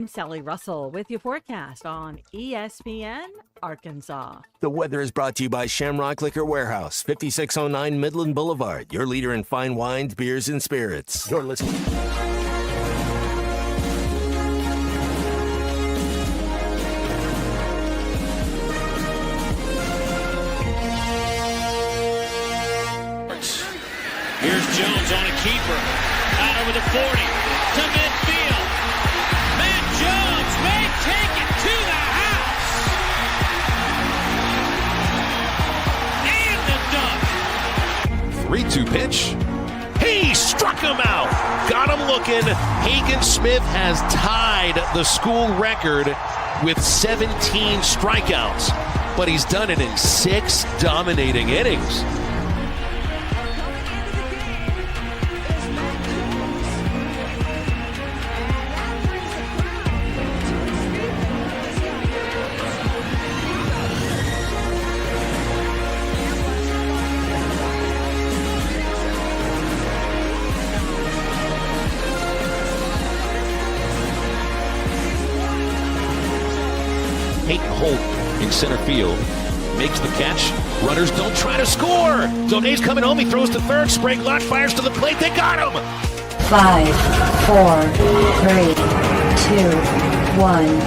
I'm Sally Russell with your forecast on ESPN Arkansas. The weather is brought to you by Shamrock Liquor Warehouse, 5609 Midland Boulevard, your leader in fine wines, beers, and spirits. You're listening. Here's Jones on a keeper. Out over the 40 to midfield. Matt Jones may take it to the house. And the dunk. 3-2 pitch. He struck him out. Got him looking. Hagen Smith has tied the school record with 17 strikeouts, but he's done it in 6 dominating innings. Peyton Holt in center field makes the catch. Runners don't try to score. Zonet's coming home. He throws to third. Sprague Lott fires to the plate. They got him. 5, 4, 3, 2, 1.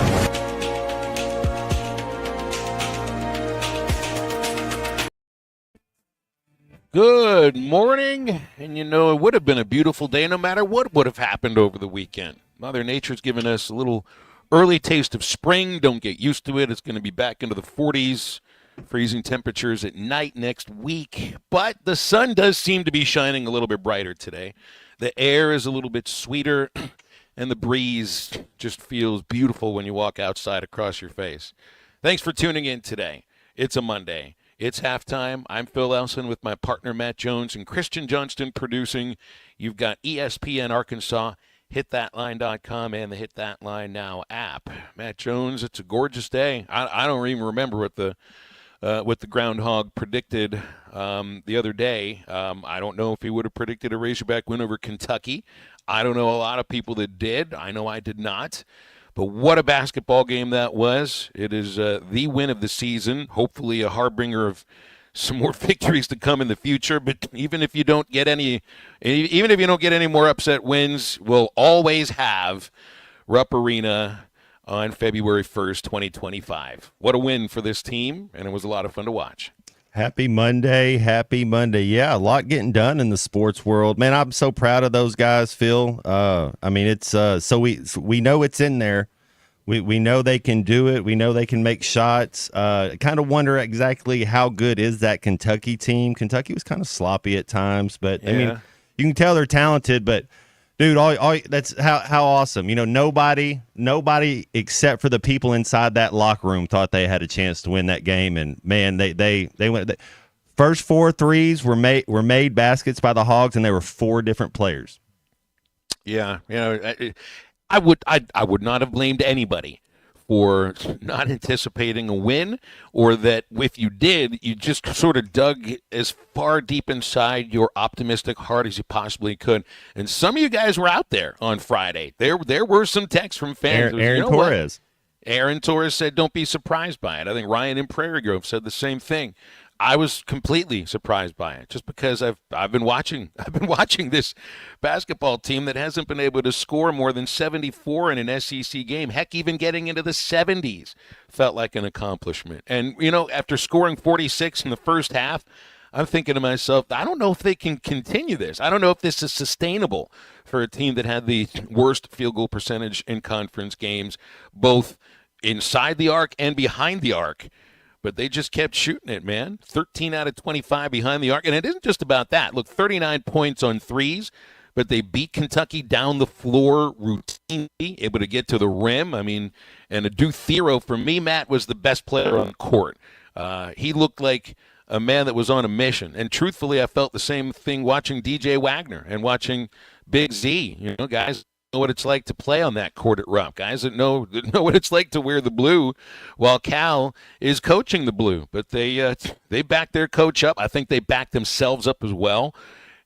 Good morning. And you know, it would have been a beautiful day no matter what would have happened over the weekend. Mother Nature's given us a little early taste of spring. Don't get used to it. It's going to be back into the 40s, freezing temperatures at night next week. But the sun does seem to be shining a little bit brighter today. The air is a little bit sweeter, and the breeze just feels beautiful when you walk outside across your face. Thanks for tuning in today. It's a Monday. It's halftime. I'm Phil Elson with my partner Matt Jones and Christian Johnston producing. You've got ESPN Arkansas, hitthatline.com, and the Hit That Line Now app. Matt Jones, it's a gorgeous day. I don't even remember what the groundhog predicted the other day. I don't know if he would have predicted a Razorback win over Kentucky. I don't know a lot of people that did. I know I did not. But what a basketball game that was. It is the win of the season, hopefully a harbinger of some more victories to come in the future. But even if you don't get any more upset wins, we'll always have Rupp Arena on February 1st, 2025. What a win for this team, and it was a lot of fun to watch. Happy Monday. Yeah, a lot getting done in the sports world. Man, I'm so proud of those guys, Phil. I mean, it's so we know it's in there. We know they can do it. We know they can make shots. Kind of wonder exactly how good is that Kentucky team. Kentucky was kind of sloppy at times, but yeah. I mean, you can tell they're talented. But dude, all that's how awesome. You know, nobody except for the people inside that locker room thought they had a chance to win that game. And man, they went. First 4 threes were made baskets by the Hogs, and they were 4 different players. Yeah, you know, I would not have blamed anybody for not anticipating a win, or that if you did, you just sort of dug as far deep inside your optimistic heart as you possibly could. And some of you guys were out there on Friday. There were some texts from fans. Aaron Torres said, "Don't be surprised by it." I think Ryan in Prairie Grove said the same thing. I was completely surprised by it, just because I've been watching this basketball team that hasn't been able to score more than 74 in an SEC game. Heck, even getting into the 70s felt like an accomplishment. And you know, after scoring 46 in the first half, I'm thinking to myself, I don't know if they can continue this. I don't know if this is sustainable for a team that had the worst field goal percentage in conference games, both inside the arc and behind the arc. But they just kept shooting it, man. 13 out of 25 behind the arc. And it isn't just about that. Look, 39 points on threes, but they beat Kentucky down the floor routinely, able to get to the rim. I mean, and Adou Thiero, for me, Matt, was the best player on the court. He looked like a man that was on a mission. And truthfully, I felt the same thing watching DJ Wagner and watching Big Z. You know, guys know what it's like to play on that court at Rupp. Guys that know what it's like to wear the blue while Cal is coaching the blue. But they backed their coach up. I think they backed themselves up as well.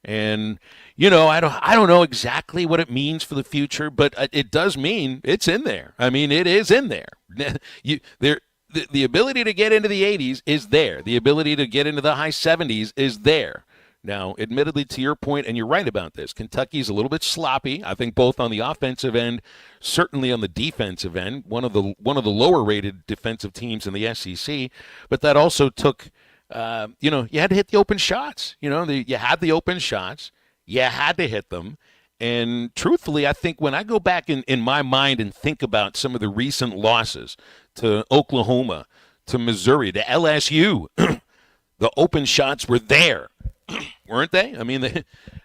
And I don't know exactly what it means for the future, but it does mean it's in there. I mean, it is in there. The ability to get into the 80s is there. The ability to get into the high 70s is there. Now, admittedly, to your point, and you're right about this, Kentucky's a little bit sloppy. I think both on the offensive end, certainly on the defensive end, one of the lower-rated defensive teams in the SEC. But that also took, you had to hit the open shots. You had the open shots. You had to hit them. And truthfully, I think when I go back in my mind and think about some of the recent losses to Oklahoma, to Missouri, to LSU, the open shots were there. Weren't they? I mean,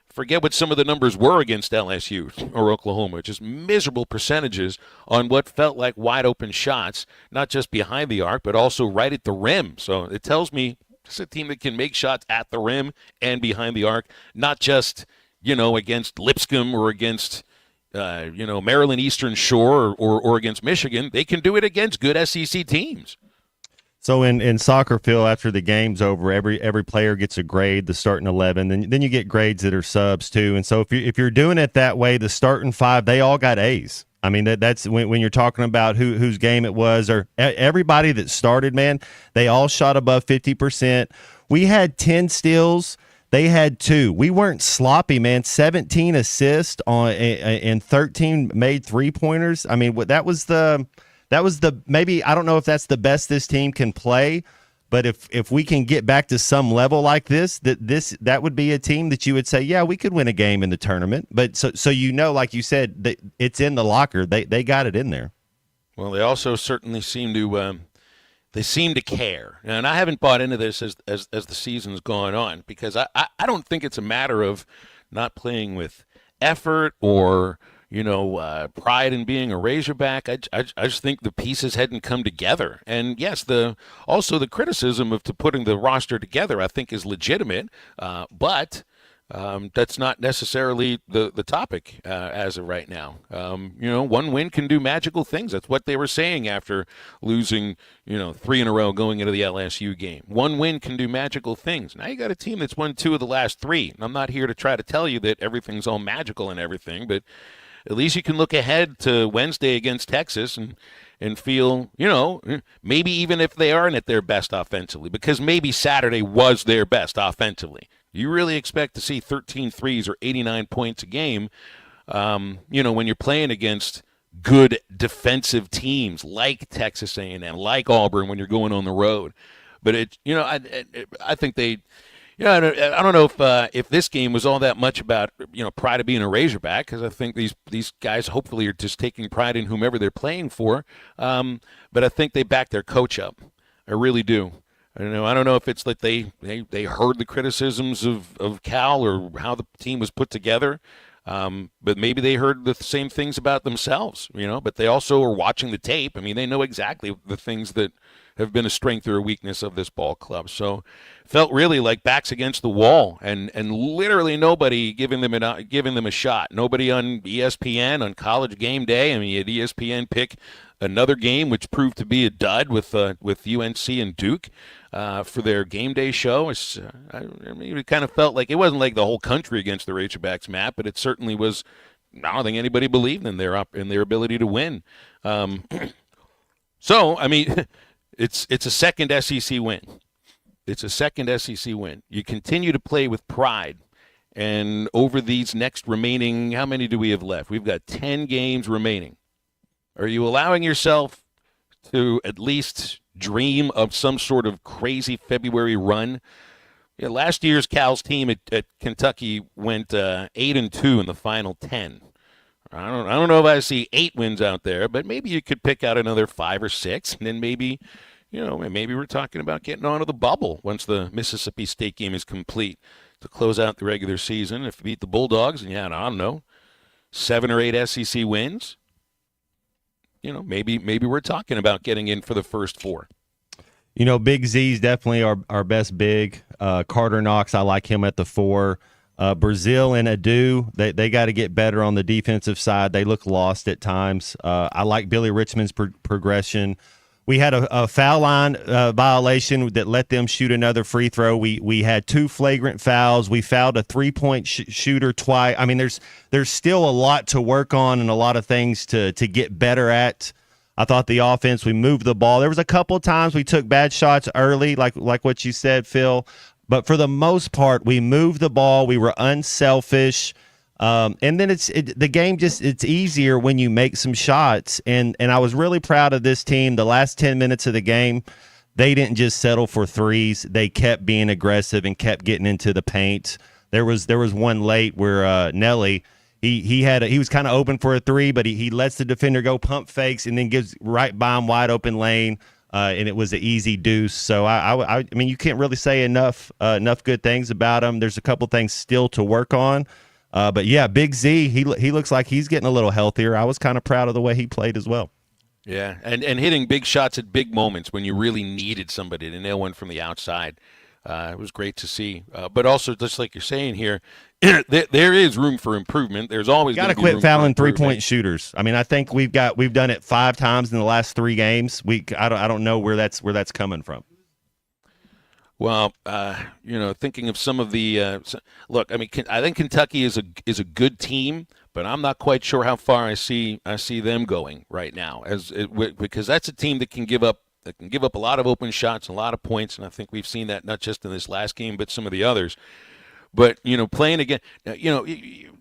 forget what some of the numbers were against LSU or Oklahoma. Just miserable percentages on what felt like wide open shots, not just behind the arc, but also right at the rim. So it tells me it's a team that can make shots at the rim and behind the arc, not just, against Lipscomb or against, Maryland Eastern Shore or against Michigan. They can do it against good SEC teams. So in soccer, Phil, after the game's over, every player gets a grade, the starting 11. Then you get grades that are subs too. And so if you're doing it that way, the starting 5, they all got A's. I mean, that's when you're talking about whose game it was, or everybody that started, man, they all shot above 50%. We had 10 steals. They had 2. We weren't sloppy, man. 17 assists and 13 made three-pointers. I mean, that was the maybe, I don't know if that's the best this team can play, but if we can get back to some level like this, that would be a team that you would say, yeah, we could win a game in the tournament. But so like you said, that it's in the locker. They got it in there. Well, they also certainly seem to care. And I haven't bought into this as the season's gone on, because I don't think it's a matter of not playing with effort or pride in being a Razorback. I just think the pieces hadn't come together. And yes, also the criticism of putting the roster together, I think, is legitimate. But that's not necessarily the topic as of right now. One win can do magical things. That's what they were saying after losing, 3 in a row going into the LSU game. One win can do magical things. Now you got a team that's won 2 of the last 3. And I'm not here to try to tell you that everything's all magical and everything, but at least you can look ahead to Wednesday against Texas and feel, maybe even if they aren't at their best offensively, because maybe Saturday was their best offensively. You really expect to see 13 threes or 89 points a game, when you're playing against good defensive teams like Texas A&M, like Auburn when you're going on the road. But I think they. I don't know if this game was all that much about pride of being a Razorback, because I think these guys hopefully are just taking pride in whomever they're playing for. But I think they back their coach up. I really do. I don't know if it's like they heard the criticisms of Cal or how the team was put together, but maybe they heard the same things about themselves. But they also are watching the tape. I mean, they know exactly the things that have been a strength or a weakness of this ball club. So felt really like backs against the wall, and literally nobody giving them a shot. Nobody on ESPN on College Game Day. I mean, you had ESPN pick another game which proved to be a dud with UNC and Duke for their game day show. It kind of felt like it wasn't like the whole country against the Razorbacks, Matt, but it certainly was. I don't think anybody believed in their ability to win. So I mean. It's a second SEC win. It's a second SEC win. You continue to play with pride. And over these next remaining, how many do we have left? We've got 10 games remaining. Are you allowing yourself to at least dream of some sort of crazy February run? Last year's Cal's team at Kentucky went 8-2 in the final 10. I don't know if I see 8 wins out there, but maybe you could pick out another 5 or 6, and then maybe we're talking about getting onto the bubble once the Mississippi State game is complete to close out the regular season. If you beat the Bulldogs and you had, I don't know, 7 or 8 SEC wins, maybe we're talking about getting in for the first 4. Big Z's definitely our best big. Carter Knox, I like him at the 4. Brazil and Adu, they got to get better on the defensive side. They look lost at times. I like Billy Richmond's progression. We had a foul line violation that let them shoot another free throw. We had 2 flagrant fouls. We fouled a 3-point shooter twice. I mean, there's still a lot to work on and a lot of things to get better at. I thought the offense, we moved the ball. There was a couple of times we took bad shots early, like what you said, Phil. But for the most part, we moved the ball. We were unselfish. And then the game it's easier when you make some shots. And I was really proud of this team. The last 10 minutes of the game, they didn't just settle for threes. They kept being aggressive and kept getting into the paint. There was one late where Nelly, he was kind of open for a three, but he lets the defender go pump fakes and then gives right by him wide open lane. And it was an easy deuce. So I mean, you can't really say enough good things about him. There's a couple things still to work on. But yeah, Big Z, he looks like he's getting a little healthier. I was kind of proud of the way he played as well. Yeah, and hitting big shots at big moments when you really needed somebody to nail one from the outside. It was great to see. But also, just like you're saying here, there is room for improvement. There's always got to quit fouling 3-point shooters. I mean, I think we've done it 5 times in the last 3 games. I don't know where that's coming from. Well, thinking of some of the look, I mean, I think Kentucky is a good team, but I'm not quite sure how far I see them going right now, because that's a team that can give up a lot of open shots, a lot of points, and I think we've seen that not just in this last game, but some of the others. But playing again,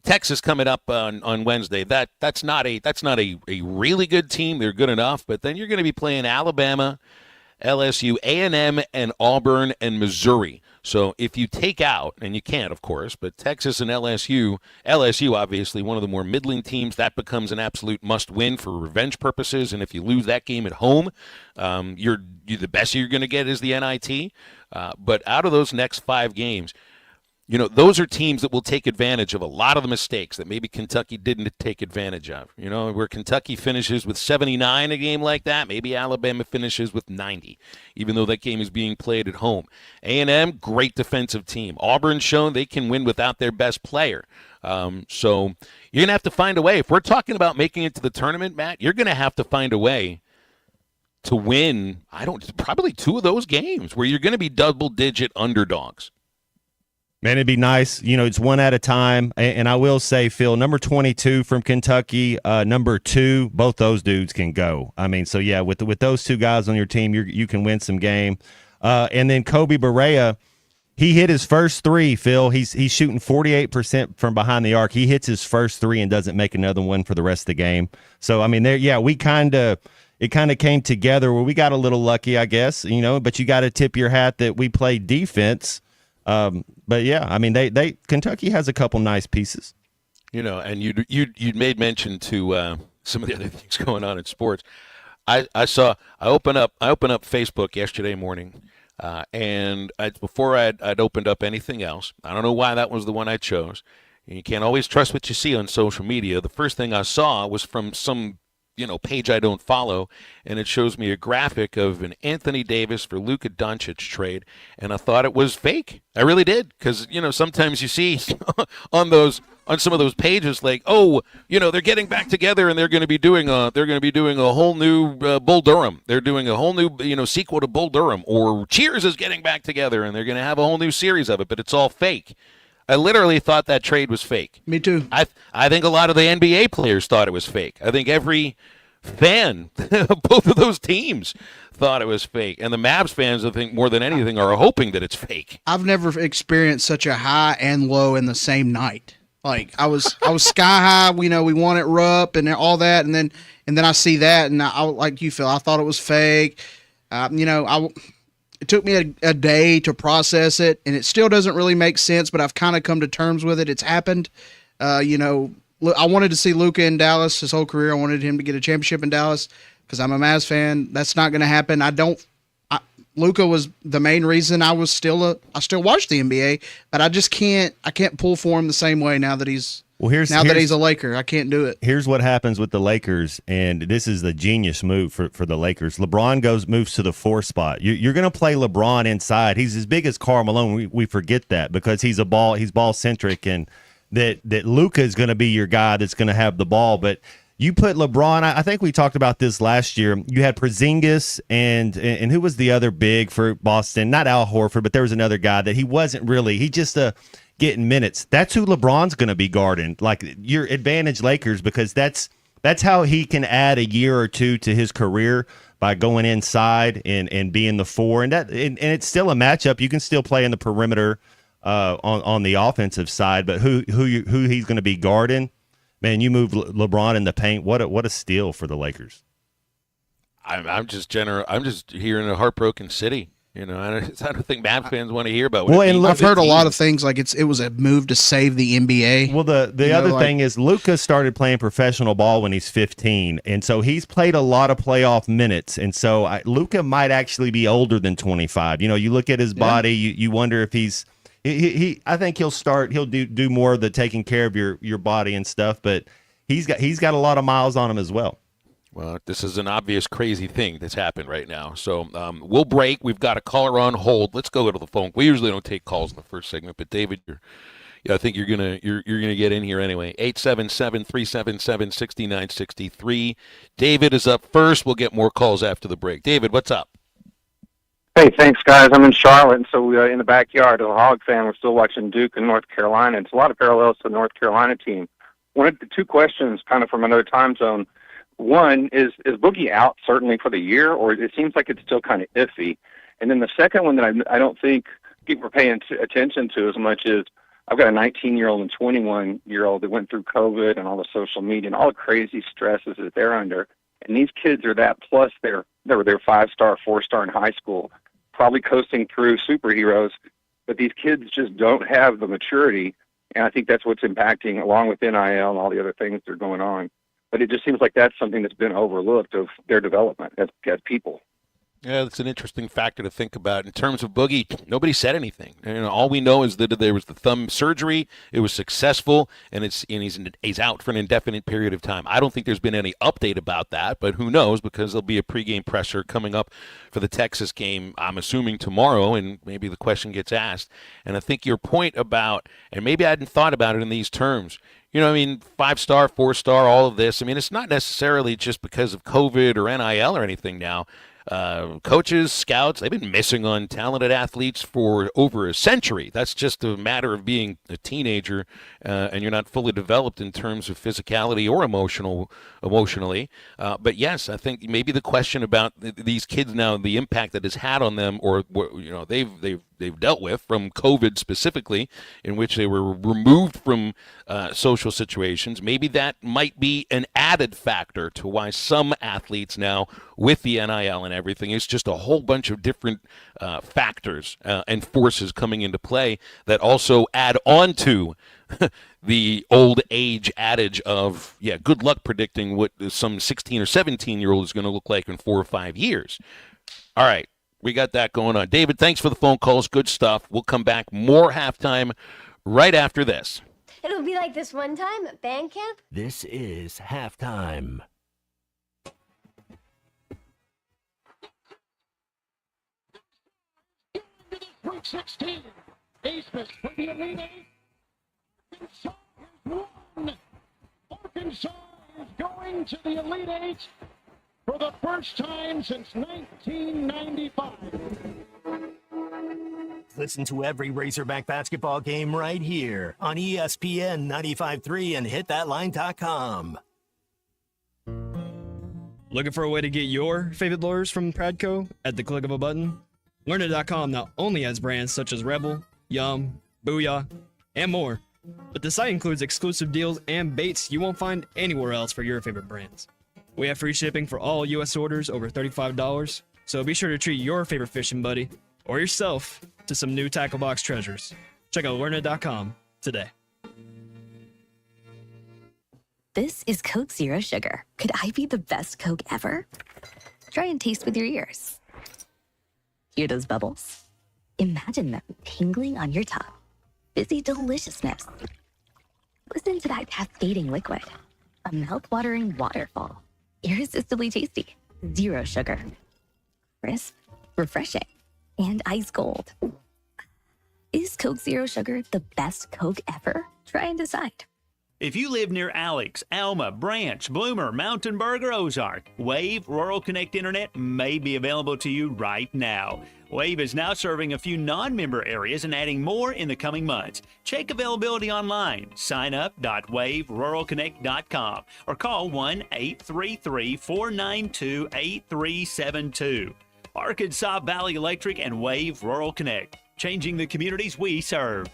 Texas coming up on Wednesday. That's not a really good team. They're good enough, but then you're going to be playing Alabama, LSU, A&M, and Auburn and Missouri. So if you take out, and you can't, of course, but Texas and LSU obviously one of the more middling teams, that becomes an absolute must-win for revenge purposes. And if you lose that game at home, you're the best you're going to get is the NIT. But out of those next 5 games, those are teams that will take advantage of a lot of the mistakes that maybe Kentucky didn't take advantage of. Where Kentucky finishes with 79 a game like that, maybe Alabama finishes with 90, even though that game is being played at home. A&M, great defensive team. Auburn's shown they can win without their best player. So you're going to have to find a way. If we're talking about making it to the tournament, Matt, you're going to have to find a way to win, probably 2 of those games where you're going to be double-digit underdogs. Man, it'd be nice. It's one at a time. And I will say, Phil, number 22 from Kentucky, number 2, both those dudes can go. I mean, so yeah, with those 2 guys on your team, you can win some game. And then Kobe Barea, he hit his first 3, Phil. He's shooting 48% from behind the arc. He hits his first 3 and doesn't make another one for the rest of the game. So, I mean, it kind of came together where we got a little lucky, I guess, but you got to tip your hat that we played defense. But yeah, I mean, Kentucky has a couple nice pieces. And you made mention to some of the other things going on in sports. I opened up Facebook yesterday morning, and before I'd opened up anything else. I don't know why that was the one I chose. You can't always trust what you see on social media. The first thing I saw was from some page I don't follow, and it shows me a graphic of an Anthony Davis for Luka Doncic trade, and I thought it was fake. I really did, because sometimes you see on some of those pages like, they're getting back together and they're going to be doing a whole new Bull Durham. They're doing a whole new sequel to Bull Durham, or Cheers is getting back together and they're going to have a whole new series of it, but it's all fake. I literally thought that trade was fake. Me too. I think a lot of the NBA players thought it was fake. I think every fan of both of those teams thought it was fake. And the Mavs fans, I think, more than anything, are hoping that it's fake. I've never experienced such a high and low in the same night. Like I was sky high. We won at Rupp and all that, and then I see that, and I like you, Phil. I thought it was fake. It took me a day to process it, and it still doesn't really make sense, but I've kind of come to terms with it. It's happened. I wanted to see Luka in Dallas his whole career. I wanted him to get a championship in Dallas because I'm a Mavs fan. That's not going to happen. Luka was the main reason I still watch the NBA, but I can't pull for him the same way now that he's that he's a Laker. I can't do it. Here's what happens with the Lakers, and this is the genius move for the Lakers. LeBron moves to the 4 spot. You're going to play LeBron inside. He's as big as Karl Malone. We forget that because he's ball centric, and that Luka is going to be your guy that's going to have the ball. But You put LeBron. I think we talked about this last year. You had Porzingis and who was the other big for Boston? Not Al Horford, but there was another guy that he wasn't really. He just getting minutes. That's who LeBron's going to be guarding. Like your advantage Lakers, because that's how he can add a year or two to his career by going inside and being the 4. And it's still a matchup. You can still play in the perimeter on the offensive side, but who he's going to be guarding. Man, you move LeBron in the paint. What a steal for the Lakers. I'm just here in a heartbroken city. You know, I don't think Mavs fans want to hear about. Well, and I've heard a lot of things like it was a move to save the NBA. Well, the other thing is Luka started playing professional ball when he's 15, and so he's played a lot of playoff minutes. And so Luka might actually be older than 25. You know, you look at his body, you wonder if he's. I think he'll do more of the taking care of your body and stuff, but he's got a lot of miles on him as well. Well, this is an obvious crazy thing that's happened right now. So we'll break. We've got a caller on hold. Let's go to the phone. We usually don't take calls in the first segment, but David, I think you're gonna get in here anyway. 877-377-6963. David is up first. We'll get more calls after the break. David, what's up? Hey, thanks, guys. I'm in Charlotte, and so in the backyard, a Hog fan. We're still watching Duke in North Carolina. It's a lot of parallels to the North Carolina team. One, two questions kind of from another time zone. One, is Boogie out certainly for the year, or it seems like it's still kind of iffy? And then the second one that I don't think people are paying attention to as much is I've got a 19-year-old and 21-year-old that went through COVID and all the social media and all the crazy stresses that they're under. And these kids are that, plus they're 5-star, 4-star in high school, probably coasting through superheroes, but these kids just don't have the maturity, and I think that's what's impacting, along with NIL and all the other things that are going on. But it just seems like that's something that's been overlooked of their development as people. Yeah, that's an interesting factor to think about. In terms of Boogie, nobody said anything. All we know is that there was the thumb surgery. It was successful, and he's out for an indefinite period of time. I don't think there's been any update about that, but who knows, because there'll be a pregame presser coming up for the Texas game, I'm assuming tomorrow, and maybe the question gets asked. And I think your point about, and maybe I hadn't thought about it in these terms, 5-star, 4-star, all of this. I mean, it's not necessarily just because of COVID or NIL or anything now. Coaches, scouts, they've been missing on talented athletes for over a century. That's just a matter of being a teenager and you're not fully developed in terms of physicality or emotionally. But yes, I think maybe the question about these kids now, the impact that it's had on them, or they've dealt with from COVID specifically, in which they were removed from social situations. Maybe that might be an added factor to why some athletes now, with the NIL and everything, it's just a whole bunch of different factors and forces coming into play that also add on to the old age adage of, good luck predicting what some 16 or 17-year-old is going to look like in 4 or 5 years. All right. We got that going on. David, thanks for the phone calls. Good stuff. We'll come back. More halftime right after this. It'll be like this one time at band camp. This is halftime. Sweet 16. Aces for the Elite Eight. Arkansas has won. Arkansas is going to the Elite Eight for the first time since 1995. Listen to every Razorback basketball game right here on ESPN 95.3 and hitthatline.com. Looking for a way to get your favorite lures from Pradco at the click of a button? Learner.com not only has brands such as Rebel, Yum, Booyah, and more, but the site includes exclusive deals and baits you won't find anywhere else for your favorite brands. We have free shipping for all U.S. orders over $35, so be sure to treat your favorite fishing buddy or yourself to some new tackle box treasures. Check out Learner.com today. This is Coke Zero Sugar. Could I be the best Coke ever? Try and taste with your ears. Hear those bubbles? Imagine them tingling on your tongue. Fizzy deliciousness. Listen to that cascading liquid. A mouth-watering waterfall. Irresistibly tasty. Zero sugar. Crisp, refreshing, and ice cold. Is Coke Zero Sugar the best Coke ever? Try and decide. If you live near Alex, Alma, Branch, Bloomer, Mountain Burg, or Ozark, Wave Rural Connect Internet may be available to you right now. Wave is now serving a few non-member areas and adding more in the coming months. Check availability online. Sign up.waveruralconnect.com or call 1-833-492-8372. Arkansas Valley Electric and Wave Rural Connect, changing the communities we serve.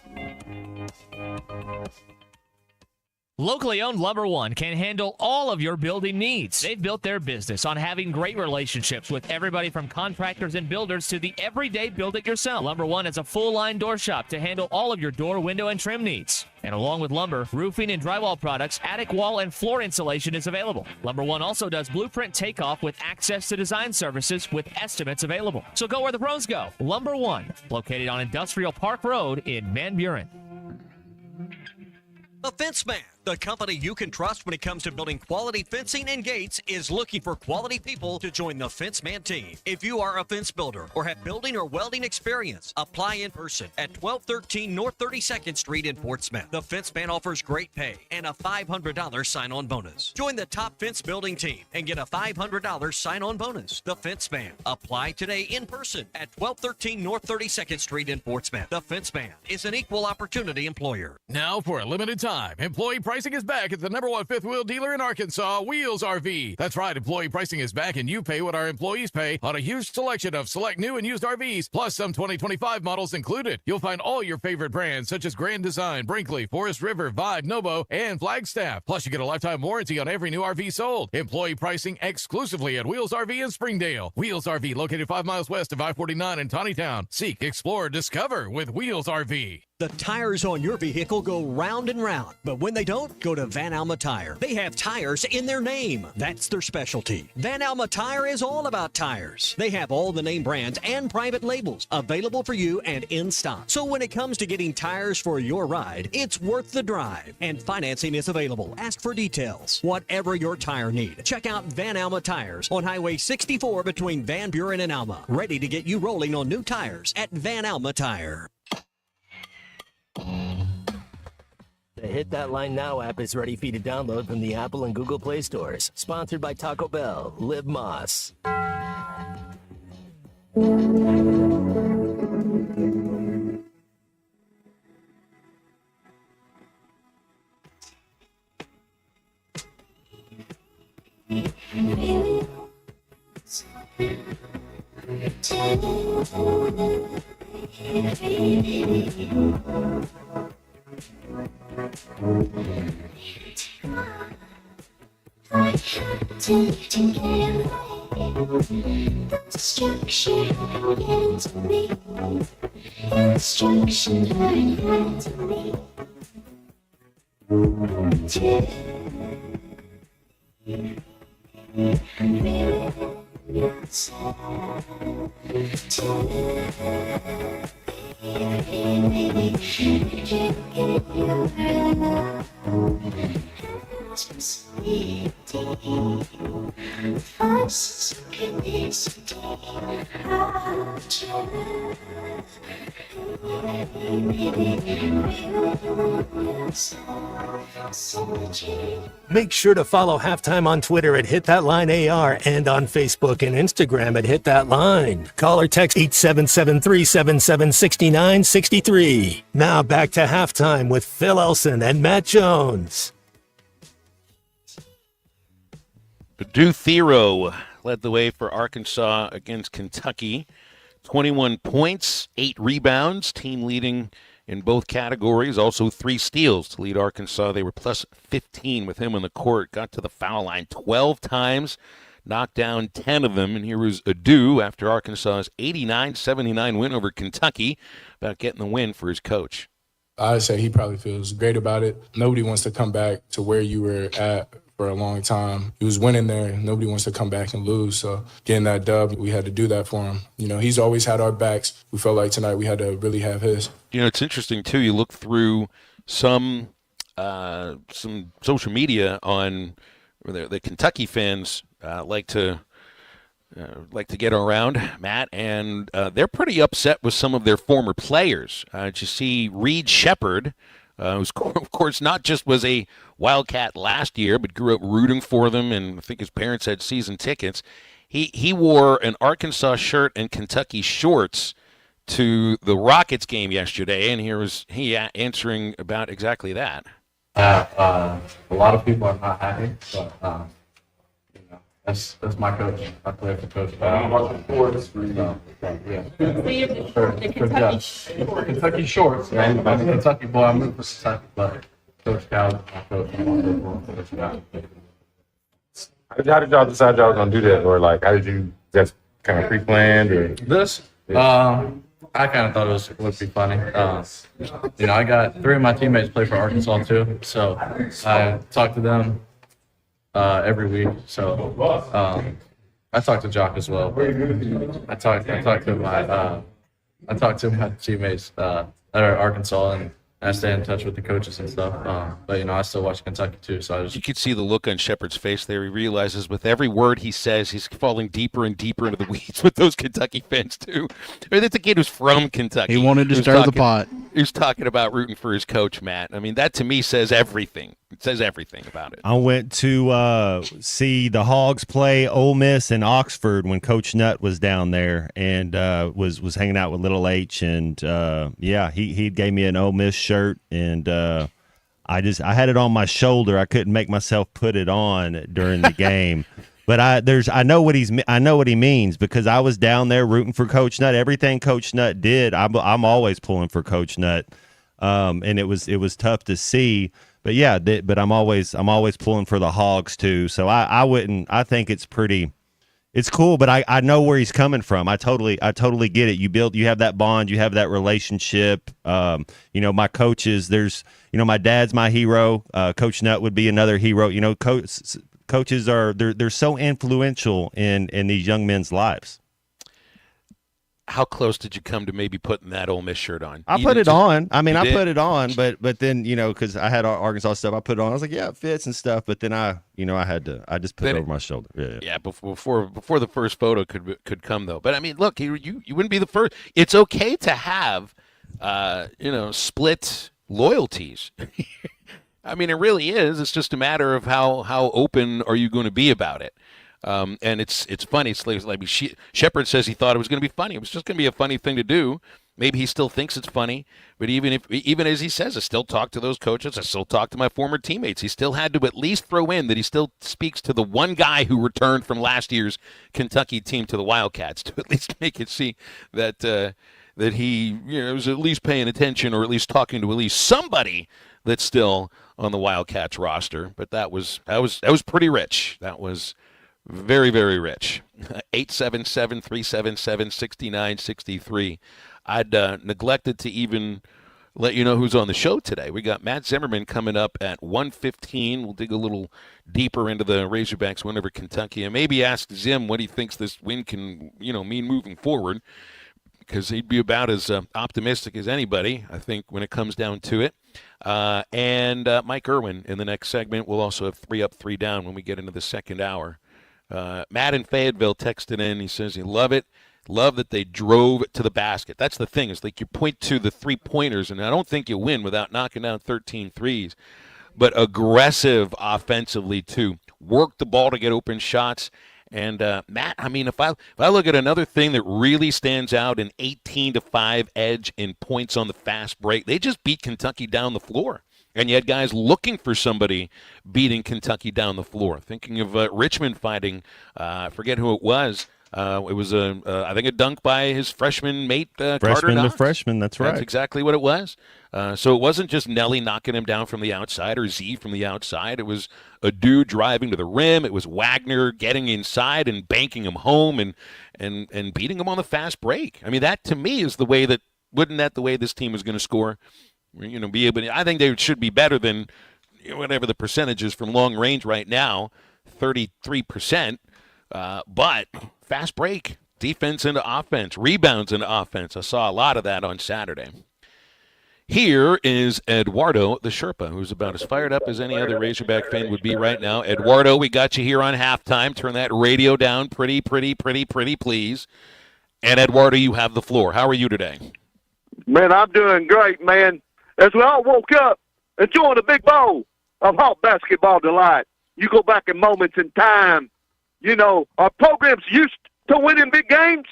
Locally owned Lumber One can handle all of your building needs. They've built their business on having great relationships with everybody from contractors and builders to the everyday build-it-yourself. Lumber One is a full-line door shop to handle all of your door, window, and trim needs. And along with lumber, roofing and drywall products, attic wall and floor insulation is available. Lumber One also does blueprint takeoff with access to design services with estimates available. So go where the pros go. Lumber One, located on Industrial Park Road in Van Buren. The Fence Man, the company you can trust when it comes to building quality fencing and gates, is looking for quality people to join the Fence Man team. If you are a fence builder or have building or welding experience, apply in person at 1213 North 32nd Street in Portsmouth. The Fence Man offers great pay and a $500 sign-on bonus. Join the top fence building team and get a $500 sign-on bonus. The Fence Man. Apply today in person at 1213 North 32nd Street in Portsmouth. The Fence Man is an equal opportunity employer. Now for a limited time, employee pricing is back at the #1 fifth wheel dealer in Arkansas, Wheels RV. That's right, employee pricing is back and you pay what our employees pay on a huge selection of select new and used RVs, plus some 2025 models included. You'll find all your favorite brands such as Grand Design, Brinkley, Forest River, Vibe, Novo, and Flagstaff. Plus you get a lifetime warranty on every new RV sold. Employee pricing exclusively at Wheels RV in Springdale. Wheels RV located 5 miles west of I-49 in Tawnytown. Seek, explore, discover with Wheels RV. The tires on your vehicle go round and round, but when they don't, go to Van Alma Tire. They have tires in their name. That's their specialty. Van Alma Tire is all about tires. They have all the name brands and private labels available for you and in stock. So when it comes to getting tires for your ride, it's worth the drive. And financing is available. Ask for details. Whatever your tire need, check out Van Alma Tires on Highway 64 between Van Buren and Alma. Ready to get you rolling on new tires at Van Alma Tire. The Hit That Line Now app is ready for you to download from the Apple and Google Play stores. Sponsored by Taco Bell. Live Moss. Make sure to follow Halftime on Twitter at Hit That Line AR and on Facebook and Instagram at Hit That Line. Call or text 877-377-6963. Now back to Halftime with Phil Elson and Matt Jones. Purdue Thero led the way for Arkansas against Kentucky. 21 points, 8 rebounds, team leading in both categories. Also 3 steals to lead Arkansas. They were plus 15 with him on the court. Got to the foul line 12 times, knocked down 10 of them. And here was Adu after Arkansas's 89-79 win over Kentucky, about getting the win for his coach. I'd say he probably feels great about it. Nobody wants to come back to where you were at for a long time. He was winning there. Nobody wants to come back and lose. So getting that dub, we had to do that for him. You know, he's always had our backs. We felt like tonight we had to really have his. You know, it's interesting, too. You look through some social media on the Kentucky fans like to get around, Matt, and they're pretty upset with some of their former players. You see Reed Shepherd who's, of course, not just was a Wildcat last year, but grew up rooting for them, and I think his parents had season tickets. He wore an Arkansas shirt and Kentucky shorts to the Rockets game yesterday, and here was he answering about exactly that. A lot of people are not happy, but that's my coach. I play for Coach. Kentucky shorts. I'm a Kentucky boy. I moved for Kentucky, but Coach Cal is my coach. Coach Cal. How did y'all decide y'all was gonna do that, or like how did you just kind of pre-planned or this? I kind of thought it would be funny. I got 3 of my teammates play for Arkansas too, so I talk to them every week. So I talked to Jock as well. I talked to my teammates at Arkansas, and I stay in touch with the coaches and stuff. But I still watch Kentucky too. So you could see the look on Shepard's face there. He realizes with every word he says, he's falling deeper and deeper into the weeds with those Kentucky fans too. I mean, that's a kid who's from Kentucky. He wanted to stir the pot. He's talking about rooting for his coach, Matt. I mean, that to me says everything. It says everything about it. I went to see the Hogs play Ole Miss in Oxford when Coach Nutt was down there, and was hanging out with Little H, and he gave me an Ole Miss shirt, and I had it on my shoulder. I couldn't make myself put it on during the game. But I know what he means, because I was down there rooting for Coach Nutt. Everything Coach Nutt did, I'm always pulling for Coach Nutt, and it was tough to see. But yeah, but I'm always pulling for the Hogs too. So I think it's cool. But I know where he's coming from. I totally get it. You have that bond, you have that relationship. My coaches, my dad's my hero. Coach Nutt would be another hero. Coaches they're so influential in these young men's lives. How close did you come to maybe putting that Ole Miss shirt on? I put it on. I mean, I put it on, but then because I had Arkansas stuff, I put it on. I was like, yeah, it fits and stuff. But then I just put it over my shoulder. Yeah. Before the first photo could come though. But I mean, look, you wouldn't be the first. It's okay to have split loyalties. I mean, it really is. It's just a matter of how open are you going to be about it. And it's funny. It's like Shepard says he thought it was going to be funny. It was just going to be a funny thing to do. Maybe he still thinks it's funny, but even as he says, I still talk to those coaches. I still talk to my former teammates. He still had to at least throw in that he still speaks to the one guy who returned from last year's Kentucky team to the Wildcats, to at least make it see that he was at least paying attention, or at least talking to at least somebody that's still on the Wildcats roster. But that was pretty rich. That was very, very rich. 877-377-6963. I'd neglected to even let you know who's on the show today. We got Matt Zimmerman coming up at 1:15. We'll dig a little deeper into the Razorbacks win over Kentucky, and maybe ask Zim what he thinks this win can mean moving forward, because he'd be about as optimistic as anybody, I think, when it comes down to it. And Mike Irwin in the next segment. We'll also have 3 up, 3 down when we get into the second hour. Matt in Fayetteville texted in. He says he love that they drove to the basket. That's the thing. It's like you point to the three-pointers, and I don't think you win without knocking down 13 threes. But aggressive offensively, too. Work the ball to get open shots. And, Matt, I mean, if I look at another thing that really stands out, an 18-5 edge in points on the fast break, they just beat Kentucky down the floor. And you had guys looking for somebody beating Kentucky down the floor. Thinking of Richmond fighting, I forget who it was. It was, I think, a dunk by his freshman mate, Carter Freshman Knox. to freshman, that's right. That's exactly what it was. So it wasn't just Nelly knocking him down from the outside or Z from the outside. It was a dude driving to the rim. It was Wagner getting inside and banking him home and beating him on the fast break. I mean, that to me is the way that – wasn't that the way this team was going to score? Be able to, I think they should be better than whatever the percentage is from long range right now, 33%. But fast break, defense into offense, rebounds into offense. I saw a lot of that on Saturday. Here is Eduardo the Sherpa, who's about as fired up as any other Razorback fan would be right now. Eduardo, we got you here on halftime. Turn that radio down pretty, please. And Eduardo, you have the floor. How are you today? Man, I'm doing great, man. As we all woke up, enjoying a big bowl of hot basketball delight. You go back in moments in time. You know, our program's used to winning big games.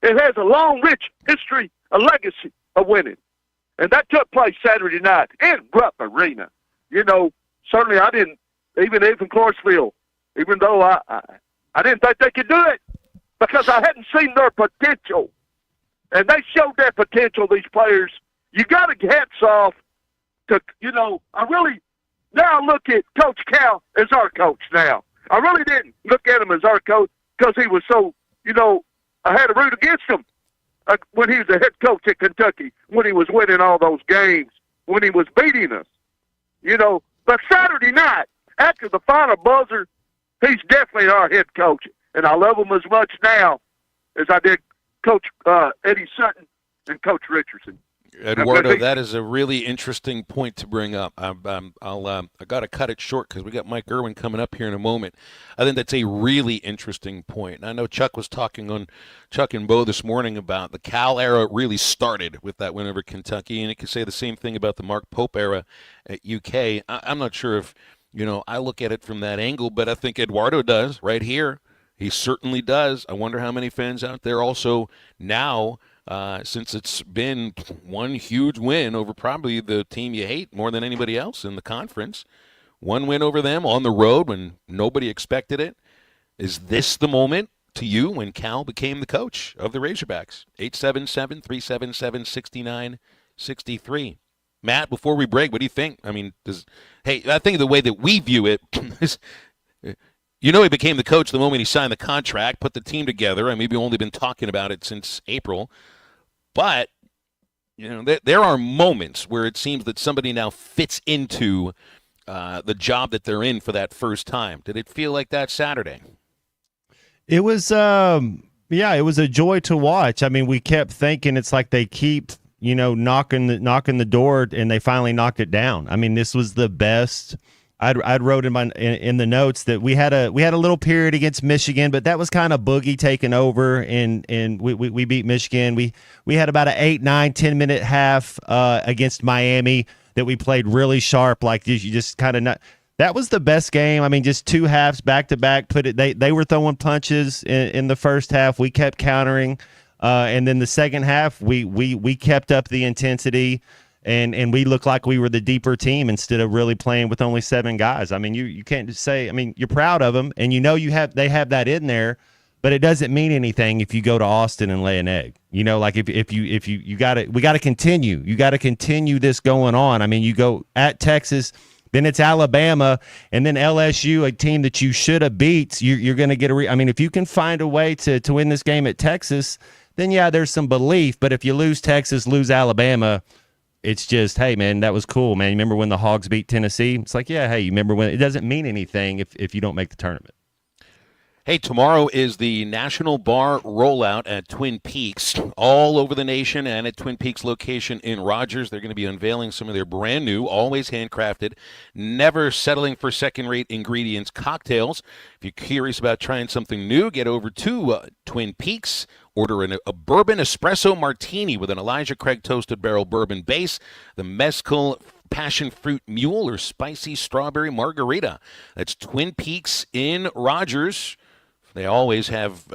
It has a long, rich history, a legacy of winning. And that took place Saturday night in Rupp Arena. You know, certainly I didn't, even Clarksville, even though I didn't think they could do it because I hadn't seen their potential. And they showed their potential, these players. You got to hats off to, you know, I really now look at Coach Cal as our coach now. I really didn't look at him as our coach because he was so, you know, I had to root against him when he was the head coach at Kentucky, when he was winning all those games, when he was beating us, you know. But Saturday night, after the final buzzer, he's definitely our head coach, and I love him as much now as I did Coach Eddie Sutton and Coach Richardson. Eduardo, that is a really interesting point to bring up. I got to cut it short because we got Mike Irwin coming up here in a moment. I think that's a really interesting point. And I know Chuck was talking on Chuck and Bo this morning about the Cal era really started with that win over Kentucky, and it could say the same thing about the Mark Pope era at UK. I'm not sure if, you know, I look at it from that angle, but I think Eduardo does right here. He certainly does. I wonder how many fans out there also now, since it's been one huge win over probably the team you hate more than anybody else in the conference, one win over them on the road when nobody expected it. Is this the moment to you when Cal became the coach of the Razorbacks? 877-377-6963. Matt, before we break, what do you think? I mean, I think the way that we view it is, you know, he became the coach the moment he signed the contract, put the team together, and maybe only been talking about it since April. But, you know, there are moments where it seems that somebody now fits into the job that they're in for that first time. Did it feel like that Saturday? It was, it was a joy to watch. I mean, we kept thinking it's like they keep, you know, knocking the door, and they finally knocked it down. I mean, this was the best. I'd wrote in the notes that we had a little period against Michigan, but that was kind of Boogie taking over, and we beat Michigan. We had about an 8, 9, 10-minute half against Miami that we played really sharp. Like you just kind of not. That was the best game. I mean, just two halves back to back. They were throwing punches in the first half. We kept countering, and then the second half we kept up the intensity. And we looked like we were the deeper team instead of really playing with only 7 guys. I mean, you can't just say. I mean, you're proud of them, and you know they have that in there, but it doesn't mean anything if you go to Austin and lay an egg. You know, like if you got to, we got to continue. You got to continue this going on. I mean, you go at Texas, then it's Alabama, and then LSU, a team that you should have beat. You're going to get I mean, if you can find a way to win this game at Texas, then yeah, there's some belief. But if you lose Texas, lose Alabama, it's just, hey, man, that was cool, man. You remember when the Hogs beat Tennessee? It's like, yeah, hey, you remember when? It doesn't mean anything if you don't make the tournament. Hey, tomorrow is the National Bar Rollout at Twin Peaks, all over the nation, and at Twin Peaks location in Rogers. They're going to be unveiling some of their brand new, always handcrafted, never settling for second-rate ingredients cocktails. If you're curious about trying something new, get over to Twin Peaks. Order a bourbon espresso martini with an Elijah Craig toasted barrel bourbon base, the mezcal passion fruit mule, or spicy strawberry margarita. That's Twin Peaks in Rogers. They always have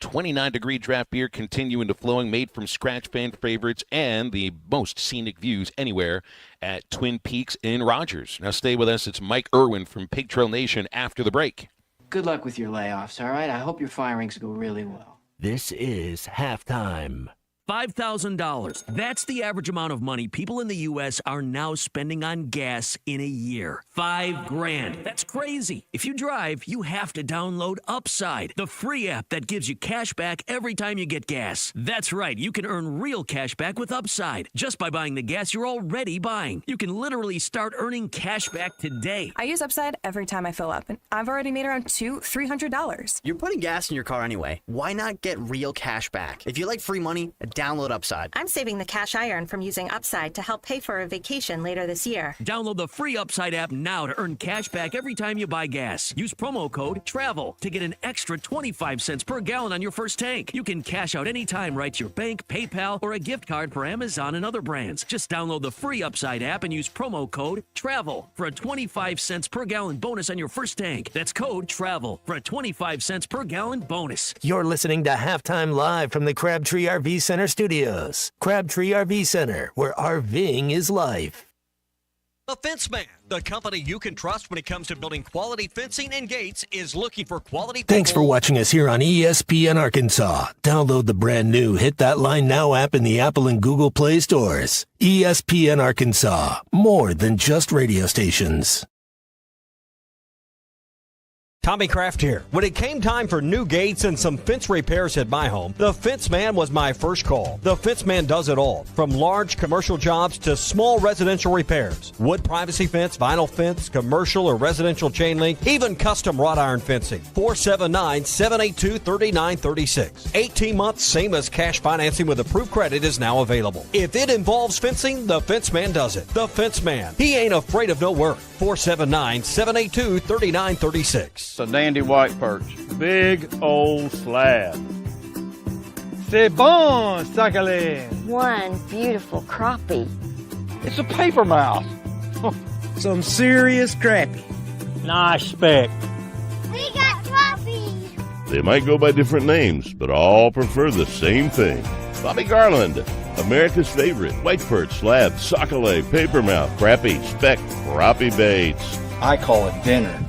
29-degree draft beer continuing to flowing, made from scratch fan favorites, and the most scenic views anywhere at Twin Peaks in Rogers. Now stay with us. It's Mike Irwin from Pig Trail Nation after the break. Good luck with your layoffs, all right? I hope your firings go really well. This is halftime. $5,000. That's the average amount of money people in the U.S. are now spending on gas in a year. $5,000. That's crazy. If you drive, you have to download Upside, the free app that gives you cash back every time you get gas. That's right. You can earn real cash back with Upside just by buying the gas you're already buying. You can literally start earning cash back today. I use Upside every time I fill up, and I've already made around $300. You're putting gas in your car anyway. Why not get real cash back? If you like free money, Download Upside. I'm saving the cash I earn from using Upside to help pay for a vacation later this year. Download the free Upside app now to earn cash back every time you buy gas. Use promo code TRAVEL to get an extra 25 cents per gallon on your first tank. You can cash out anytime right to your bank, PayPal, or a gift card for Amazon and other brands. Just download the free Upside app and use promo code TRAVEL for a 25 cents per gallon bonus on your first tank. That's code TRAVEL for a 25 cents per gallon bonus. You're listening to Halftime Live from the Crabtree RV Center studios. Crabtree RV Center, where RVing is life. The Fence Man, the company you can trust when it comes to building quality fencing and gates, is looking for quality people. Thanks for watching us here on ESPN Arkansas. Download the brand new Hit That Line Now app in the Apple and Google Play stores. ESPN Arkansas, more than just radio stations. Tommy Kraft here. When it came time for new gates and some fence repairs at my home, the Fence Man was my first call. The Fence Man does it all, from large commercial jobs to small residential repairs. Wood privacy fence, vinyl fence, commercial or residential chain link, even custom wrought iron fencing. 479-782-3936. 18 months, same as cash financing with approved credit is now available. If it involves fencing, the Fence Man does it. The Fence Man. He ain't afraid of no work. 479-782-3936. A dandy white perch. Big old slab. C'est bon, Sakhalin. One beautiful crappie. It's a paper mouse. Some serious crappie. Nice speck. We got crappies. They might go by different names, but all prefer the same thing. Bobby Garland, America's favorite white perch, slab, sockeye, papermouth, crappie, speck, crappie baits. I call it dinner.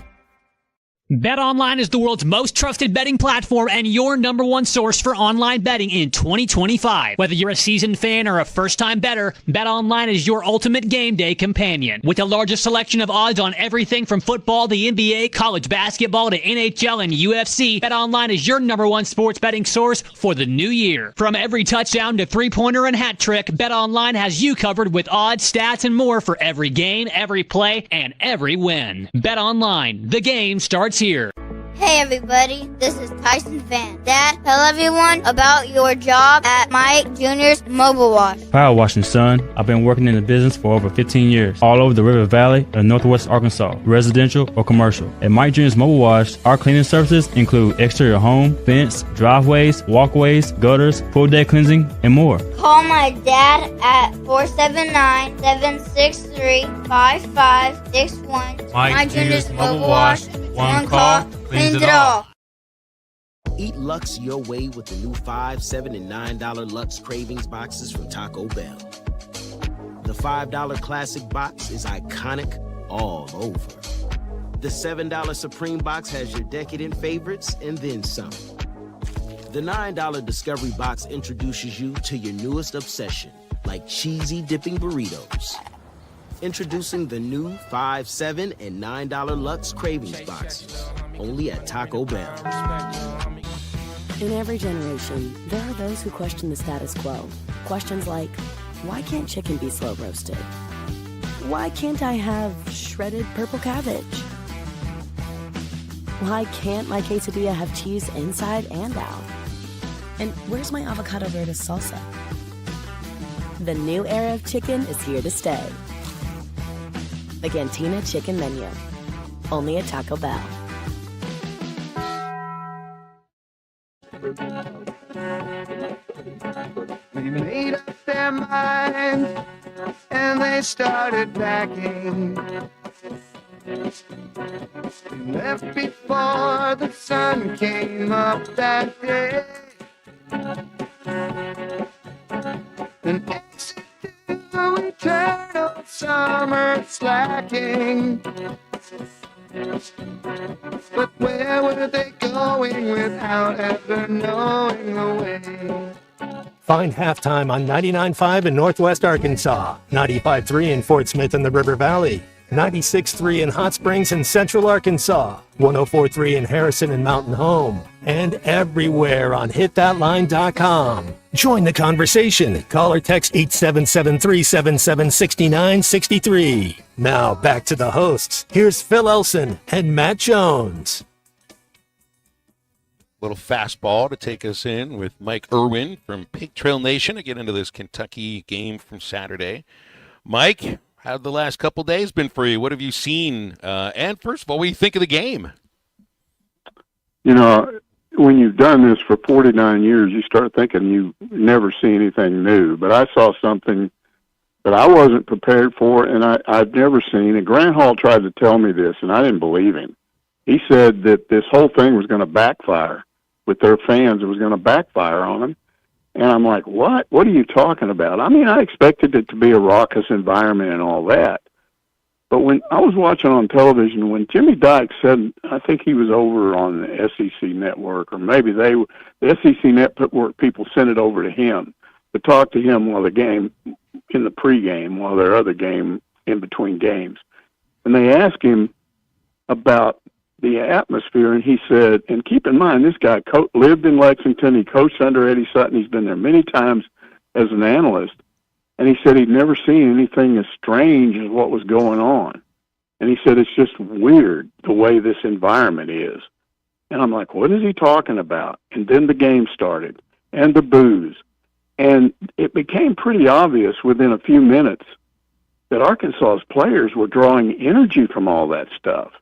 BetOnline is the world's most trusted betting platform and your number one source for online betting in 2025. Whether you're a seasoned fan or a first-time bettor, BetOnline is your ultimate game day companion. With the largest selection of odds on everything from football to NBA, college basketball to NHL and UFC, BetOnline is your number one sports betting source for the new year. From every touchdown to three-pointer and hat trick, BetOnline has you covered with odds, stats, and more for every game, every play, and every win. BetOnline, the game starts here. Hey everybody, this is Tyson Van. Dad, tell everyone about your job at Mike Jr.'s Mobile Wash. Power washing, son. I've been working in the business for over 15 years, all over the River Valley and Northwest Arkansas, residential or commercial. At Mike Jr.'s Mobile Wash, our cleaning services include exterior home, fence, driveways, walkways, gutters, pool deck cleansing, and more. Call my dad at 479-763-5561. Mike Jr.'s Mobile Wash. One call, cleans it all. Eat Lux your way with the new $5, $7, and $9 Lux Cravings boxes from Taco Bell. The $5 Classic box is iconic all over. The $7 Supreme box has your decadent favorites and then some. The $9 Discovery box introduces you to your newest obsession, like cheesy dipping burritos. Introducing the new $5, $7, and $9 Lux Cravings boxes, only at Taco Bell. In every generation, there are those who question the status quo. Questions like, why can't chicken be slow roasted? Why can't I have shredded purple cabbage? Why can't my quesadilla have cheese inside and out? And where's my avocado verde salsa? The new era of chicken is here to stay. The Cantina Chicken Menu, only at Taco Bell. They made up their minds and they started packing. They left before the sun came up that day. And eternal summer slacking. But where were they going without ever knowing the way? Find Halftime on 99.5 in Northwest Arkansas, 95.3 in Fort Smith and the River Valley, 96.3 in Hot Springs and Central Arkansas, 104.3 in Harrison and Mountain Home, and everywhere on hitthatline.com. Join the conversation. Call or text 877-377-6963. Now back to the hosts. Here's Phil Elson and Matt Jones. little fastball to take us in with Mike Irwin from Pig Trail Nation to get into this Kentucky game from Saturday. Mike, how've the last couple days been for you? What have you seen? And first of all, what do you think of the game? You know, when you've done this for 49 years, you start thinking you never see anything new. But I saw something that I wasn't prepared for, and I've never seen. And Grant Hall tried to tell me this, and I didn't believe him. He said that this whole thing was going to backfire with their fans. It was going to backfire on them. And I'm like, what? What are you talking about? I mean, I expected it to be a raucous environment and all that. But when I was watching on television, when Jimmy Dykes said, I think he was over on the SEC network, or maybe the SEC network people sent it over to him to talk to him while the game, in the pregame, while their other game in between games. And they asked him about the atmosphere, and he said, and keep in mind, this guy lived in Lexington, he coached under Eddie Sutton, he's been there many times as an analyst, and he said he'd never seen anything as strange as what was going on. And he said it's just weird the way this environment is. And I'm like, what is he talking about? And then the game started, and the boos. And it became pretty obvious within a few minutes that Arkansas's players were drawing energy from all that stuff.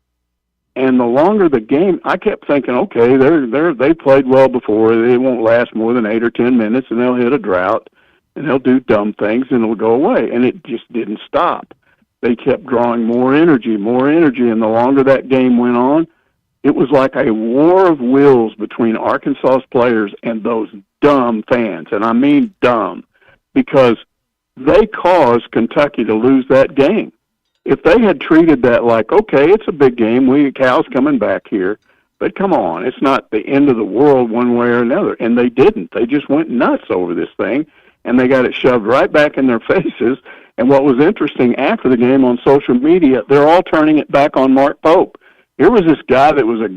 And the longer the game, I kept thinking, okay, they played well before. They won't last more than 8 or 10 minutes, and they'll hit a drought, and they'll do dumb things, and it'll go away. And it just didn't stop. They kept drawing more energy, and the longer that game went on, it was like a war of wills between Arkansas's players and those dumb fans. And I mean dumb, because they caused Kentucky to lose that game. If they had treated that like, okay, it's a big game, Cal's coming back here, but come on, it's not the end of the world one way or another. And they didn't. They just went nuts over this thing, and they got it shoved right back in their faces. And what was interesting after the game on social media, they're all turning it back on Mark Pope. Here was this guy that was a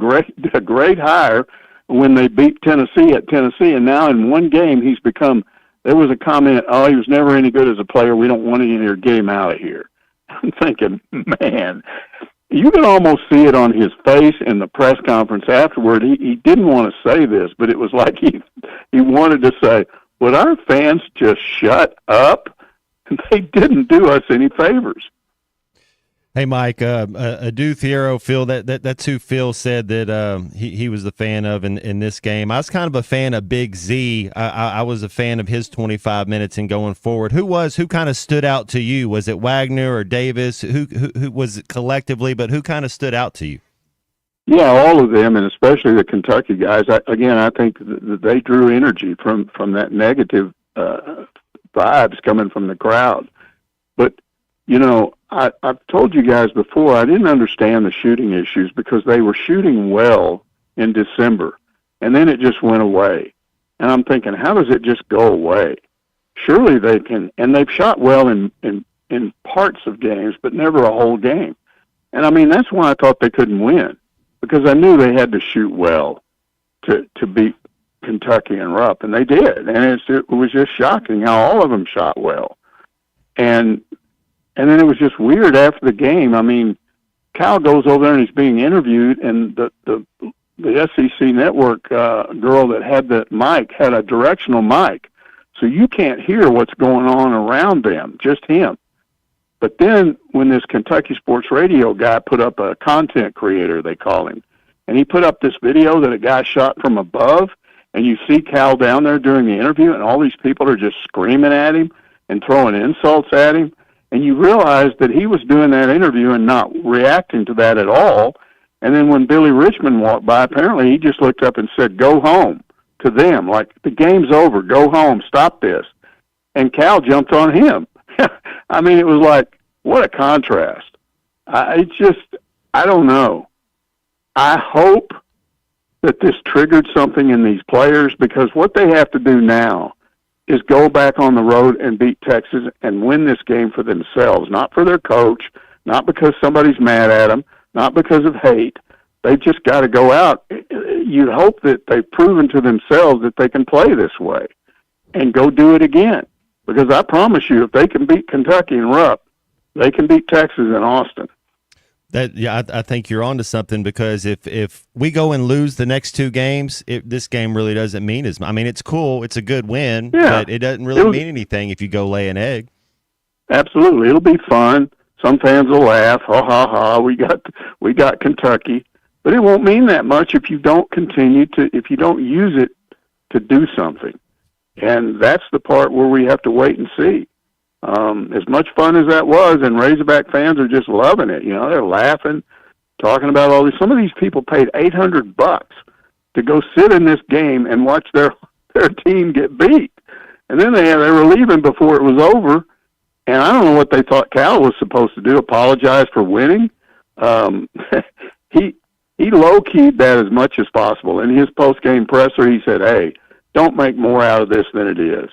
great hire when they beat Tennessee at Tennessee, and now in one game he's become, there was a comment, oh, he was never any good as a player, we don't want him in here, get him out of here. I'm thinking, man, you can almost see it on his face in the press conference afterward. He didn't want to say this, but it was like he wanted to say, would our fans just shut up? They didn't do us any favors. Hey, Mike, Adu Thiero, Phil, that's who Phil said that he was the fan of in this game. I was kind of a fan of Big Z. I was a fan of his 25 minutes and going forward. Who kind of stood out to you? Was it Wagner or Davis? Who was it collectively, but who kind of stood out to you? Yeah, all of them, and especially the Kentucky guys. I think that they drew energy from that negative vibes coming from the crowd. But, you know, I've told you guys before, I didn't understand the shooting issues because they were shooting well in December, and then it just went away. And I'm thinking, how does it just go away? Surely they can, and they've shot well in parts of games, but never a whole game. And, I mean, that's why I thought they couldn't win, because I knew they had to shoot well to beat Kentucky and Rupp, and they did. And it was just shocking how all of them shot well. And then it was just weird after the game. I mean, Cal goes over there and he's being interviewed, and the SEC network girl that had the mic had a directional mic, so you can't hear what's going on around them, just him. But then when this Kentucky Sports Radio guy put up, a content creator, they call him, and he put up this video that a guy shot from above, and you see Cal down there during the interview, and all these people are just screaming at him and throwing insults at him. And you realize that he was doing that interview and not reacting to that at all. And then when Billy Richmond walked by, apparently he just looked up and said, go home, to them. Like, the game's over. Go home. Stop this. And Cal jumped on him. I mean, it was like, what a contrast. I don't know. I hope that this triggered something in these players, because what they have to do now is go back on the road and beat Texas and win this game for themselves, not for their coach, not because somebody's mad at them, not because of hate. They've just got to go out. You'd hope that they've proven to themselves that they can play this way and go do it again. Because I promise you, if they can beat Kentucky and Rupp, they can beat Texas and Austin. I think you're onto something, because if we go and lose the next two games, this game really doesn't mean as much. I mean, it's cool, it's a good win, but it doesn't really mean anything if you go lay an egg. Absolutely, it'll be fun. Some fans will laugh, ha ha ha. We got Kentucky, but it won't mean that much if you don't if you don't use it to do something, and that's the part where we have to wait and see. As much fun as that was, and Razorback fans are just loving it. They're laughing, talking about all this. Some of these people paid $800 to go sit in this game and watch their team get beat, and then they were leaving before it was over. And I don't know what they thought Cal was supposed to do, apologize for winning. He low-keyed that as much as possible. In his post-game presser, he said, hey, don't make more out of this than it is.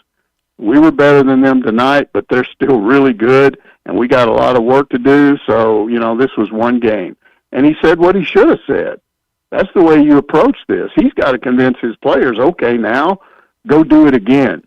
We were better than them tonight, but they're still really good, and we got a lot of work to do, so, this was one game. And he said what he should have said. That's the way you approach this. He's got to convince his players, okay, now go do it again.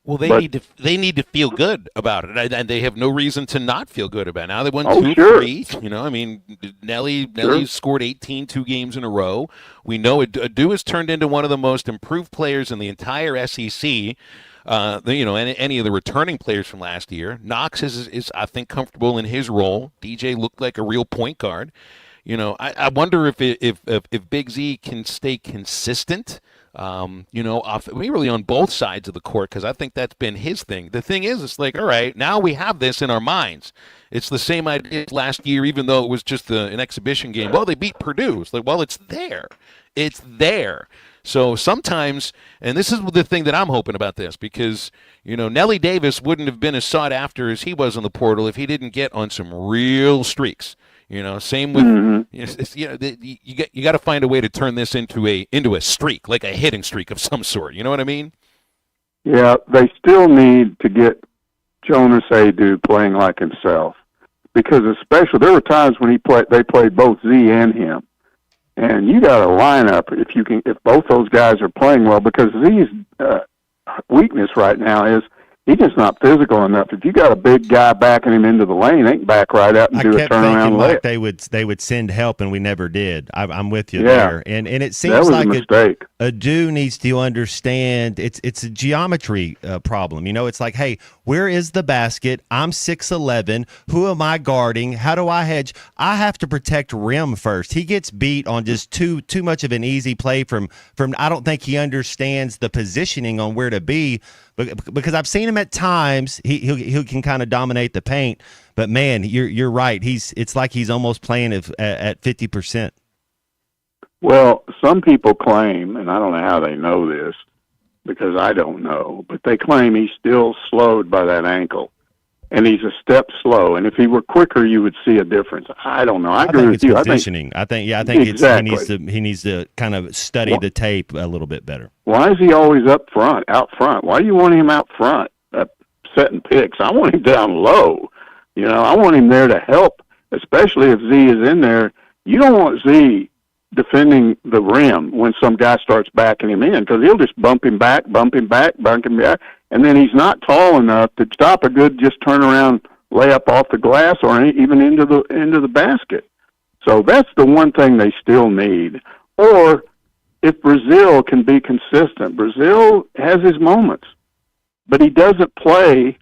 Well, they need to feel good about it, and they have no reason to not feel good about it. Now they won 2-3. Nelly scored 18 2 games in a row. We know Adu has turned into one of the most improved players in the entire SEC. Any of the returning players from last year. Knox is I think comfortable in his role. DJ looked like a real point guard. I wonder if Big Z can stay consistent. Really on both sides of the court, because I think that's been his thing. The thing is, it's like, all right, now we have this in our minds. It's the same idea last year, even though it was just an exhibition game. Well, they beat Purdue. It's like, well, it's there. It's there. So sometimes, and this is the thing that I'm hoping about this, because, Nelly Davis wouldn't have been as sought after as he was in the portal if he didn't get on some real streaks. Same with you got to find a way to turn this into a streak, like a hitting streak of some sort. You know what I mean? Yeah, they still need to get Jonas Adu playing like himself, because especially there were times when they played both Z and him, and you got a lineup if both those guys are playing well, because Z's weakness right now is he's just not physical enough. If you got a big guy backing him into the lane, they can back right out and do a turnaround layup. Like they would send help, and we never did. I'm with you there. And it seems like Adu needs to understand it's a geometry problem. It's like, hey, where is the basket? I'm 6'11". Who am I guarding? How do I hedge? I have to protect rim first. He gets beat on just too much of an easy play from. I don't think he understands the positioning on where to be. Because I've seen him at times, he can kind of dominate the paint, but man, you're right. It's like he's almost playing at 50%. Well, some people claim, and I don't know how they know this, because I don't know, but they claim he's still slowed by that ankle, and he's a step slow. And if he were quicker, you would see a difference. I don't know. I agree with you. Positioning. I think exactly. he needs to kind of study the tape a little bit better. Why is he always out front? Why do you want him out front, setting picks? I want him down low. I want him there to help, especially if Z is in there. You don't want Z defending the rim when some guy starts backing him in, because he'll just bump him back, and then he's not tall enough to stop a good just turnaround layup off the glass or even into the basket. So that's the one thing they still need. Or if Brazil can be consistent, Brazil has his moments, but he doesn't play,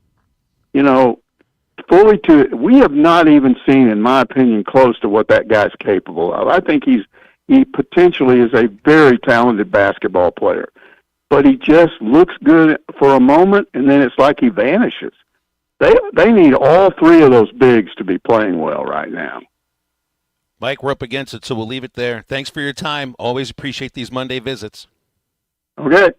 fully to. We have not even seen, in my opinion, close to what that guy's capable of. I think he potentially is a very talented basketball player, but he just looks good for a moment, and then it's like he vanishes. They need all three of those bigs to be playing well right now. Mike, we're up against it, so we'll leave it there. Thanks for your time. Always appreciate these Monday visits. Okay.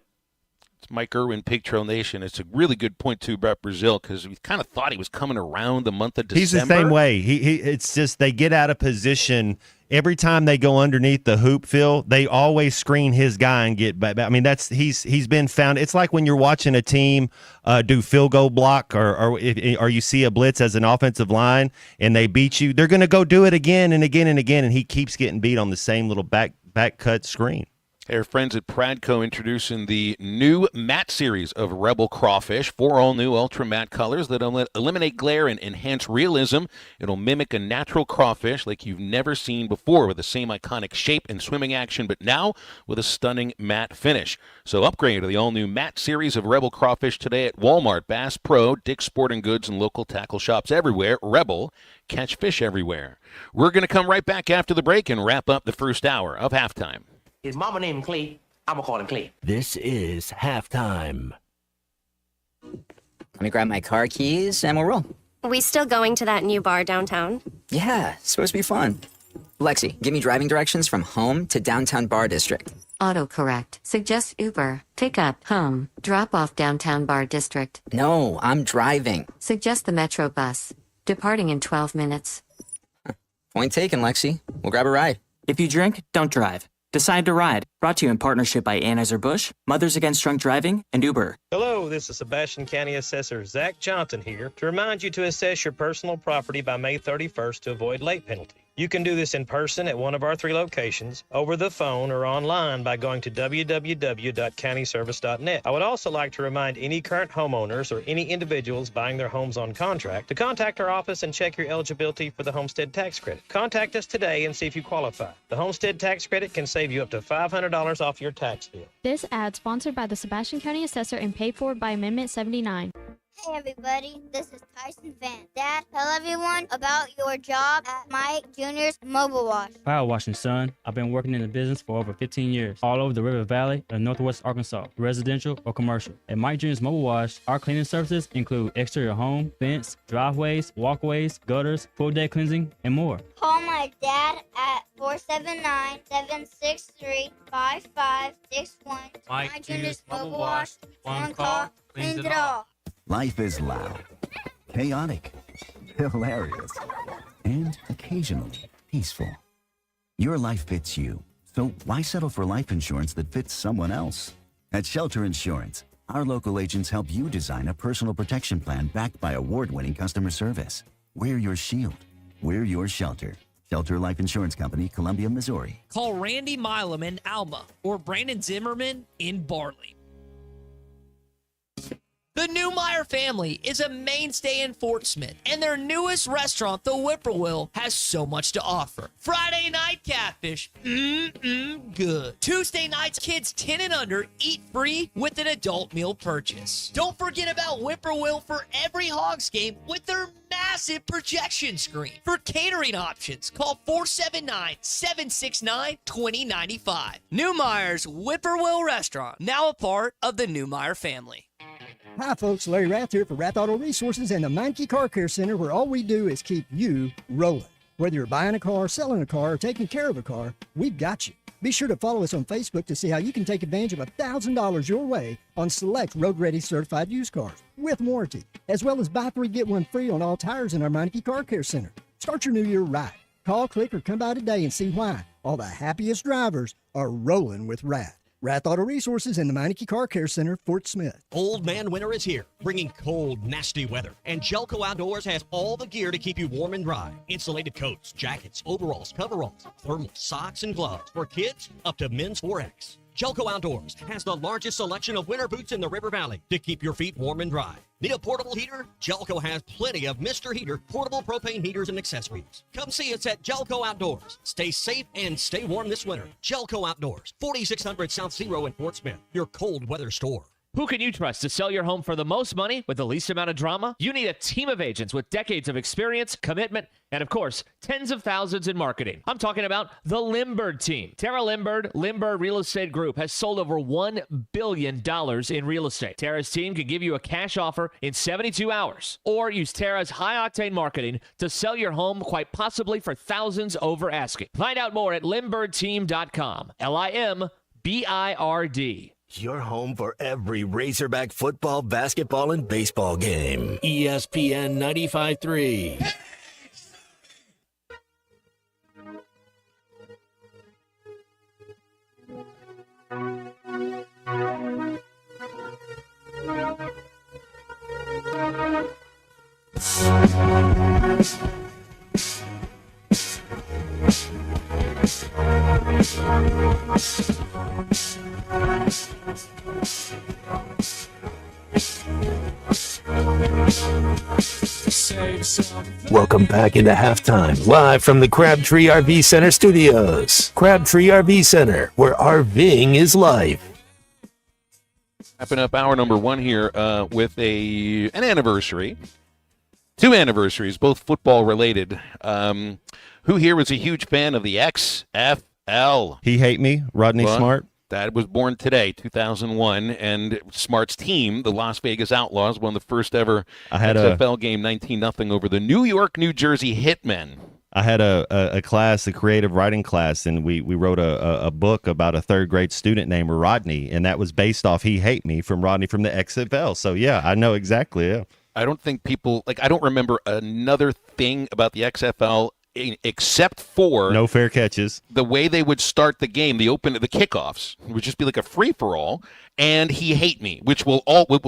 It's Mike Irwin, Pig Trail Nation. It's a really good point, too, about Brazil, because we kind of thought he was coming around the month of December. He's the same way. It's just they get out of position. Every time they go underneath the hoop, Phil, they always screen his guy and get back. I mean, he's been found. It's like when you're watching a team do field goal block or you see a blitz as an offensive line and they beat you. They're going to go do it again and again and again, and he keeps getting beat on the same little back cut screen. Hey, our friends at Pradco introducing the new matte series of Rebel Crawfish. 4 all-new Ultra Matte colors that eliminate glare and enhance realism. It'll mimic a natural crawfish like you've never seen before with the same iconic shape and swimming action, but now with a stunning matte finish. So upgrade to the all-new matte series of Rebel Crawfish today at Walmart, Bass Pro, Dick's Sporting Goods, and local tackle shops everywhere. Rebel, catch fish everywhere. We're going to come right back after the break and wrap up the first hour of halftime. His mama named Clay. I'm gonna call him Clay. This is halftime. Let me grab my car keys and we'll roll. We still going to that new bar downtown? Yeah, it's supposed to be fun. Lexi, give me driving directions from home to downtown Bar District. Autocorrect. Suggest Uber. Pick up, home. Drop off downtown Bar District. No, I'm driving. Suggest the Metro bus. Departing in 12 minutes. Point taken, Lexi. We'll grab a ride. If you drink, don't drive. Decide to ride. Brought to you in partnership by Anheuser-Busch, Mothers Against Drunk Driving, and Uber. Hello, this is Sebastian County Assessor Zach Johnson here to remind you to assess your personal property by May 31st to avoid late penalty. You can do this in person at one of our 3 locations, over the phone, or online by going to www.countyservice.net. I would also like to remind any current homeowners or any individuals buying their homes on contract to contact our office and check your eligibility for the homestead tax credit. Contact us today and see if you qualify. The homestead tax credit can save you up to $500 off your tax bill. This ad sponsored by the Sebastian County Assessor and paid for by Amendment 79. Hey everybody, this is Tyson Van. Dad, tell everyone about your job at Mike Jr.'s Mobile Wash. Power washing, son. I've been working in the business for over 15 years, all over the River Valley and Northwest Arkansas, residential or commercial. At Mike Jr.'s Mobile Wash, our cleaning services include exterior home, fence, driveways, walkways, gutters, pool deck cleansing, and more. Call my dad at 479-763-5561. Mike Jr.'s Mobile Wash. One call, cleans it all. Life is loud, chaotic, hilarious, and occasionally peaceful. Your life fits you, so why settle for life insurance that fits someone else? At Shelter Insurance, our local agents help you design a personal protection plan backed by award-winning customer service. We're your shield. We're your shelter. Shelter Life Insurance Company, Columbia, Missouri. Call Randy Milam in Alma or Brandon Zimmerman in Barley. The Newmeyer family is a mainstay in Fort Smith, and their newest restaurant, the Whippoorwill, has so much to offer. Friday night catfish, good. Tuesday nights, kids 10 and under eat free with an adult meal purchase. Don't forget about Whippoorwill for every Hogs game with their massive projection screen. For catering options, call 479-769-2095. Newmeyer's Whippoorwill Restaurant, now a part of the Newmeyer family. Hi folks, Larry Rath here for Rath Auto Resources and the Meineke Car Care Center, where all we do is keep you rolling. Whether you're buying a car, selling a car, or taking care of a car, we've got you. Be sure to follow us on Facebook to see how you can take advantage of $1,000 your way on select road-ready certified used cars with warranty, as well as buy 3, get 1 free on all tires in our Meineke Car Care Center. Start your new year right. Call, click, or come by today and see why all the happiest drivers are rolling with Rath. Rath Auto Resources and the Meineke Car Care Center, Fort Smith. Old man winter is here, bringing cold, nasty weather. And Jelco Outdoors has all the gear to keep you warm and dry. Insulated coats, jackets, overalls, coveralls, thermal socks, and gloves. For kids, up to men's 4X. Jelco Outdoors has the largest selection of winter boots in the River Valley to keep your feet warm and dry. Need a portable heater? Jelco has plenty of Mr. Heater portable propane heaters and accessories. Come see us at Jelco Outdoors. Stay safe and stay warm this winter. Jelco Outdoors, 4600 South Zero in Fort Smith, your cold weather store. Who can you trust to sell your home for the most money with the least amount of drama? You need a team of agents with decades of experience, commitment, and of course, tens of thousands in marketing. I'm talking about the Limbird team. Tara Limbird, Limbird Real Estate Group, has sold over $1 billion in real estate. Tara's team can give you a cash offer in 72 hours, or use Tara's high-octane marketing to sell your home quite possibly for thousands over asking. Find out more at LimbirdTeam.com. LIMBIRD. Your home for every Razorback football, basketball, and baseball game. ESPN 95.3. Welcome back into halftime, live from the Crabtree RV Center studios. Crabtree RV Center, where RVing is life. Wrapping up hour number one here with an anniversary. Two anniversaries, both football related. Who here was a huge fan of the XFL? He Hate Me, Rodney Smart. That was born today, 2001, and Smart's team, the Las Vegas Outlaws, won the first ever XFL game, 19-0 over the New York, New Jersey Hitmen. I had a class, a creative writing class, and we wrote a book about a third grade student named Rodney, and that was based off He Hate Me from Rodney from the XFL. So, yeah, I know exactly, yeah. I don't think people, I don't remember another thing about the XFL except for no fair catches. The way they would start the game, the kickoffs would just be like a free for all, and He Hate Me, which will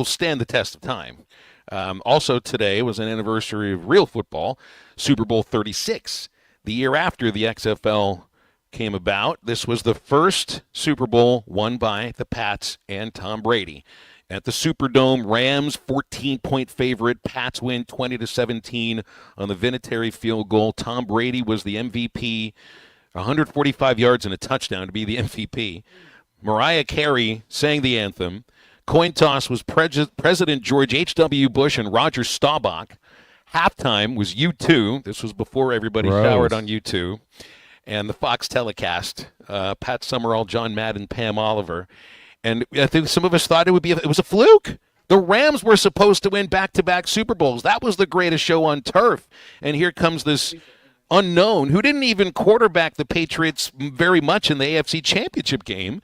stand the test of time. Also today was an anniversary of real football, Super Bowl 36. The year after the XFL came about, this was the first Super Bowl won by the Pats and Tom Brady. At the Superdome, Rams 14-point favorite. Pats win 20-17 on the Vinatieri field goal. Tom Brady was the MVP, 145 yards and a touchdown to be the MVP. Mariah Carey sang the anthem. Coin toss was President George H.W. Bush and Roger Staubach. Halftime was U2. This was before everybody showered on U2. And the Fox telecast, Pat Summerall, John Madden, Pam Oliver. And I think some of us thought it was a fluke. The Rams were supposed to win back-to-back Super Bowls. That was the greatest show on turf. And here comes this unknown who didn't even quarterback the Patriots very much in the AFC Championship game.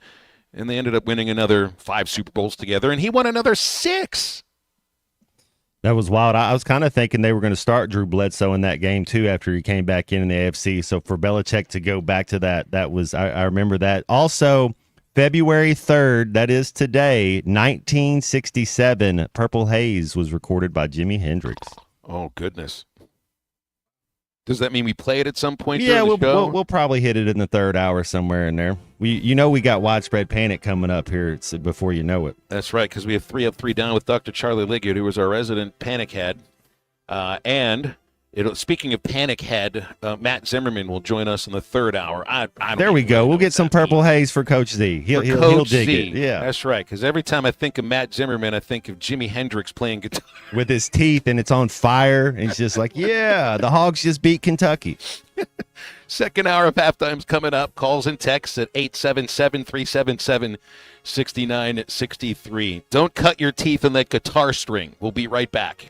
And they ended up winning another 5 Super Bowls together, and he won another 6. That was wild. I was kind of thinking they were going to start Drew Bledsoe in that game, too, after he came back in the AFC. So for Belichick to go back to that was I remember that. Also, February 3rd, that is today, 1967, Purple Haze was recorded by Jimi Hendrix. Oh, goodness. Does that mean we play it at some point? Yeah, during the show? we'll probably hit it in the third hour somewhere in there. We got Widespread Panic coming up here before you know it. That's right, because we have 3 Up, 3 Down with Dr. Charlie Liggett, who was our resident panic head. And speaking of panic head, Matt Zimmerman will join us in the third hour. There we go. We'll get some Purple Haze for Coach Z. He'll dig it. Yeah, that's right. Because every time I think of Matt Zimmerman, I think of Jimi Hendrix playing guitar with his teeth, and it's on fire. And it's just like, yeah, the Hogs just beat Kentucky. Second hour of halftime's coming up. Calls and texts at 877-377-6963. Don't cut your teeth on that guitar string. We'll be right back.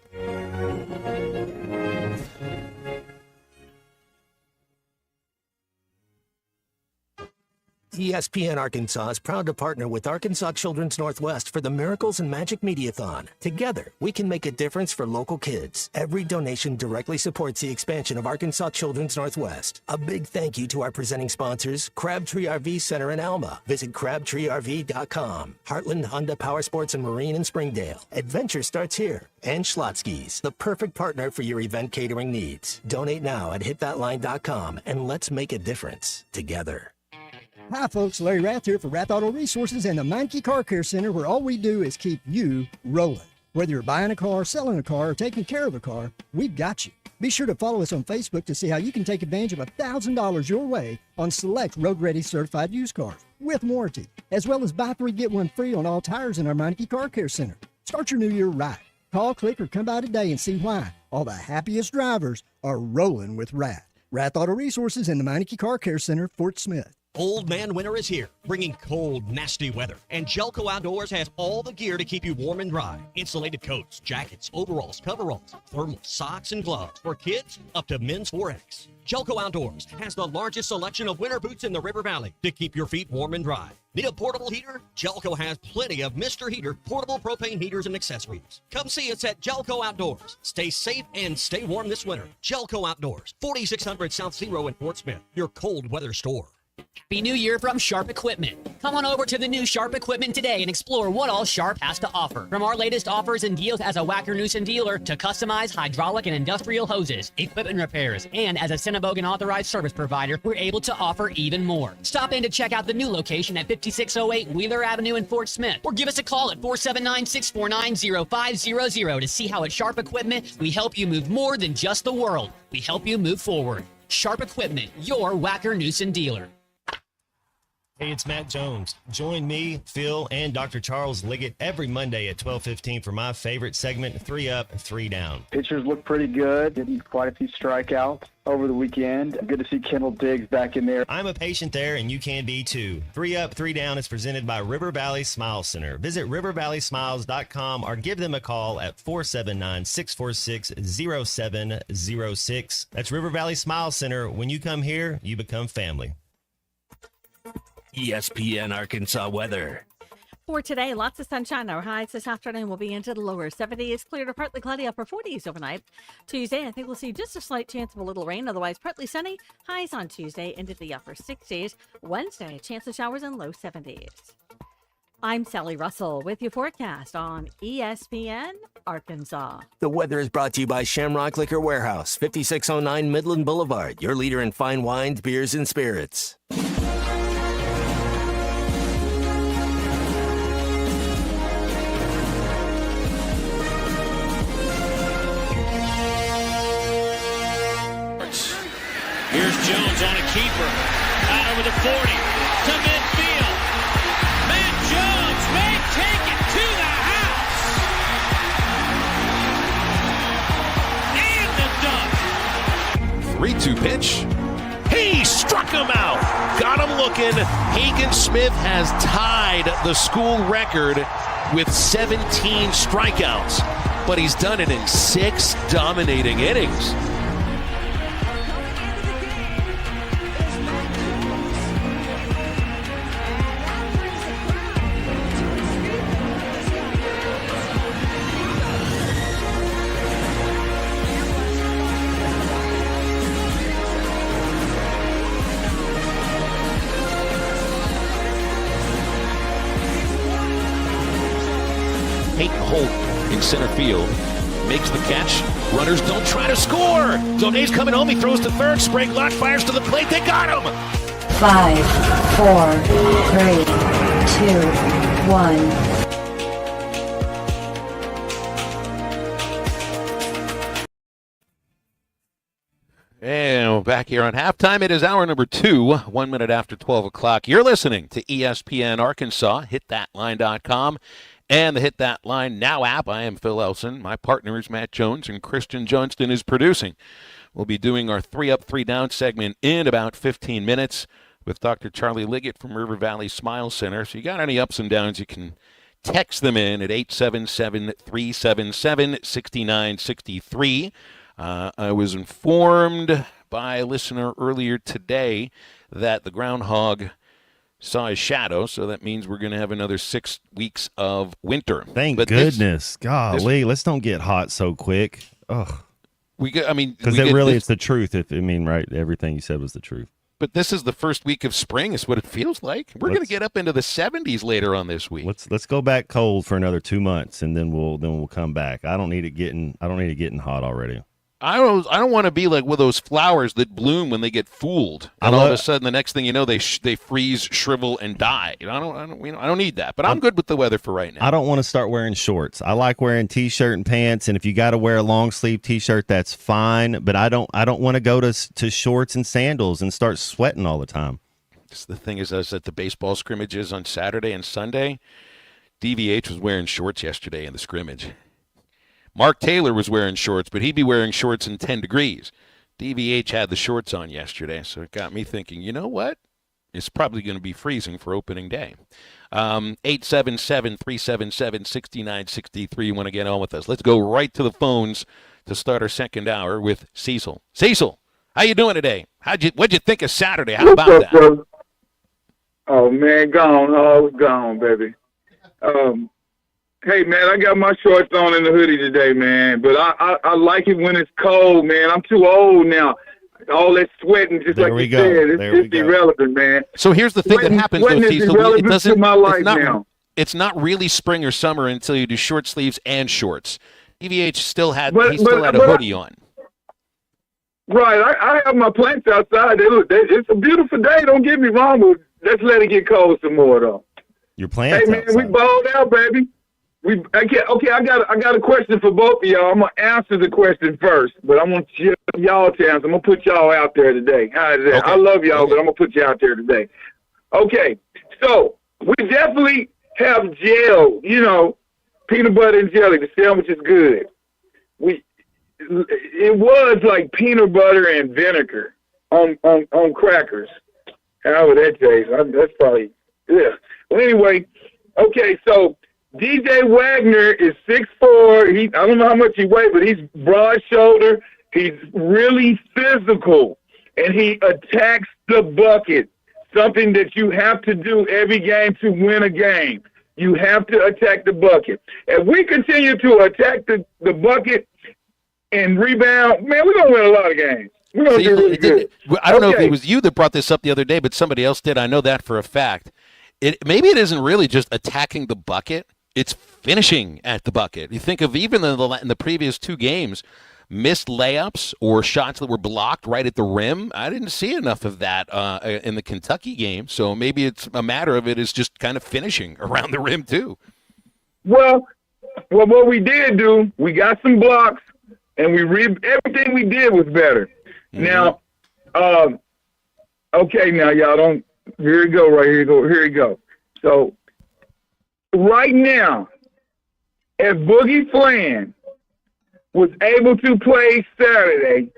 ESPN Arkansas is proud to partner with Arkansas Children's Northwest for the Miracles and Magic Mediathon. Together, we can make a difference for local kids. Every donation directly supports the expansion of Arkansas Children's Northwest. A big thank you to our presenting sponsors, Crabtree RV Center in Alma. Visit crabtreerv.com. Heartland Honda Power Sports and Marine in Springdale. Adventure starts here. And Schlotzsky's, the perfect partner for your event catering needs. Donate now at hitthatline.com and let's make a difference together. Hi, folks. Larry Rath here for Rath Auto Resources and the Meinke Car Care Center, where all we do is keep you rolling. Whether you're buying a car, selling a car, or taking care of a car, we've got you. Be sure to follow us on Facebook to see how you can take advantage of $1,000 your way on select road-ready certified used cars with warranty, as well as buy 3, get 1 free on all tires in our Meinke Car Care Center. Start your new year right. Call, click, or come by today and see why all the happiest drivers are rolling with Rath. Rath Auto Resources and the Meinke Car Care Center, Fort Smith. Old Man Winter is here, bringing cold, nasty weather. And Jelco Outdoors has all the gear to keep you warm and dry. Insulated coats, jackets, overalls, coveralls, thermal socks, and gloves. For kids, up to men's 4X. Jelco Outdoors has the largest selection of winter boots in the River Valley to keep your feet warm and dry. Need a portable heater? Jelco has plenty of Mr. Heater portable propane heaters and accessories. Come see us at Jelco Outdoors. Stay safe and stay warm this winter. Jelco Outdoors, 4600 South Zero in Fort Smith, your cold weather store. Happy New Year from Sharp Equipment. Come on over to the new Sharp Equipment today and explore what all Sharp has to offer. From our latest offers and deals as a Wacker Neuson dealer to customized hydraulic and industrial hoses, equipment repairs, and as a Cinnabogan authorized service provider, we're able to offer even more. Stop in to check out the new location at 5608 Wheeler Avenue in Fort Smith, or give us a call at 479-649-0500 to see how at Sharp Equipment we help you move more than just the world. We help you move forward. Sharp Equipment, your Wacker Neuson dealer. Hey, it's Matt Jones. Join me, Phil, and Dr. Charles Liggett every Monday at 12:15 for my favorite segment, 3 Up, 3 Down. Pitchers look pretty good. Getting quite a few strikeouts over the weekend. Good to see Kendall Diggs back in there. I'm a patient there, and you can be too. 3 Up, 3 Down is presented by River Valley Smile Center. Visit rivervalleysmiles.com or give them a call at 479-646-0706. That's River Valley Smile Center. When you come here, you become family. ESPN Arkansas weather. For today, lots of sunshine. Our highs this afternoon will be into the lower 70s, clear to partly cloudy, upper 40s overnight. Tuesday, I think we'll see just a slight chance of a little rain, otherwise partly sunny. Highs on Tuesday into the upper 60s. Wednesday, a chance of showers in low 70s. I'm Sally Russell with your forecast on ESPN Arkansas. The weather is brought to you by Shamrock Liquor Warehouse, 5609 Midland Boulevard, your leader in fine wines, beers, and spirits. Here's Jones on a keeper. Out over the 40 to midfield. Matt Jones may take it to the house. And the dunk. 3-2 pitch. He struck him out. Got him looking. Hagen Smith has tied the school record with 17 strikeouts, but he's done it in 6 dominating innings. Peyton Holt in center field makes the catch. Runners don't try to score. Zonay's coming home. He throws to third. Sprague Locke fires to the plate. They got him. 5, 4, 3, 2, 1. And we're back here on halftime. It is hour number 2, 1 minute after 12 o'clock. You're listening to ESPN Arkansas, hitthatline.com, and the Hit That Line Now app. I am Phil Elson. My partner is Matt Jones, and Christian Johnston is producing. We'll be doing our 3 Up, 3 Down segment in about 15 minutes with Dr. Charlie Liggett from River Valley Smile Center. So you got any ups and downs, you can text them in at 877-377-6963. I was informed by a listener earlier today that the groundhog saw his shadow, so that means we're going to have another 6 weeks of winter. Thank goodness. Golly, let's don't get hot so quick. Ugh. Because it's the truth. Right? Everything you said was the truth. But this is the first week of spring. Is what it feels like. We're going to get up into the 70s later on this week. Let's go back cold for another 2 months, and then we'll come back. I don't need it getting hot already. I don't want to be like one of those flowers that bloom when they get fooled, and all of a sudden the next thing you know they freeze, shrivel, and die. I don't need that. But I'm good with the weather for right now. I don't want to start wearing shorts. I like wearing t-shirt and pants, and if you got to wear a long sleeve t-shirt, that's fine. But I don't want to go to shorts and sandals and start sweating all the time. The thing is, I was at the baseball scrimmages on Saturday and Sunday. DVH was wearing shorts yesterday in the scrimmage. Mark Taylor was wearing shorts, but he'd be wearing shorts in 10 degrees. DVH had the shorts on yesterday, so it got me thinking, you know what? It's probably going to be freezing for opening day. 877-377-6963. You want to get on with us. Let's go right to the phones to start our second hour with Cecil. Cecil, how you doing today? What'd you think of Saturday? How about that? Brother? Oh, man, gone. Oh, it's gone, baby. Hey, man, I got my shorts on and the hoodie today, man. But I like it when it's cold, man. I'm too old now. all that sweating, just There like we you go. said, There we it's go. irrelevant, man. So here's the thing that happens, though, Sweating is Cecil. It irrelevant doesn't. to my life it's not, now. It's not really spring or summer until you do short sleeves and shorts. EVH still had But- he still but- had a but- hoodie on. Right, I have my plants outside. It's a beautiful day. Don't get me wrong, but let's let it get cold some more, though. Your plants Hey man, outside. we balled out, baby. I got a question for both of y'all. I'm gonna answer the question first, but I want y'all to answer. I'm gonna put y'all out there today. How is that? Okay. I love y'all, but I'm gonna put you out there today. Okay, so we definitely have gel. Peanut butter and jelly. The sandwich is good. It was like peanut butter and vinegar on crackers. How would that taste? That's probably, yeah. Well, anyway, okay, so DJ Wagner is 6'4". I don't know how much he weighs, but he's broad shoulder. He's really physical, and he attacks the bucket, something that you have to do every game to win a game. You have to attack the bucket. If we continue to attack the bucket and rebound, man, we're going to win a lot of games. We're going to do really good. I don't know if Okay. it was you that brought this up the other day, but somebody else did. I know that for a fact. Maybe it isn't really just attacking the bucket. It's finishing at the bucket. You think of even in the previous two games, missed layups or shots that were blocked right at the rim. I didn't see enough of that in the Kentucky game. So maybe it's a matter of it is just kind of finishing around the rim too. Well, what we did do, we got some blocks, and everything we did was better. Mm-hmm. Now, okay, now y'all don't. Here you go, right here. Here you go. So, right now, if Boogie Flan was able to play Saturday,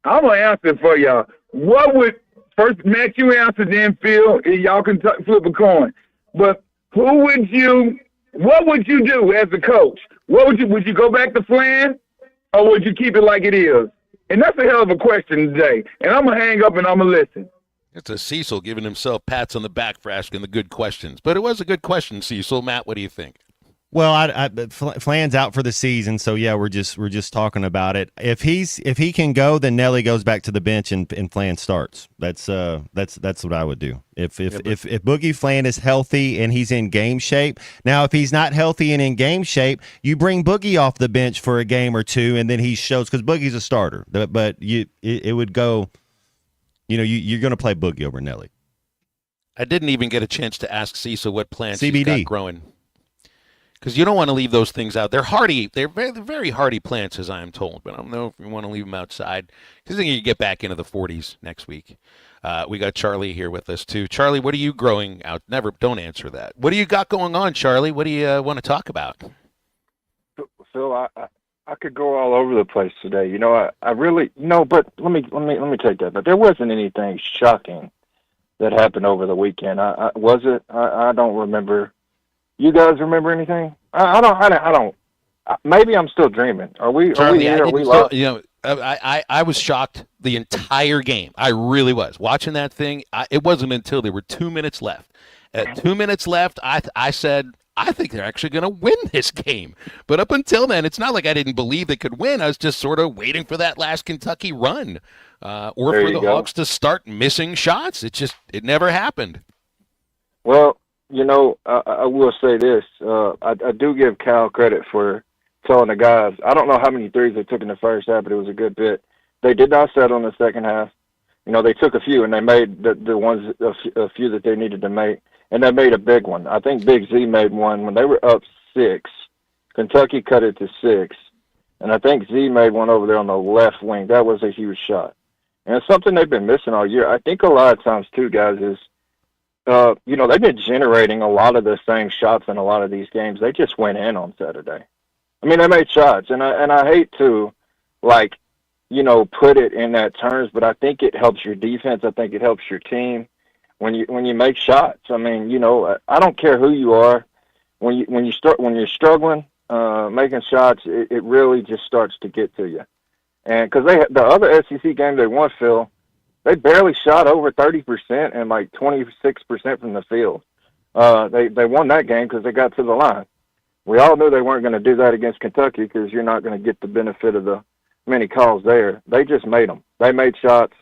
I'm gonna answer for y'all. What would first, Matt? You answer, then Phil. Y'all can flip a coin. But what would you do as a coach? Would you go back to Flan, or would you keep it like it is? And that's a hell of a question today. And I'm gonna hang up and I'm gonna listen. It's a Cecil giving himself pats on the back for asking the good questions. But it was a good question, Cecil. Matt, what do you think? Well, Flan's out for the season, so yeah, we're just talking about it. If he can go, then Nelly goes back to the bench and Flan starts. That's what I would do. If Boogie Flan is healthy and he's in game shape. Now, if he's not healthy and in game shape, you bring Boogie off the bench for a game or two, and then he shows because Boogie's a starter. But it would go. You're going to play Boogie over Nelly. I didn't even get a chance to ask Cecil what plants he's CBD got growing. Because you don't want to leave those things out. They're hardy. They're very, very hardy plants, as I am told. But I don't know if you want to leave them outside. Because then you get back into the 40s next week. We got Charlie here with us, too. Charlie, what are you growing out? Don't answer that. What do you got going on, Charlie? What do you want to talk about? Phil, I could go all over the place today. I really but let me take that. But there wasn't anything shocking that happened over the weekend. Was it? I don't remember. You guys remember anything? I don't. Maybe I'm still dreaming. Are we? Charlie, are we here? Are we lost? I was shocked the entire game. I really was watching that thing. It wasn't until there were 2 minutes left. At 2 minutes left, I said, I think they're actually going to win this game. But up until then, it's not like I didn't believe they could win. I was just sort of waiting for that last Kentucky run, or There for you the go. Hawks to start missing shots. It never happened. Well, I will say this. I do give Cal credit for telling the guys. I don't know how many threes they took in the first half, but it was a good bit. They did not settle in the second half. They took a few, and they made the ones, a few that they needed to make, and they made a big one. I think Big Z made one when they were up 6. Kentucky cut it to 6, and I think Z made one over there on the left wing. That was a huge shot. And it's something they've been missing all year. I think a lot of times, too, guys, is they've been generating a lot of the same shots in a lot of these games. They just went in on Saturday. I mean, they made shots, and I hate to, put it in that terms, but I think it helps your defense. I think it helps your team when you make shots. I mean, I don't care who you are. When you're struggling, making shots, it really just starts to get to you. And because the other SEC game they won, Phil, they barely shot over 30% and like 26% from the field. They won that game because they got to the line. We all knew they weren't going to do that against Kentucky because you're not going to get the benefit of the many calls there. They just made them. They made shots.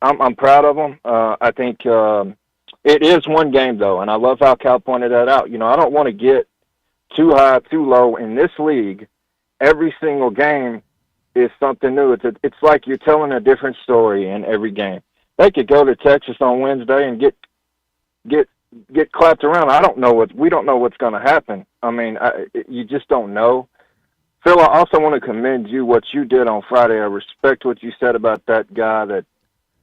I'm proud of them. I think it is one game, though, and I love how Cal pointed that out. You know, I don't want to get too high, too low. In this league, every single game is something new. It's like you're telling a different story in every game. They could go to Texas on Wednesday and get clapped around. We don't know what's going to happen. I mean, you just don't know. Phil, I also want to commend you what you did on Friday. I respect what you said about that guy that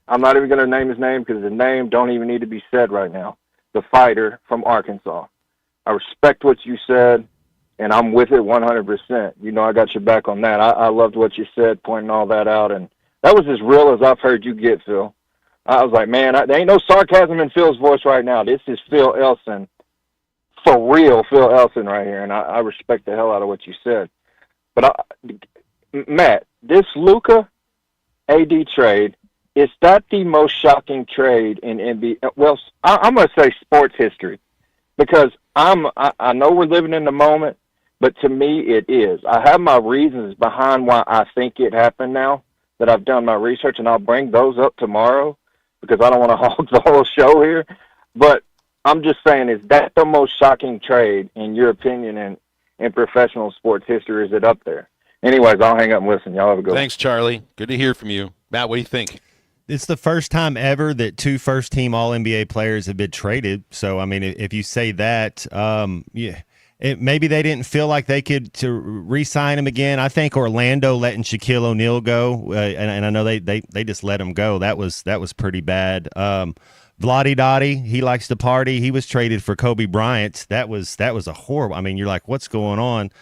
I'm not even going to name his name because the name don't even need to be said right now. The fighter from Arkansas. I respect what you said, and I'm with it 100%. You know I got your back on that. I loved what you said, pointing all that out, and that was as real as I've heard you get, Phil. I was like, man, there ain't no sarcasm in Phil's voice right now. This is Phil Elson, for real Phil Elson right here, and I respect the hell out of what you said. But, Matt, this Luka AD trade, is that the most shocking trade in NBA? Well, I'm going to say sports history because I know we're living in the moment, but to me it is. I have my reasons behind why I think it happened now that I've done my research, and I'll bring those up tomorrow because I don't want to hog the whole show here. But I'm just saying, is that the most shocking trade, in your opinion, in professional sports history? Is it up there? Anyways, I'll hang up and listen. Y'all have a good one. Thanks, Charlie. Good to hear from you. Matt, what do you think? It's the first time ever that 2 first-team All-NBA players have been traded. So, I mean, if you say that, maybe they didn't feel like they could to re-sign him again. I think Orlando letting Shaquille O'Neal go, and I know they just let him go. That was pretty bad. Vlade Dottie, he likes to party. He was traded for Kobe Bryant. That was a horrible. I mean, you're like, what's going on?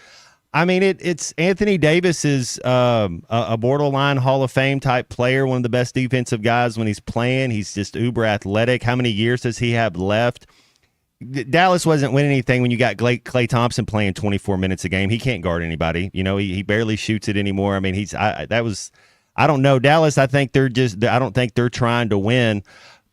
I mean, it's Anthony Davis is a borderline Hall of Fame type player, one of the best defensive guys when he's playing. He's just uber athletic. How many years does he have left? Dallas wasn't winning anything when you got Klay Thompson playing 24 minutes a game. He can't guard anybody. You know, he barely shoots it anymore. I mean, I don't know. Dallas, I don't think they're trying to win.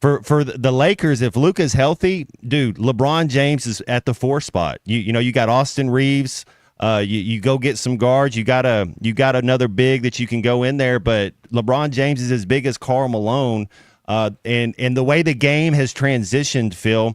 For the Lakers, if Luka's healthy, dude, LeBron James is at the 4 spot. You got Austin Reeves. You go get some guards. You got another big that you can go in there, but LeBron James is as big as Karl Malone. And the way the game has transitioned, Phil,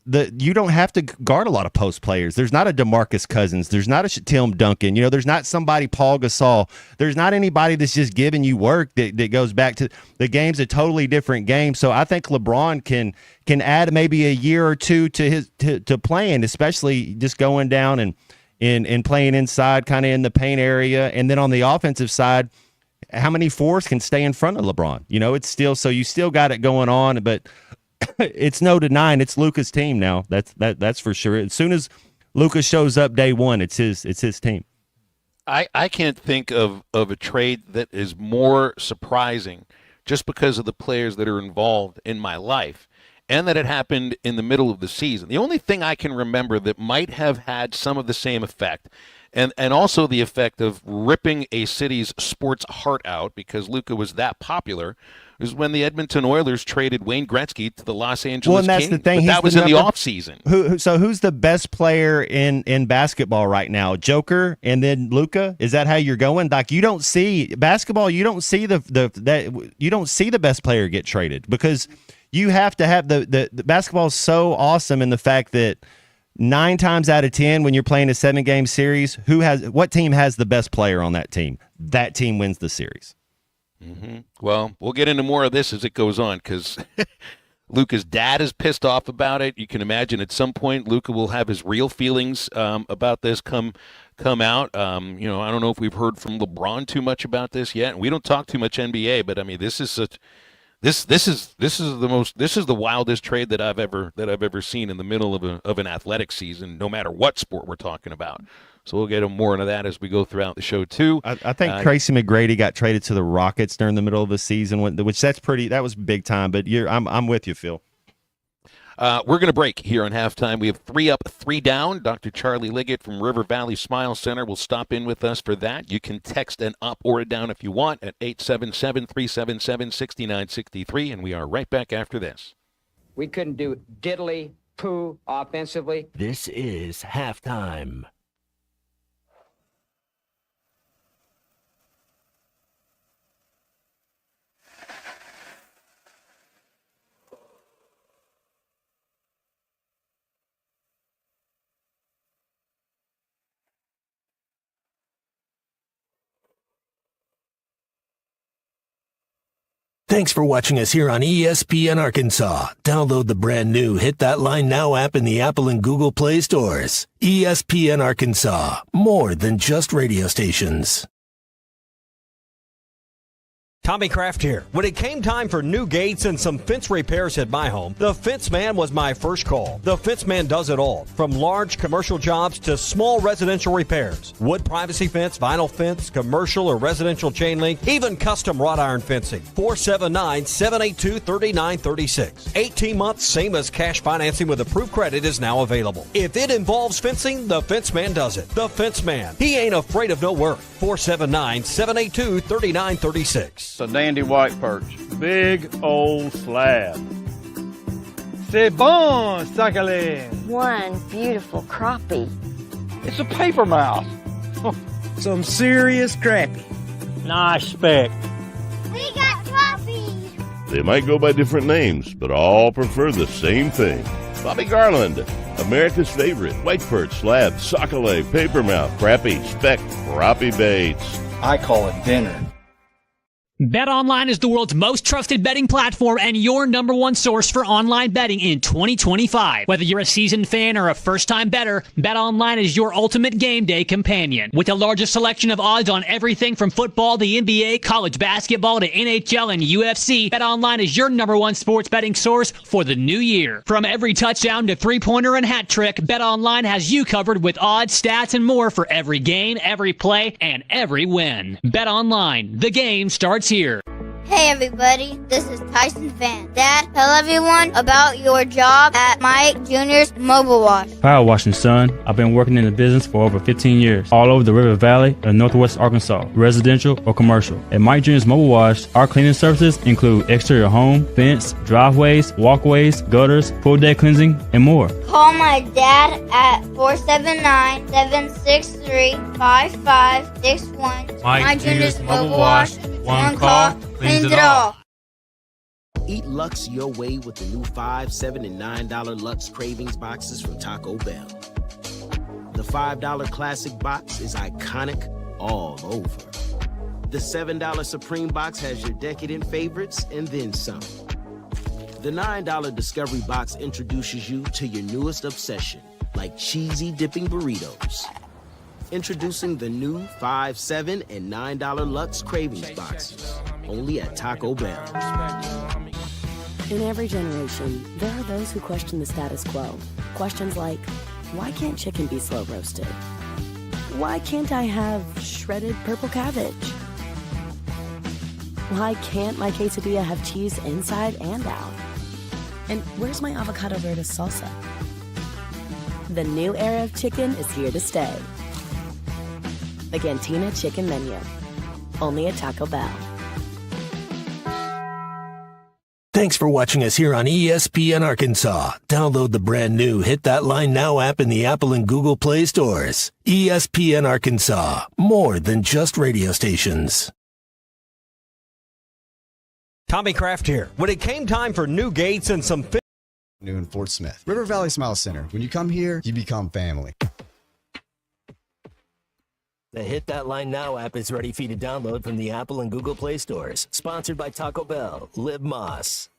you don't have to guard a lot of post players. There's not a DeMarcus Cousins. There's not a Tim Duncan. There's not somebody Paul Gasol. There's not anybody that's just giving you work that goes back to the game's a totally different game. So I think LeBron can add maybe a year or two to playing, especially just going down and playing inside, kind of in the paint area. And then on the offensive side, how many 4s can stay in front of LeBron? It's still, so you still got it going on, but it's no denying it's Luka's team now. That's for sure. As soon as Luka shows up day one, it's his team. I can't think of a trade that is more surprising just because of the players that are involved in my life and that it happened in the middle of the season. The only thing I can remember that might have had some of the same effect and also the effect of ripping a city's sports heart out because Luka was that popular is when the Edmonton Oilers traded Wayne Gretzky to the Los Angeles and that's Kings. the thing. But that was in the offseason. So who's the best player in basketball right now? Joker and then Luka? Is that how you're going? Like you don't see basketball, you don't see you don't see the best player get traded because you have to have the basketball is so awesome in the fact that 9 times out of 10 when you're playing a 7-game series, what team has the best player on that team? That team wins the series. Mm-hmm. Well, we'll get into more of this as it goes on because Luka's dad is pissed off about it. You can imagine at some point Luka will have his real feelings about this come out. I don't know if we've heard from LeBron too much about this yet. We don't talk too much NBA, but I mean this is the wildest trade that I've ever seen in the middle of an athletic season, no matter what sport we're talking about. So we'll get more into that as we go throughout the show too. I think Tracy McGrady got traded to the Rockets during the middle of the season, which that was big time. But I'm with you, Phil. We're going to break here on halftime. We have 3 up, 3 down. Dr. Charlie Liggett from River Valley Smile Center will stop in with us for that. You can text an up or a down if you want at 877-377-6963, and we are right back after this. We couldn't do diddly poo offensively. This is halftime. Thanks for watching us here on ESPN Arkansas. Download the brand new Hit That Line Now app in the Apple and Google Play stores. ESPN Arkansas, more than just radio stations. Tommy Kraft here. When it came time for new gates and some fence repairs at my home, the Fence Man was my first call. The Fence Man does it all, from large commercial jobs to small residential repairs. Wood privacy fence, vinyl fence, commercial or residential chain link, even custom wrought iron fencing. 479-782-3936. 18 months, same as cash financing with approved credit is now available. If it involves fencing, the Fence Man does it. The Fence Man. He ain't afraid of no work. 479-782-3936. A dandy white perch. Big old slab. C'est bon, sacalé. One beautiful crappie. It's a paper mouse. Some serious crappie. Nice speck. We got crappies. They might go by different names, but all prefer the same thing. Bobby Garland, America's favorite. White perch, slab, sockeye, papermouth, crappie, speck, crappie baits. I call it dinner. BetOnline is the world's most trusted betting platform and your number one source for online betting in 2025. Whether you're a seasoned fan or a first-time bettor, BetOnline is your ultimate game day companion. With the largest selection of odds on everything from football to NBA, college basketball to NHL and UFC, BetOnline is your number one sports betting source for the new year. From every touchdown to three-pointer and hat trick, BetOnline has you covered with odds, stats, and more for every game, every play, and every win. BetOnline, the game starts here. Hey everybody, this is Tyson Van. Dad, tell everyone about your job at Mike Jr.'s Mobile Wash. Power washing, son. I've been working in the business for over 15 years, all over the River Valley and Northwest Arkansas, residential or commercial. At Mike Jr.'s Mobile Wash, our cleaning services include exterior home, fence, driveways, walkways, gutters, pool deck cleansing, and more. Call my dad at 479-763-5561. Mike Jr.'s Mobile Wash. One call, cleans it all. Eat Lux your way with the new $5, $7, and $9 Lux Cravings boxes from Taco Bell. The $5 Classic box is iconic all over. The $7 Supreme box has your decadent favorites and then some. The $9 Discovery box introduces you to your newest obsession, like cheesy dipping burritos. Introducing the new $5, $7, and $9 Lux Cravings boxes, only at Taco Bell. In every generation, there are those who question the status quo. Questions like, why can't chicken be slow roasted? Why can't I have shredded purple cabbage? Why can't my quesadilla have cheese inside and out? And where's my avocado verde salsa? The new era of chicken is here to stay. The Cantina Chicken Menu, only at Taco Bell. Thanks for watching us here on ESPN Arkansas. Download the brand new Hit That Line Now app in the Apple and Google Play stores. ESPN Arkansas, more than just radio stations. Tommy Kraft here. When it came time for new gates and some new in Fort Smith. River Valley Smile Center. When you come here, you become family. The Hit That Line Now app is ready for you to download from the Apple and Google Play stores. Sponsored by Taco Bell. Live Moss.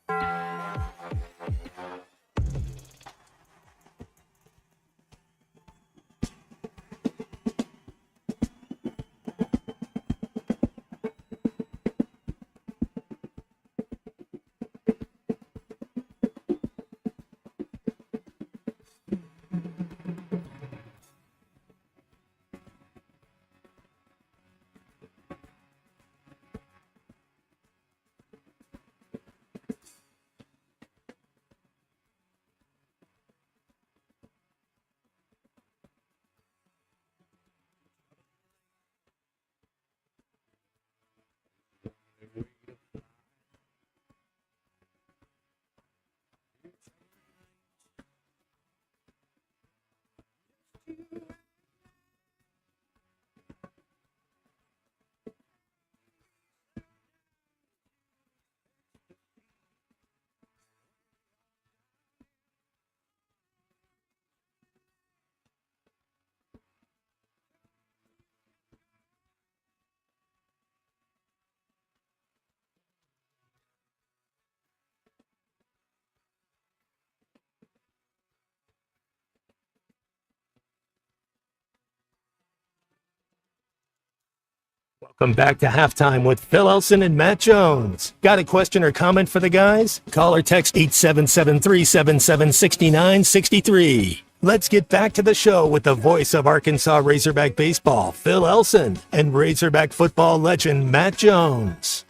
Welcome back to Halftime with Phil Elson and Matt Jones. Got a question or comment for the guys? Call or text 877-377-6963. Let's get back to the show with the voice of Arkansas Razorback baseball, Phil Elson, and Razorback football legend Matt Jones.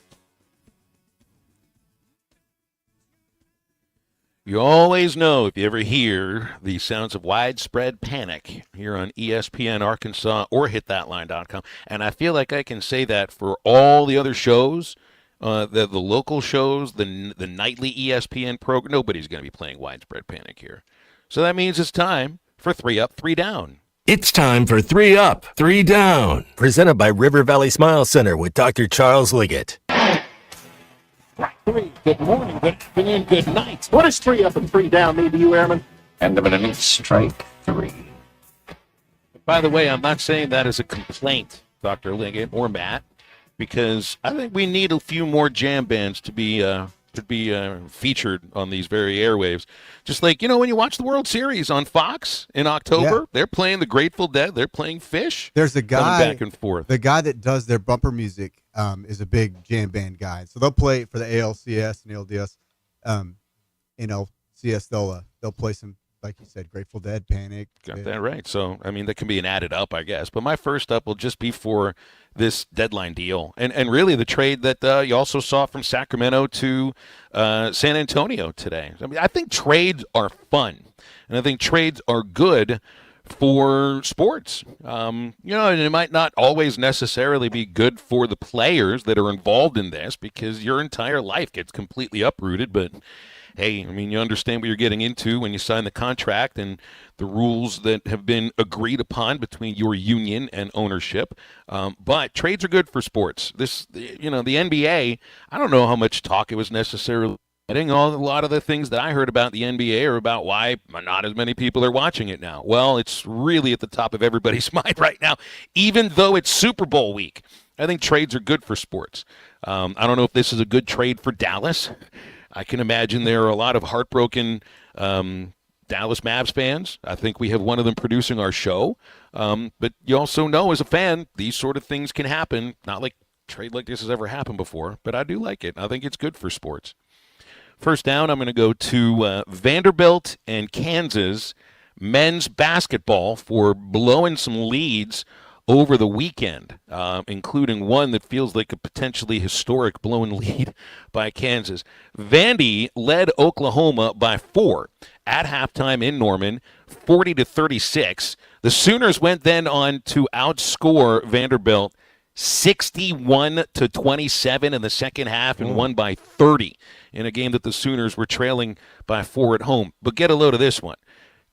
You always know if you ever hear the sounds of widespread panic here on ESPN Arkansas or hitthatline.com. And I feel like I can say that for all the other shows, the local shows, the nightly ESPN program. Nobody's going to be playing widespread panic here. So that means it's time for 3 Up, 3 Down. It's time for 3 Up, 3 Down. Presented by River Valley Smile Center with Dr. Charles Liggett. Good morning, good afternoon, good night. What does 3 up and 3 down mean to you, Airman? End of an inning, strike 3. By the way, I'm not saying that as a complaint, Dr. Liggett or Matt, because I think we need a few more jam bands to be featured on these very airwaves. Just like, when you watch the World Series on Fox in October, they're playing the Grateful Dead, they're playing Fish. There's a guy back and forth. The guy that does their bumper music is a big jam band guy. So they'll play for the ALCS and LDS. NLCS, they'll play some, like you said, Grateful Dead, Panic. Got that right. So, that can be an added up, I guess. But my first up will just be for this deadline deal. And really the trade that you also saw from Sacramento to San Antonio today. I think trades are fun. And I think trades are good for sports. And it might not always necessarily be good for the players that are involved in this because your entire life gets completely uprooted. But hey, you understand what you're getting into when you sign the contract and the rules that have been agreed upon between your union and ownership. But trades are good for sports. The NBA, I don't know how much talk it was necessarily. I think a lot of the things that I heard about the NBA are about why not as many people are watching it now. Well, it's really at the top of everybody's mind right now, even though it's Super Bowl week. I think trades are good for sports. I don't know if this is a good trade for Dallas. I can imagine there are a lot of heartbroken Dallas Mavs fans. I think we have one of them producing our show. But you also know as a fan, these sort of things can happen. Not like a trade like this has ever happened before, but I do like it. I think it's good for sports. First down, I'm going to go to Vanderbilt and Kansas men's basketball for blowing some leads over the weekend, including one that feels like a potentially historic blown lead by Kansas. Vandy led Oklahoma by 4 at halftime in Norman, 40-36. The Sooners went then on to outscore Vanderbilt 61-27 in the second half and won by 30 in a game that the Sooners were trailing by 4 at home. But get a load of this one.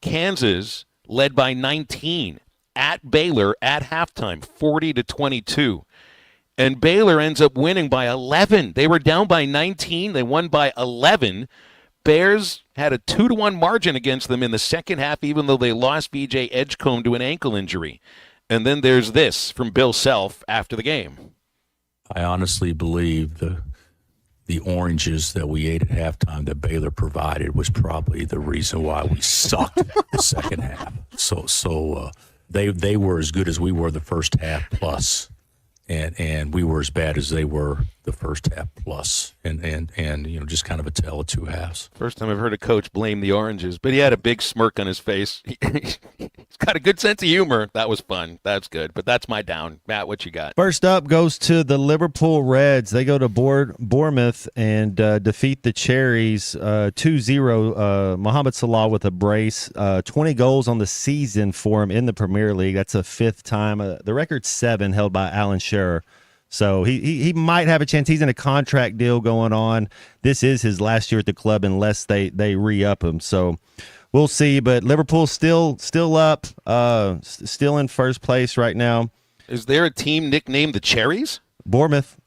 Kansas led by 19 at Baylor at halftime, 40-22. And Baylor ends up winning by 11. They were down by 19. They won by 11. Bears had a 2-1 margin against them in the second half, even though they lost V.J. Edgecombe to an ankle injury. And then there's this from Bill Self after the game. I honestly believe the oranges that we ate at halftime that Baylor provided was probably the reason why we sucked the second half. So they were as good as we were the first half plus, and we were as bad as they were the first half plus, and just kind of a tale of two halves. First time I've heard a coach blame the oranges, but he had a big smirk on his face. He's got a good sense of humor. That was fun. That's good. But that's my down. Matt, what you got? First up goes to the Liverpool Reds. They go to Bournemouth and defeat the Cherries 2-0. Mohamed Salah with a brace. 20 goals on the season for him in the Premier League. That's a fifth time. The record's 7 held by Alan Shearer. So he might have a chance. He's in a contract deal going on. This is his last year at the club unless they re-up him. So we'll see. But Liverpool's still up, still in first place right now. Is there a team nicknamed the Cherries? Bournemouth.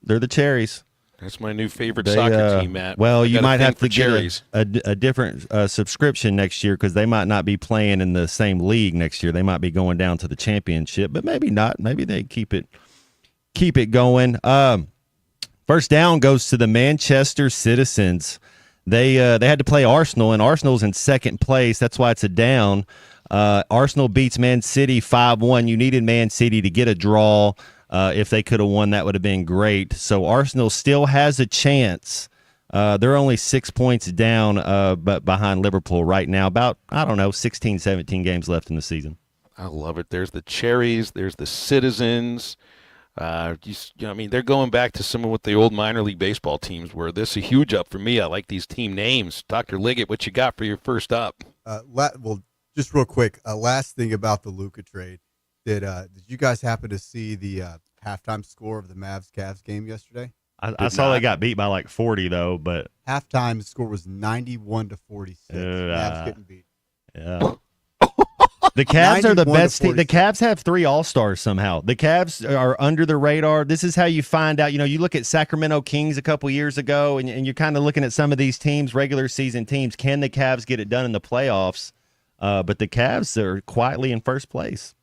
They're the Cherries. That's my new favorite soccer team, Matt. Well, you might have to get a different subscription next year because they might not be playing in the same league next year. They might be going down to the championship, but maybe not. Maybe they keep it going. First down goes to the Manchester Citizens. They had to play Arsenal, and Arsenal's in second place. That's why it's a down. Arsenal beats Man City 5-1. You needed Man City to get a draw. If they could have won, that would have been great. So Arsenal still has a chance. They're only 6 points down, but behind Liverpool right now. About, 16, 17 games left in the season. I love it. There's the Cherries. There's the Citizens. They're going back to some of what the old minor league baseball teams were. This is a huge up for me. I like these team names. Dr. Liggett, what you got for your first up? Well, just real quick, last thing about the Luka trade. Did you guys happen to see the halftime score of the Mavs-Cavs game yesterday? I saw they got beat by like 40 though, but halftime score was 91-46. Mavs getting beat. Yeah. The Cavs are the best team. The Cavs have 3 All-Stars somehow. The Cavs are under the radar. This is how you find out. You look at Sacramento Kings a couple years ago, and you're kind of looking at some of these teams, regular season teams. Can the Cavs get it done in the playoffs? But the Cavs are quietly in first place.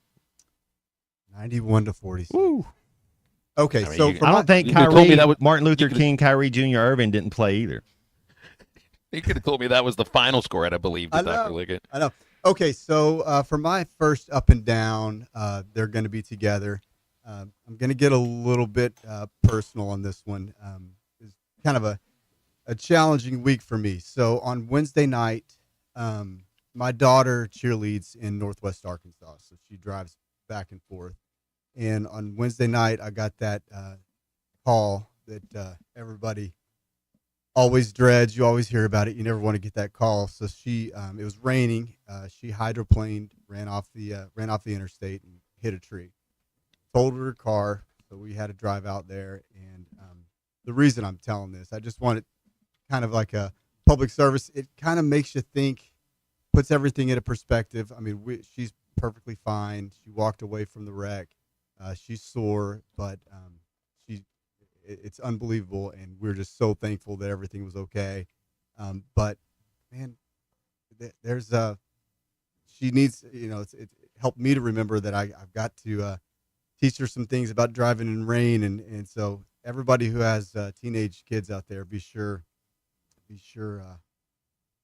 91-46. Woo. Okay, I don't think Martin Luther King, Kyrie Jr., Irving didn't play either. You could have told me that was the final score, I believe, Dr. Liggett. I know. Okay, so for my first up and down, they're going to be together. I'm going to get a little bit personal on this one. It's kind of a challenging week for me. So on Wednesday night, my daughter cheerleads in Northwest Arkansas, so she drives back and forth. And on Wednesday night, I got that call that everybody always dreads. You always hear about it. You never want to get that call. So she, it was raining. She hydroplaned, ran off the interstate and hit a tree. Totaled her car. So we had to drive out there. And the reason I'm telling this, I just want it kind of like a public service. It kind of makes you think, puts everything into perspective. I mean, she's perfectly fine. She walked away from the wreck. She's sore, but it's unbelievable, and we're just so thankful that everything was okay. But man, there's she needs, it helped me to remember that I've got to teach her some things about driving in rain, and so everybody who has teenage kids out there, be sure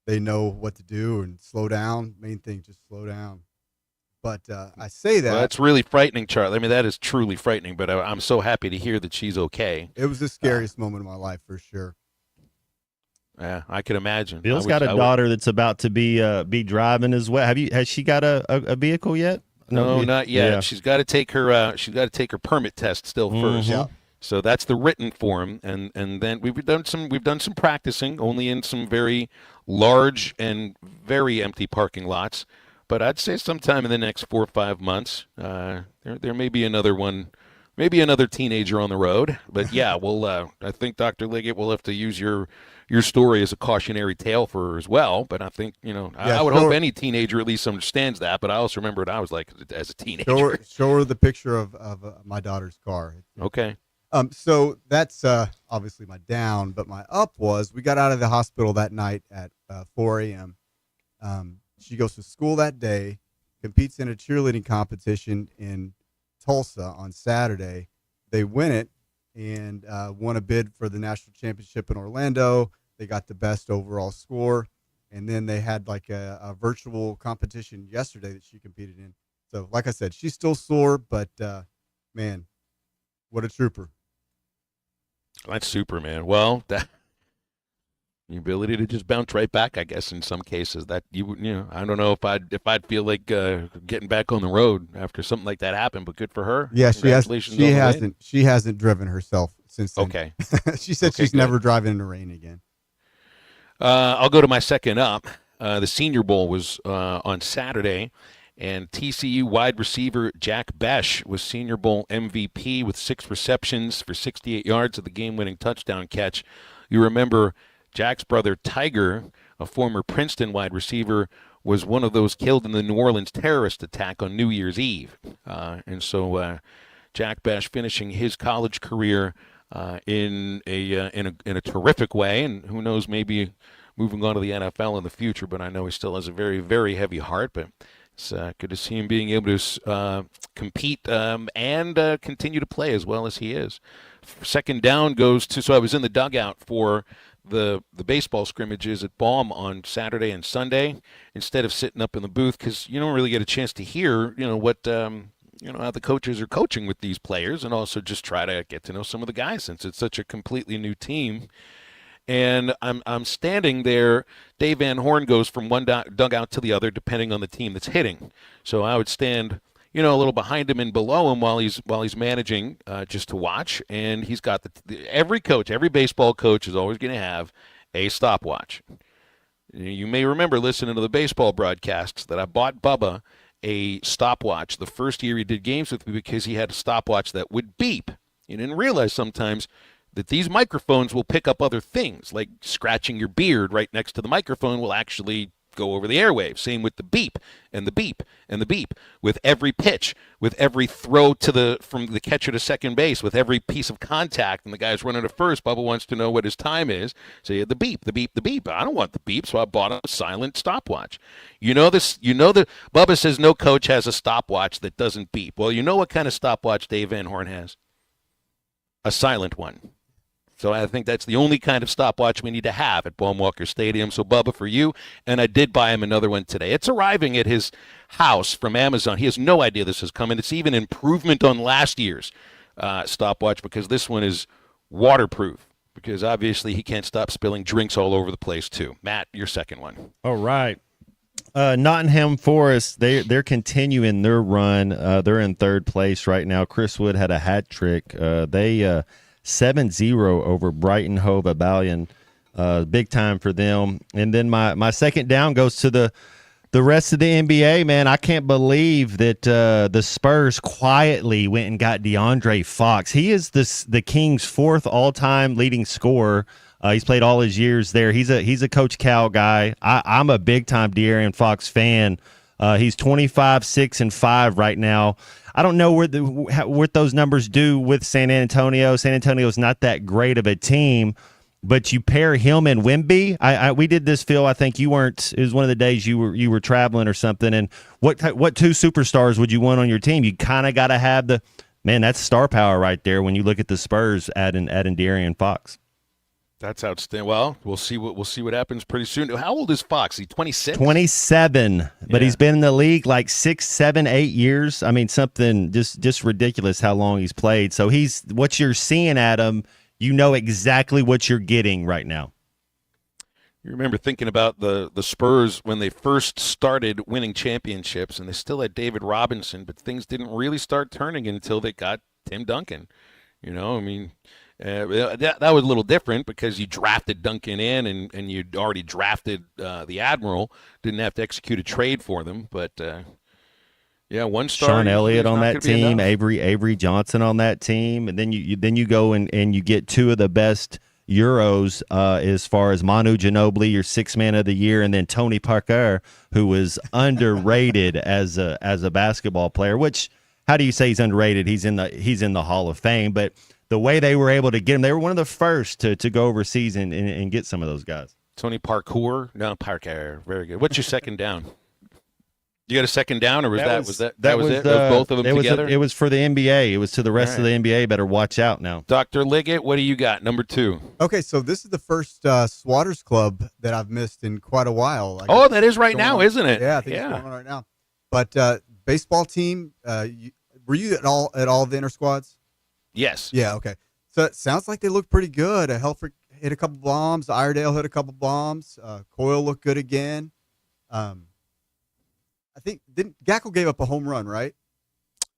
they know what to do and slow down. Main thing, just slow down. But I say that. Well, that's really frightening, Charlie. I mean, that is truly frightening, but I'm so happy to hear that she's okay. It was the scariest moment of my life, for sure. Yeah, I can imagine. Bill's got a daughter that's about to be driving as well. Has she got a vehicle yet? No, not yet. Yeah. She's got to take her permit test still first. Yeah. So that's the written form, and then we've done some practicing, only in some very large and very empty parking lots. But I'd say sometime in the next 4 or 5 months, there may be another one, maybe another teenager on the road. But yeah, I think Dr. Liggett will have to use your story as a cautionary tale for her as well. But I think I would hope any teenager at least understands that. But I also remember what I was like as a teenager. Show her the picture of my daughter's car. Okay. So that's obviously my down, but my up was we got out of the hospital that night at 4 a.m. She goes to school that day, competes in a cheerleading competition in Tulsa on Saturday. They win it and won a bid for the national championship in Orlando. They got the best overall score. And then they had like a virtual competition yesterday that she competed in. So like I said, she's still sore, but man, what a trooper. That's super, man. Well, the ability to just bounce right back, I guess, in some cases. That I don't know if I'd feel like getting back on the road after something like that happened, but good for her. Yeah, she hasn't driven herself since then. Okay. She said she's never driving in the rain again. I'll go to my second up. The Senior Bowl was on Saturday, and TCU wide receiver Jack Besh was Senior Bowl MVP with 6 receptions for 68 yards of the game-winning touchdown catch. You remember Jack's brother Tiger, a former Princeton wide receiver, was one of those killed in the New Orleans terrorist attack on New Year's Eve. And so Jack Besh finishing his college career in a terrific way, and who knows, maybe moving on to the NFL in the future, but I know he still has a very, very heavy heart. But it's good to see him being able to compete and continue to play as well as he is. Second down goes to, so I was in the dugout for the baseball scrimmages at Baum on Saturday and Sunday instead of sitting up in the booth, because you don't really get a chance to hear what how the coaches are coaching with these players, and also just try to get to know some of the guys since it's such a completely new team. And I'm standing there. Dave Van Horn goes from one dugout to the other depending on the team that's hitting. So I would stand, a little behind him and below him while he's managing, just to watch. And he's got every baseball coach is always going to have a stopwatch. You may remember listening to the baseball broadcasts that I bought Bubba a stopwatch the first year he did games with me because he had a stopwatch that would beep. You didn't realize sometimes that these microphones will pick up other things, like scratching your beard right next to the microphone will actually go over the airwaves. Same with the beep and the beep and the beep. With every pitch, with every throw from the catcher to second base, with every piece of contact, and the guy's running to first, Bubba wants to know what his time is. So you had the beep, the beep, the beep. I don't want the beep, so I bought a silent stopwatch. Bubba says no coach has a stopwatch that doesn't beep. Well, you know what kind of stopwatch Dave Van Horn has? A silent one. So I think that's the only kind of stopwatch we need to have at Baum-Walker Stadium. So, Bubba, for you, and I did buy him another one today. It's arriving at his house from Amazon. He has no idea this is coming. It's even improvement on last year's stopwatch because this one is waterproof because obviously he can't stop spilling drinks all over the place, too. Matt, your second one. All right. Nottingham Forest, they're continuing their run. They're in third place right now. Chris Wood had a hat trick. They 7-0 over Brighton Hove Albion. Big time for them. And then my second down goes to the rest of the NBA, man. I can't believe that the Spurs quietly went and got DeAndre Fox. He is the Kings' fourth all-time leading scorer. He's played all his years there. He's a Coach Cal guy. I'm a big-time De'Aaron Fox fan. He's 25, 6, and 5 right now. I don't know what those numbers do with San Antonio. San Antonio's not that great of a team, but you pair him and Wemby. We did this, Phil. I think you weren't. It was one of the days you were traveling or something. And what two superstars would you want on your team? You kind of got to have that's star power right there. When you look at the Spurs adding De'Aaron Fox. That's outstanding. Well, we'll see what happens pretty soon. How old is Fox? He's 26? 27, but he's been in the league like 6, 7, 8 years. I mean, something just ridiculous how long he's played. So what you're seeing at him, you know exactly what you're getting right now. You remember thinking about the Spurs when they first started winning championships, and they still had David Robinson, but things didn't really start turning until they got Tim Duncan. That was a little different because you drafted Duncan in and you'd already drafted the Admiral. Didn't have to execute a trade for them. But, one star. Sean Elliott on that team, Avery Johnson on that team. And then you go and you get two of the best Euros as far as Manu Ginobili, your sixth man of the year, and then Tony Parker, who was underrated as a basketball player, which how do you say he's underrated? He's in the Hall of Fame, but the way they were able to get him, they were one of the first to go overseas and get some of those guys. Tony Parker. Very good. What's your second down? You got a second down, or was that it? Both of them together? It was for the NBA. It was to the rest of the NBA. Better watch out now. Dr. Liggett, what do you got? Number 2. Okay, so this is the first Swatters Club that I've missed in quite a while. That is right now, isn't it? Yeah, I think it's going on right now. But baseball team, were you at all of the inter squads? Yes. Yeah, okay. So it sounds like they look pretty good. Helfrich hit a couple bombs. Iredale hit a couple bombs. Coyle looked good again. I think Gackle gave up a home run, right?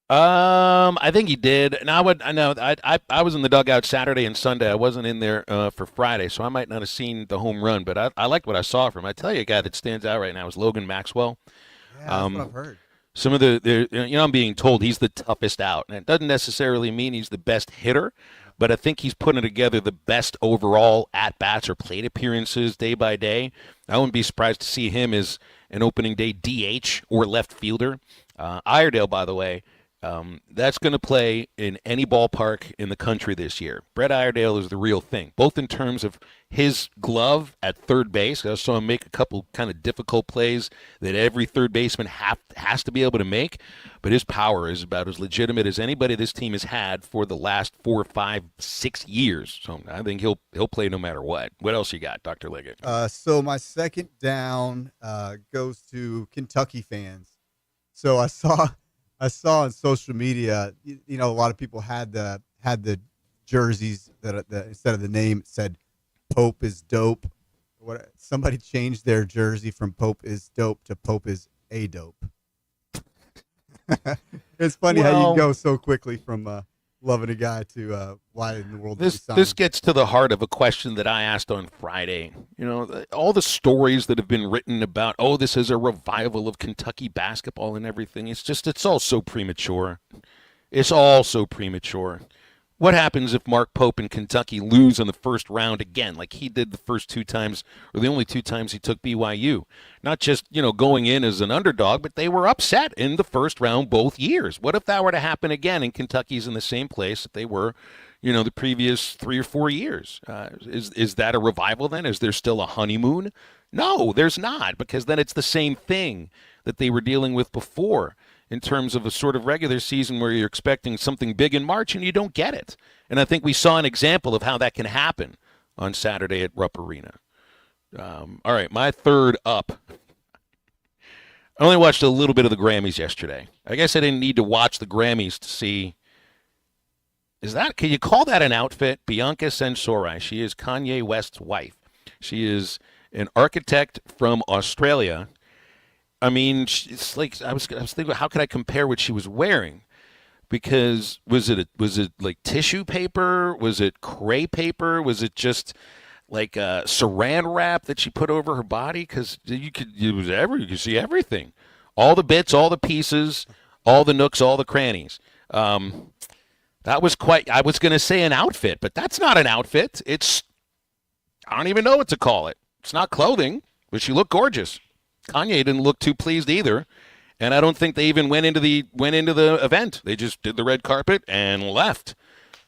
I think he did. And I was in the dugout Saturday and Sunday. I wasn't in there for Friday, so I might not have seen the home run, but I liked what I saw from him. I tell you, a guy that stands out right now is Logan Maxwell. Yeah, that's what I've heard. Some of I'm being told he's the toughest out. And it doesn't necessarily mean he's the best hitter, but I think he's putting together the best overall at-bats or plate appearances day by day. I wouldn't be surprised to see him as an opening day DH or left fielder. Iredale, by the way, that's going to play in any ballpark in the country this year. Brett Iredale is the real thing, both in terms of his glove at third base. I saw him make a couple kind of difficult plays that every third baseman has to be able to make, but his power is about as legitimate as anybody this team has had for the last 4, 5, 6 years. So I think he'll play no matter what. What else you got, Dr. Liggett? So my second down goes to Kentucky fans. So I saw I saw on social media, you know, a lot of people had the jerseys that instead of the name it said Pope is dope. Somebody changed their jersey from Pope is dope to Pope is a dope. It's funny how you can go so quickly from loving a guy to why in the world did he sign This him? gets to the heart of a question that I asked on Friday. You know, all the stories that have been written about, oh, this is a revival of Kentucky basketball and everything. It's all so premature. It's all so premature. What happens if Mark Pope and Kentucky lose in the first round again, like he did the first 2 times, or the only 2 times he took BYU? Not just, you know, going in as an underdog, but they were upset in the first round both years. What if that were to happen again and Kentucky's in the same place that they were, you know, the previous 3 or 4 years? Is that a revival then? Is there still a honeymoon? No, there's not, because then it's the same thing that they were dealing with before, in terms of a sort of regular season where you're expecting something big in March and you don't get it. And I think we saw an example of how that can happen on Saturday at Rupp Arena. All right, my third up. I only watched a little bit of the Grammys yesterday. I guess I didn't need to watch the Grammys to see. Can you call that an outfit? Bianca Censori. She is Kanye West's wife. She is an architect from Australia. I mean, it's like I was thinking, how could I compare what she was wearing? Because was it like tissue paper? Was it crepe paper? Was it just like saran wrap that she put over her body? Because you could see everything, all the bits, all the pieces, all the nooks, all the crannies. That was quite. I was going to say an outfit, but that's not an outfit. I don't even know what to call it. It's not clothing, but she looked gorgeous. Kanye didn't look too pleased either, and I don't think they even went into the event. They just did the red carpet and left.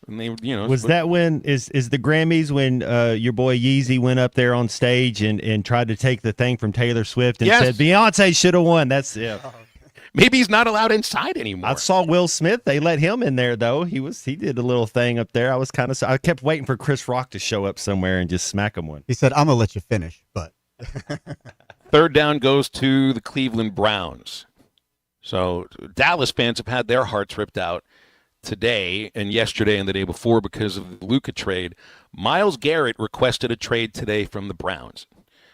And they, you know, was that when is the Grammys when your boy Yeezy went up there on stage and tried to take the thing from Taylor Swift and said Beyonce should have won? That's yeah. Maybe he's not allowed inside anymore. I saw Will Smith. They let him in there though. He did a little thing up there. I kept waiting for Chris Rock to show up somewhere and just smack him one. He said, "I'm gonna let you finish," but. Third down goes to the Cleveland Browns. So Dallas fans have had their hearts ripped out today and yesterday and the day before because of the Luka trade. Myles Garrett requested a trade today from the Browns.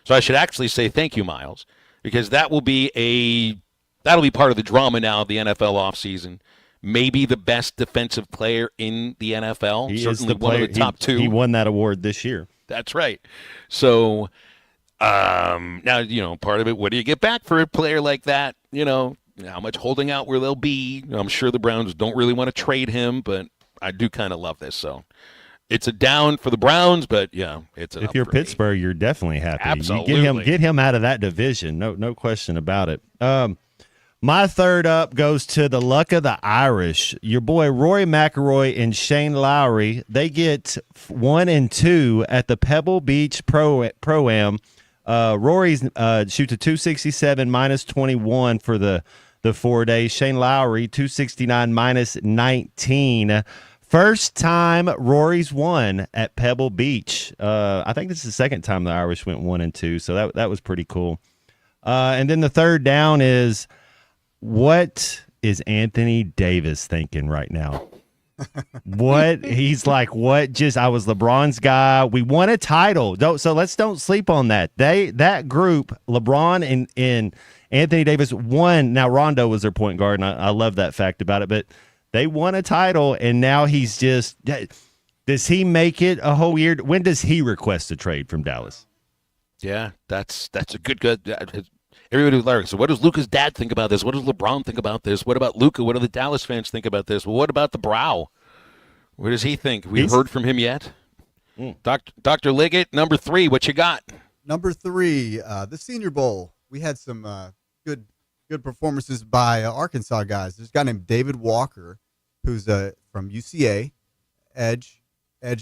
So I should actually say thank you, Myles, because that'll be part of the drama now of the NFL offseason. Maybe the best defensive player in the NFL. He certainly is the one player, of the top 2. He won that award this year. That's right. So now, you know, part of it, what do you get back for a player like that? You know, how much holding out where they'll be. I'm sure the Browns don't really want to trade him, but I do kind of love this. So it's a down for the Browns, but yeah, it's an If up you're for me. Pittsburgh, you're definitely happy. Absolutely. You get him out of that division. No question about it. My third up goes to the luck of the Irish. Your boy Rory McIlroy and Shane Lowry, they get 1 and 2 at the Pebble Beach Pro-Am. Rory shoots a 267 minus 21 for the 4 days. Shane Lowry 269 minus 19. First time Rory's won at Pebble Beach. I think this is the second time the Irish went 1 and 2, so that was pretty cool. And then the third down is, what is Anthony Davis thinking right now? He's like, what? I was LeBron's guy. We won a title. Don't sleep on that. That group, LeBron and Anthony Davis won. Now Rondo was their point guard, and I love that fact about it. But they won a title, and now he's just. Does he make it a whole year? When does he request a trade from Dallas? Yeah, that's a good. Everybody was like, so what does Luka's dad think about this? What does LeBron think about this? What about Luka? What do the Dallas fans think about this? Well, what about the Brow? What does he think? We've heard from him yet? Dr. Liggett, number 3, what you got? Number 3, the Senior Bowl. We had some good performances by Arkansas guys. There's a guy named David Walker, who's from UCA, edge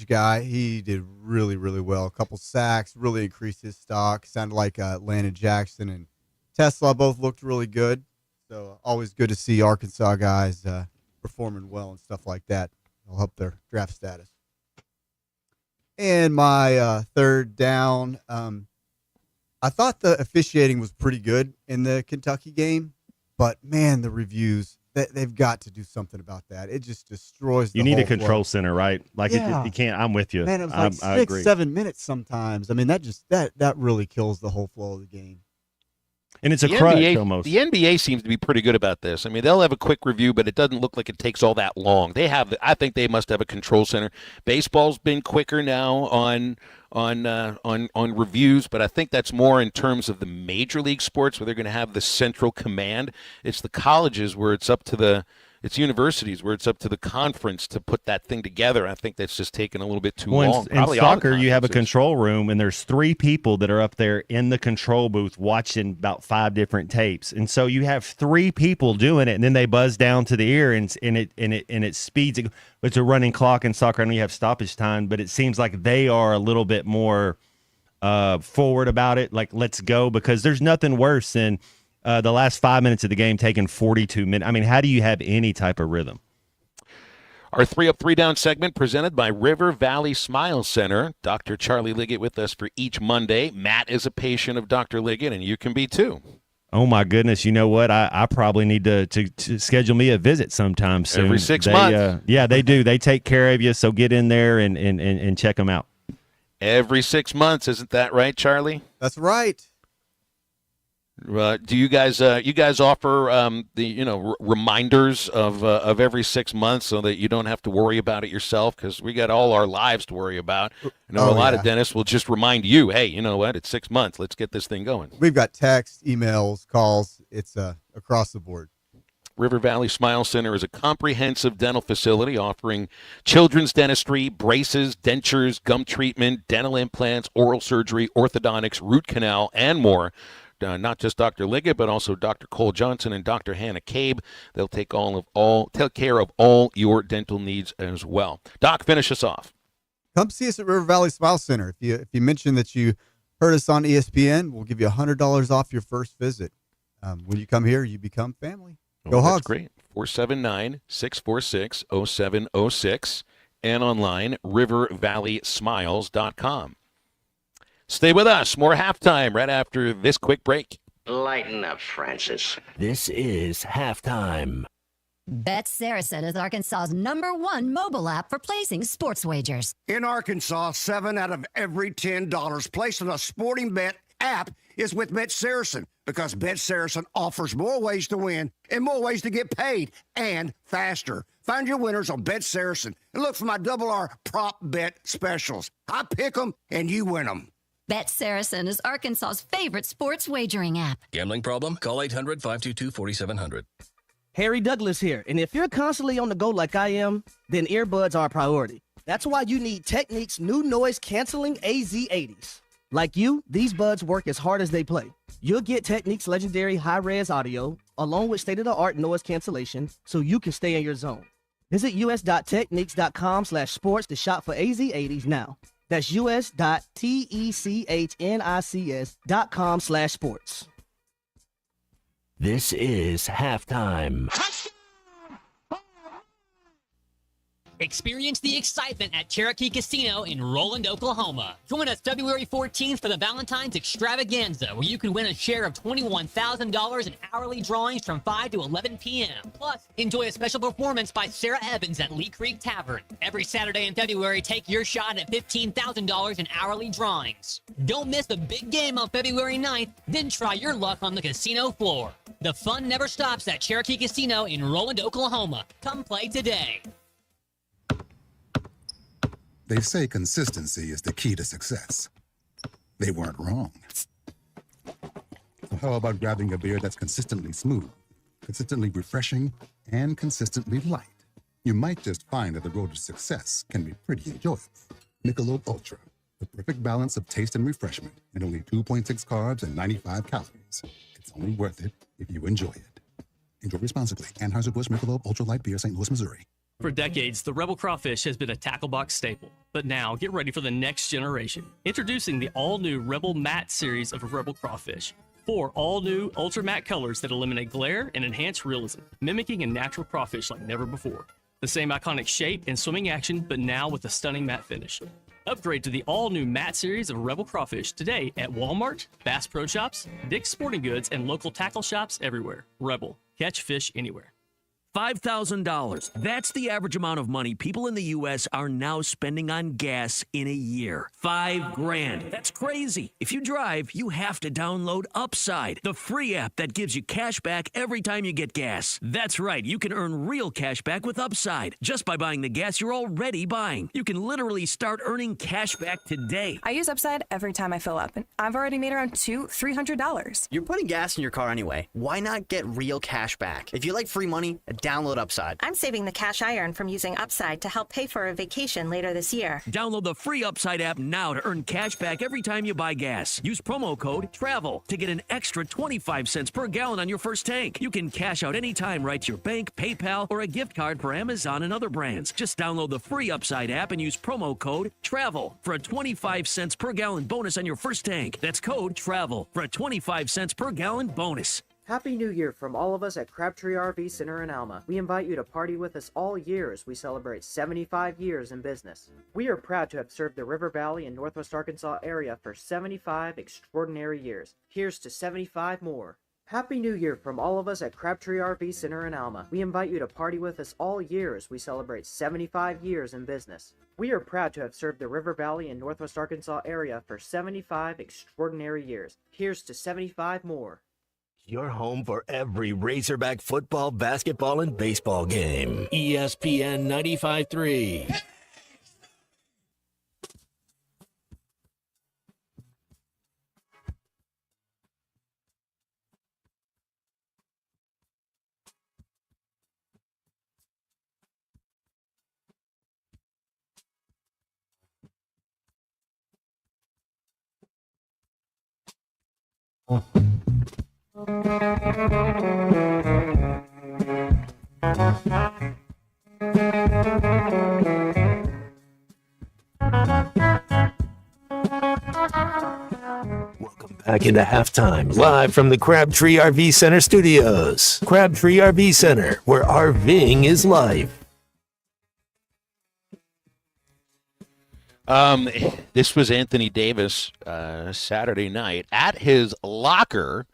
guy. He did really, really well. A couple sacks, really increased his stock. Sounded like Landon Jackson and Tesla both looked really good. So always good to see Arkansas guys performing well and stuff like that. It'll help their draft status. And my third down, I thought the officiating was pretty good in the Kentucky game, but man, the reviews, they've got to do something about that. It just destroys. You need a whole control flow. center, right? Like you can't. I'm with you. Man, it was like I agree. 6-7 minutes sometimes. I mean, that really kills the whole flow of the game. And it's a The crutch NBA almost. The NBA seems to be pretty good about this. I mean, they'll have a quick review, but it doesn't look like it takes all that long. I think they must have a control center. Baseball's been quicker now on reviews, but I think that's more in terms of the major league sports where they're going to have the central command. It's the colleges where it's universities where it's up to the conference to put that thing together. I think that's just taken a little bit too long. In soccer, you have a control room, and there's 3 people that are up there in the control booth watching about 5 different tapes, and so you have 3 people doing it, and then they buzz down to the ear, and it speeds. It's a running clock in soccer. I know you have stoppage time, but it seems like they are a little bit more forward about it. Like, let's go, because there's nothing worse than the last 5 minutes of the game taking 42 minutes. I mean, how do you have any type of rhythm? Our 3 Up, 3 Down segment presented by River Valley Smile Center. Dr. Charlie Liggett with us for each Monday. Matt is a patient of Dr. Liggett, and you can be too. Oh, my goodness. You know what? I probably need to schedule me a visit sometime soon. Every 6 months. Yeah, they do. They take care of you, so get in there and check them out. Every 6 months. Isn't that right, Charlie? That's right. Do you guys offer reminders of every 6 months so that you don't have to worry about it yourself? Because we got all our lives to worry about. I know a lot of dentists will just remind you, hey, you know what? It's 6 months. Let's get this thing going. We've got texts, emails, calls. It's across the board. River Valley Smile Center is a comprehensive dental facility offering children's dentistry, braces, dentures, gum treatment, dental implants, oral surgery, orthodontics, root canal, and more. Not just Dr. Liggett, but also Dr. Cole Johnson and Dr. Hannah Cabe. They'll take care of all your dental needs as well. Doc, finish us off. Come see us at River Valley Smile Center. If you mention that you heard us on ESPN, we'll give you $100 off your first visit. When you come here, you become family. Go Hogs. That's great. 479-646-0706 and online, rivervalleysmiles.com. Stay with us. More halftime right after this quick break. Lighten up, Francis. This is halftime. Bet Saracen is Arkansas's #1 mobile app for placing sports wagers. In Arkansas, 7 out of every $10 placed on a sporting bet app is with Bet Saracen, because Bet Saracen offers more ways to win and more ways to get paid, and faster. Find your winners on Bet Saracen and look for my Double R prop bet specials. I pick them and you win them. Bet Saracen is Arkansas's favorite sports wagering app. Gambling problem? Call 800-522-4700. Harry Douglas here, and if you're constantly on the go like I am, then earbuds are a priority. That's why you need Technique's new noise-canceling AZ80s. Like you, these buds work as hard as they play. You'll get Technique's legendary high-res audio, along with state-of-the-art noise cancellation, so you can stay in your zone. Visit us.techniques.com/sports to shop for AZ80s now. That's us.technics.com/sports. This is halftime. Experience the excitement at Cherokee Casino in Roland, Oklahoma. Join us February 14th for the Valentine's Extravaganza, where you can win a share of $21,000 in hourly drawings from 5 to 11 p.m. Plus, enjoy a special performance by Sarah Evans at Lee Creek Tavern. Every Saturday in February, take your shot at $15,000 in hourly drawings. Don't miss the big game on February 9th, then try your luck on the casino floor. The fun never stops at Cherokee Casino in Roland, Oklahoma. Come play today. They say consistency is the key to success. They weren't wrong. So how about grabbing a beer that's consistently smooth, consistently refreshing, and consistently light? You might just find that the road to success can be pretty enjoyable. Michelob Ultra, the perfect balance of taste and refreshment, and only 2.6 carbs and 95 calories. It's only worth it if you enjoy it. Enjoy responsibly. Anheuser-Busch Michelob Ultra Light Beer, St. Louis, Missouri. For decades, the Rebel Crawfish has been a tackle box staple. But now, get ready for the next generation. Introducing the all-new Rebel Matte series of Rebel Crawfish. 4 all-new Ultra Matte colors that eliminate glare and enhance realism, mimicking a natural crawfish like never before. The same iconic shape and swimming action, but now with a stunning matte finish. Upgrade to the all-new Matte series of Rebel Crawfish today at Walmart, Bass Pro Shops, Dick's Sporting Goods, and local tackle shops everywhere. Rebel. Catch fish anywhere. $5,000. That's the average amount of money people in the U.S. are now spending on gas in a year. $5,000. That's crazy. If you drive, you have to download Upside, the free app that gives you cash back every time you get gas. That's right. You can earn real cash back with Upside just by buying the gas you're already buying. You can literally start earning cash back today. I use Upside every time I fill up, and I've already made around $300. You're putting gas in your car anyway. Why not get real cash back? If you like free money, download Upside. I'm saving the cash I earn from using Upside to help pay for a vacation later this year. Download the free Upside app now to earn cash back every time you buy gas. Use promo code TRAVEL to get an extra 25 cents per gallon on your first tank. You can cash out anytime right to your bank, PayPal, or a gift card for Amazon and other brands. Just download the free Upside app and use promo code TRAVEL for a 25 cents per gallon bonus on your first tank. That's code TRAVEL for a 25 cents per gallon bonus. Happy New Year from all of us at Crabtree RV Center in Alma. We invite you to party with us all year as we celebrate 75 years in business. We are proud to have served the River Valley and Northwest Arkansas area for 75 extraordinary years. Here's to 75 more. Happy New Year from all of us at Crabtree RV Center in Alma. We invite you to party with us all year as we celebrate 75 years in business. We are proud to have served the River Valley and Northwest Arkansas area for 75 extraordinary years. Here's to 75 more. Your home for every Razorback football, basketball, and baseball game. ESPN 95.3. Back into halftime, live from the Crabtree RV Center studios. Crabtree RV Center, where RVing is life. This was Anthony Davis Saturday night at his locker.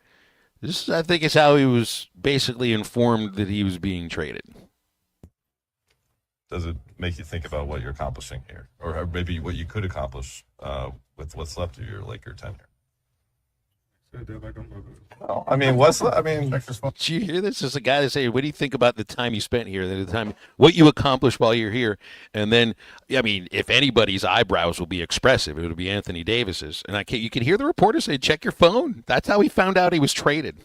This, I think, is how he was basically informed that he was being traded. Does it make you think about what you're accomplishing here, or maybe what you could accomplish with what's left of your Laker tenure? Well, I mean, did you hear this? There's a guy that say, "What do you think about the time you spent here? The time, what you accomplished while you're here?" And then, I mean, if anybody's eyebrows will be expressive, it would be Anthony Davis's. And you can hear the reporter say, "Check your phone." That's how he found out he was traded.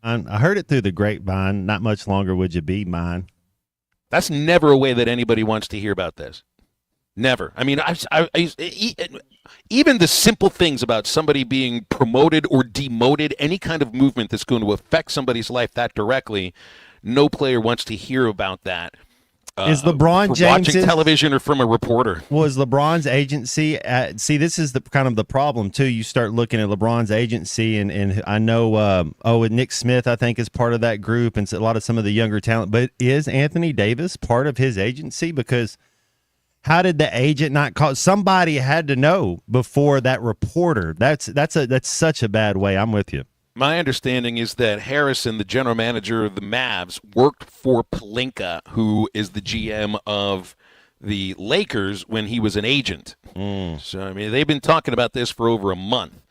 I heard it through the grapevine. Not much longer would you be mine. That's never a way that anybody wants to hear about this. Never. I mean, even the simple things about somebody being promoted or demoted, any kind of movement that's going to affect somebody's life that directly, no player wants to hear about that. Is LeBron James watching television or from a reporter? Was LeBron's agency see, this is the kind of the problem too. You start looking at LeBron's agency, and I know Nick Smith, I think, is part of that group, and a lot of some of the younger talent. But is Anthony Davis part of his agency? Because how did the agent not call? Somebody had to know before that reporter. That's such a bad way. I'm with you. My understanding is that Harrison, the general manager of the Mavs, worked for Pelinka, who is the GM of the Lakers, when he was an agent. So, I mean, they've been talking about this for over a month.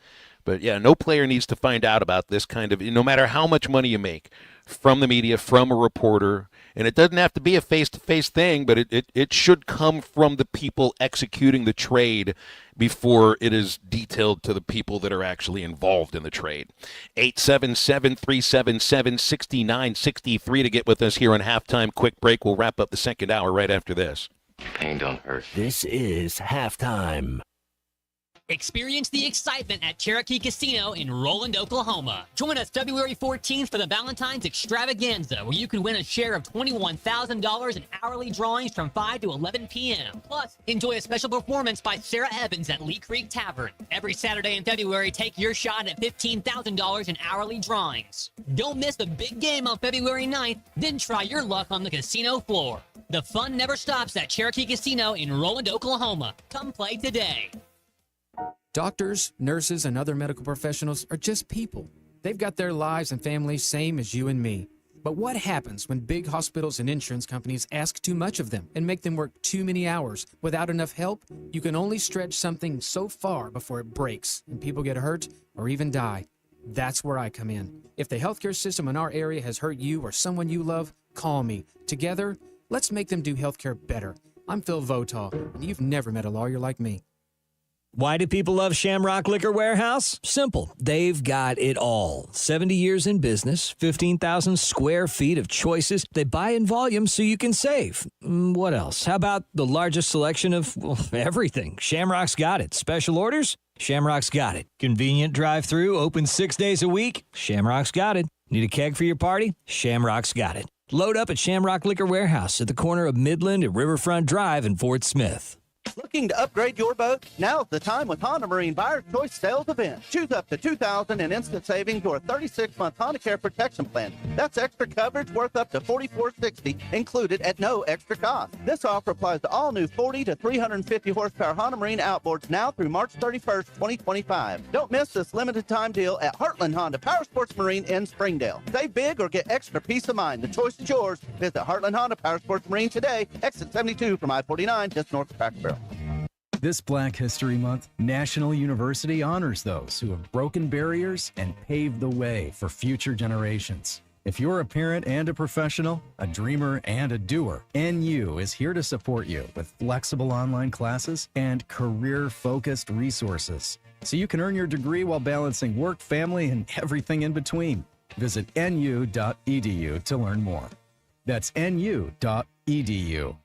But, yeah, no player needs to find out about this kind of, no matter how much money you make from the media, from a reporter. And it doesn't have to be a face-to-face thing, but it should come from the people executing the trade before it is detailed to the people that are actually involved in the trade. 877-377-6963 to get with us here on Halftime. Quick break. We'll wrap up the second hour right after this. Pain don't hurt. This is Halftime. Experience the excitement at Cherokee Casino in Roland, Oklahoma. Join us February 14th for the Valentine's Extravaganza, where you can win a share of $21,000 in hourly drawings from 5 to 11 p.m. Plus, enjoy a special performance by Sarah Evans at Lee Creek Tavern. Every Saturday in February, take your shot at $15,000 in hourly drawings. Don't miss the big game on February 9th, then try your luck on the casino floor. The fun never stops at Cherokee Casino in Roland, Oklahoma. Come play today. Doctors, nurses, and other medical professionals are just people. They've got their lives and families same as you and me. But what happens when big hospitals and insurance companies ask too much of them and make them work too many hours without enough help? You can only stretch something so far before it breaks and people get hurt or even die. That's where I come in. If the healthcare system in our area has hurt you or someone you love, call me. Together, let's make them do healthcare better. I'm Phil Votaw, and you've never met a lawyer like me. Why do people love Shamrock Liquor Warehouse? Simple. They've got it all. 70 years in business, 15,000 square feet of choices. They buy in volume so you can save. What else? How about the largest selection of everything? Shamrock's got it. Special orders? Shamrock's got it. Convenient drive-through, open 6 days a week? Shamrock's got it. Need a keg for your party? Shamrock's got it. Load up at Shamrock Liquor Warehouse at the corner of Midland and Riverfront Drive in Fort Smith. Looking to upgrade your boat? Now's the time with Honda Marine Buyer's Choice Sales Event. Choose up to $2,000 in instant savings or a 36-month Honda Care Protection Plan. That's extra coverage worth up to $44.60, included at no extra cost. This offer applies to all new 40 to 350 horsepower Honda Marine outboards now through March 31st, 2025. Don't miss this limited time deal at Heartland Honda Power Sports Marine in Springdale. Save big or get extra peace of mind. The choice is yours. Visit Heartland Honda Power Sports Marine today. Exit 72 from I-49, just north of Cracker Barrel. This Black History Month, National University honors those who have broken barriers and paved the way for future generations. If you're a parent and a professional, a dreamer and a doer, NU is here to support you with flexible online classes and career-focused resources, so you can earn your degree while balancing work, family, and everything in between. Visit nu.edu to learn more. That's nu.edu.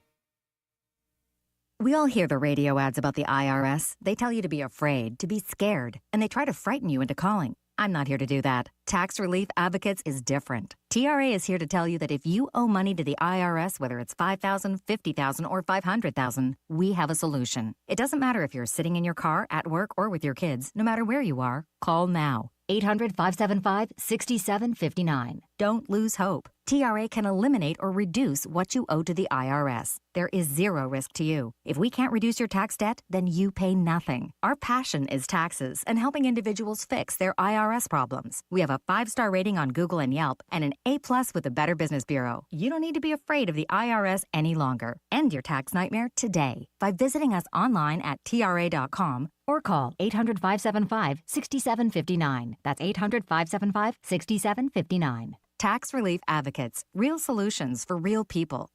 We all hear the radio ads about the IRS. They tell you to be afraid, to be scared, and they try to frighten you into calling. I'm not here to do that. Tax Relief Advocates is different. TRA is here to tell you that if you owe money to the IRS, whether it's $5,000, $50,000, or $500,000, we have a solution. It doesn't matter if you're sitting in your car, at work, or with your kids. No matter where you are, call now. 800-575-6759. Don't lose hope. TRA can eliminate or reduce what you owe to the IRS. There is zero risk to you. If we can't reduce your tax debt, then you pay nothing. Our passion is taxes and helping individuals fix their IRS problems. We have a 5-star rating on Google and Yelp and an A+ with the Better Business Bureau. You don't need to be afraid of the IRS any longer. End your tax nightmare today by visiting us online at TRA.com or call 800-575-6759. That's 800-575-6759. Tax Relief Advocates. Real solutions for real people.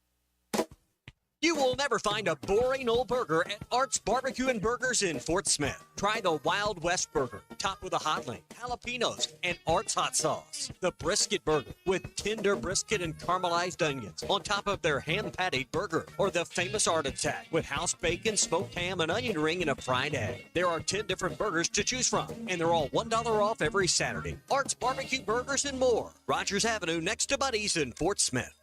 You will never find a boring old burger at Art's Barbecue and Burgers in Fort Smith. Try the Wild West Burger, topped with a hot link, jalapenos, and Art's hot sauce. The Brisket Burger, with tender brisket and caramelized onions on top of their hand-patted burger. Or the famous Art Attack, with house bacon, smoked ham, an onion ring, and a fried egg. There are 10 different burgers to choose from, and they're all $1 off every Saturday. Art's Barbecue Burgers and more. Rogers Avenue, next to Buddy's in Fort Smith.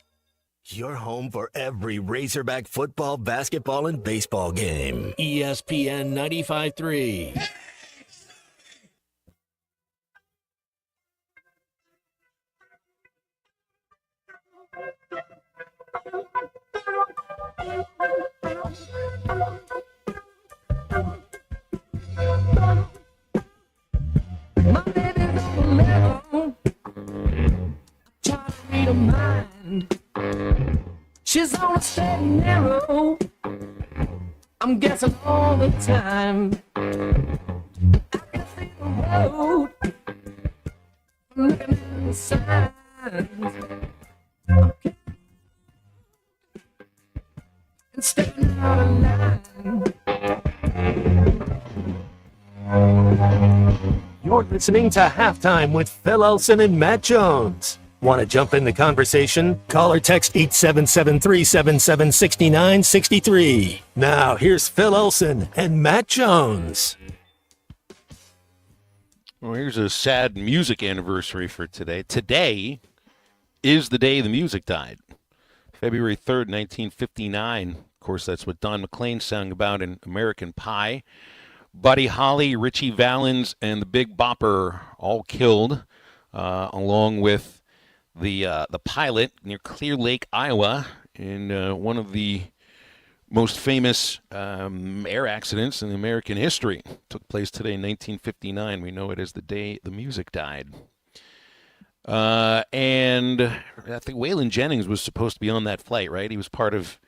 Your home for every Razorback football, basketball, and baseball game. ESPN 95.3. My baby's on the level. Try to read her mind. She's on a straight and narrow. I'm guessing all the time. I can see the road. I'm looking at the signs. Okay. And stepping out of line. You're listening to Halftime with Phil Elson and Matt Jones. Want to jump in the conversation? Call or text 877-377-6963. Now, here's Phil Elson and Matt Jones. Well, here's a sad music anniversary for today. Today is the day the music died. February 3rd, 1959. Of course, that's what Don McLean sang about in American Pie. Buddy Holly, Richie Valens, and the Big Bopper all killed, along with the pilot near Clear Lake, Iowa, in one of the most famous air accidents in American history. It took place today in 1959. We know it as the day the music died. And I think Waylon Jennings was supposed to be on that flight, right? He was part of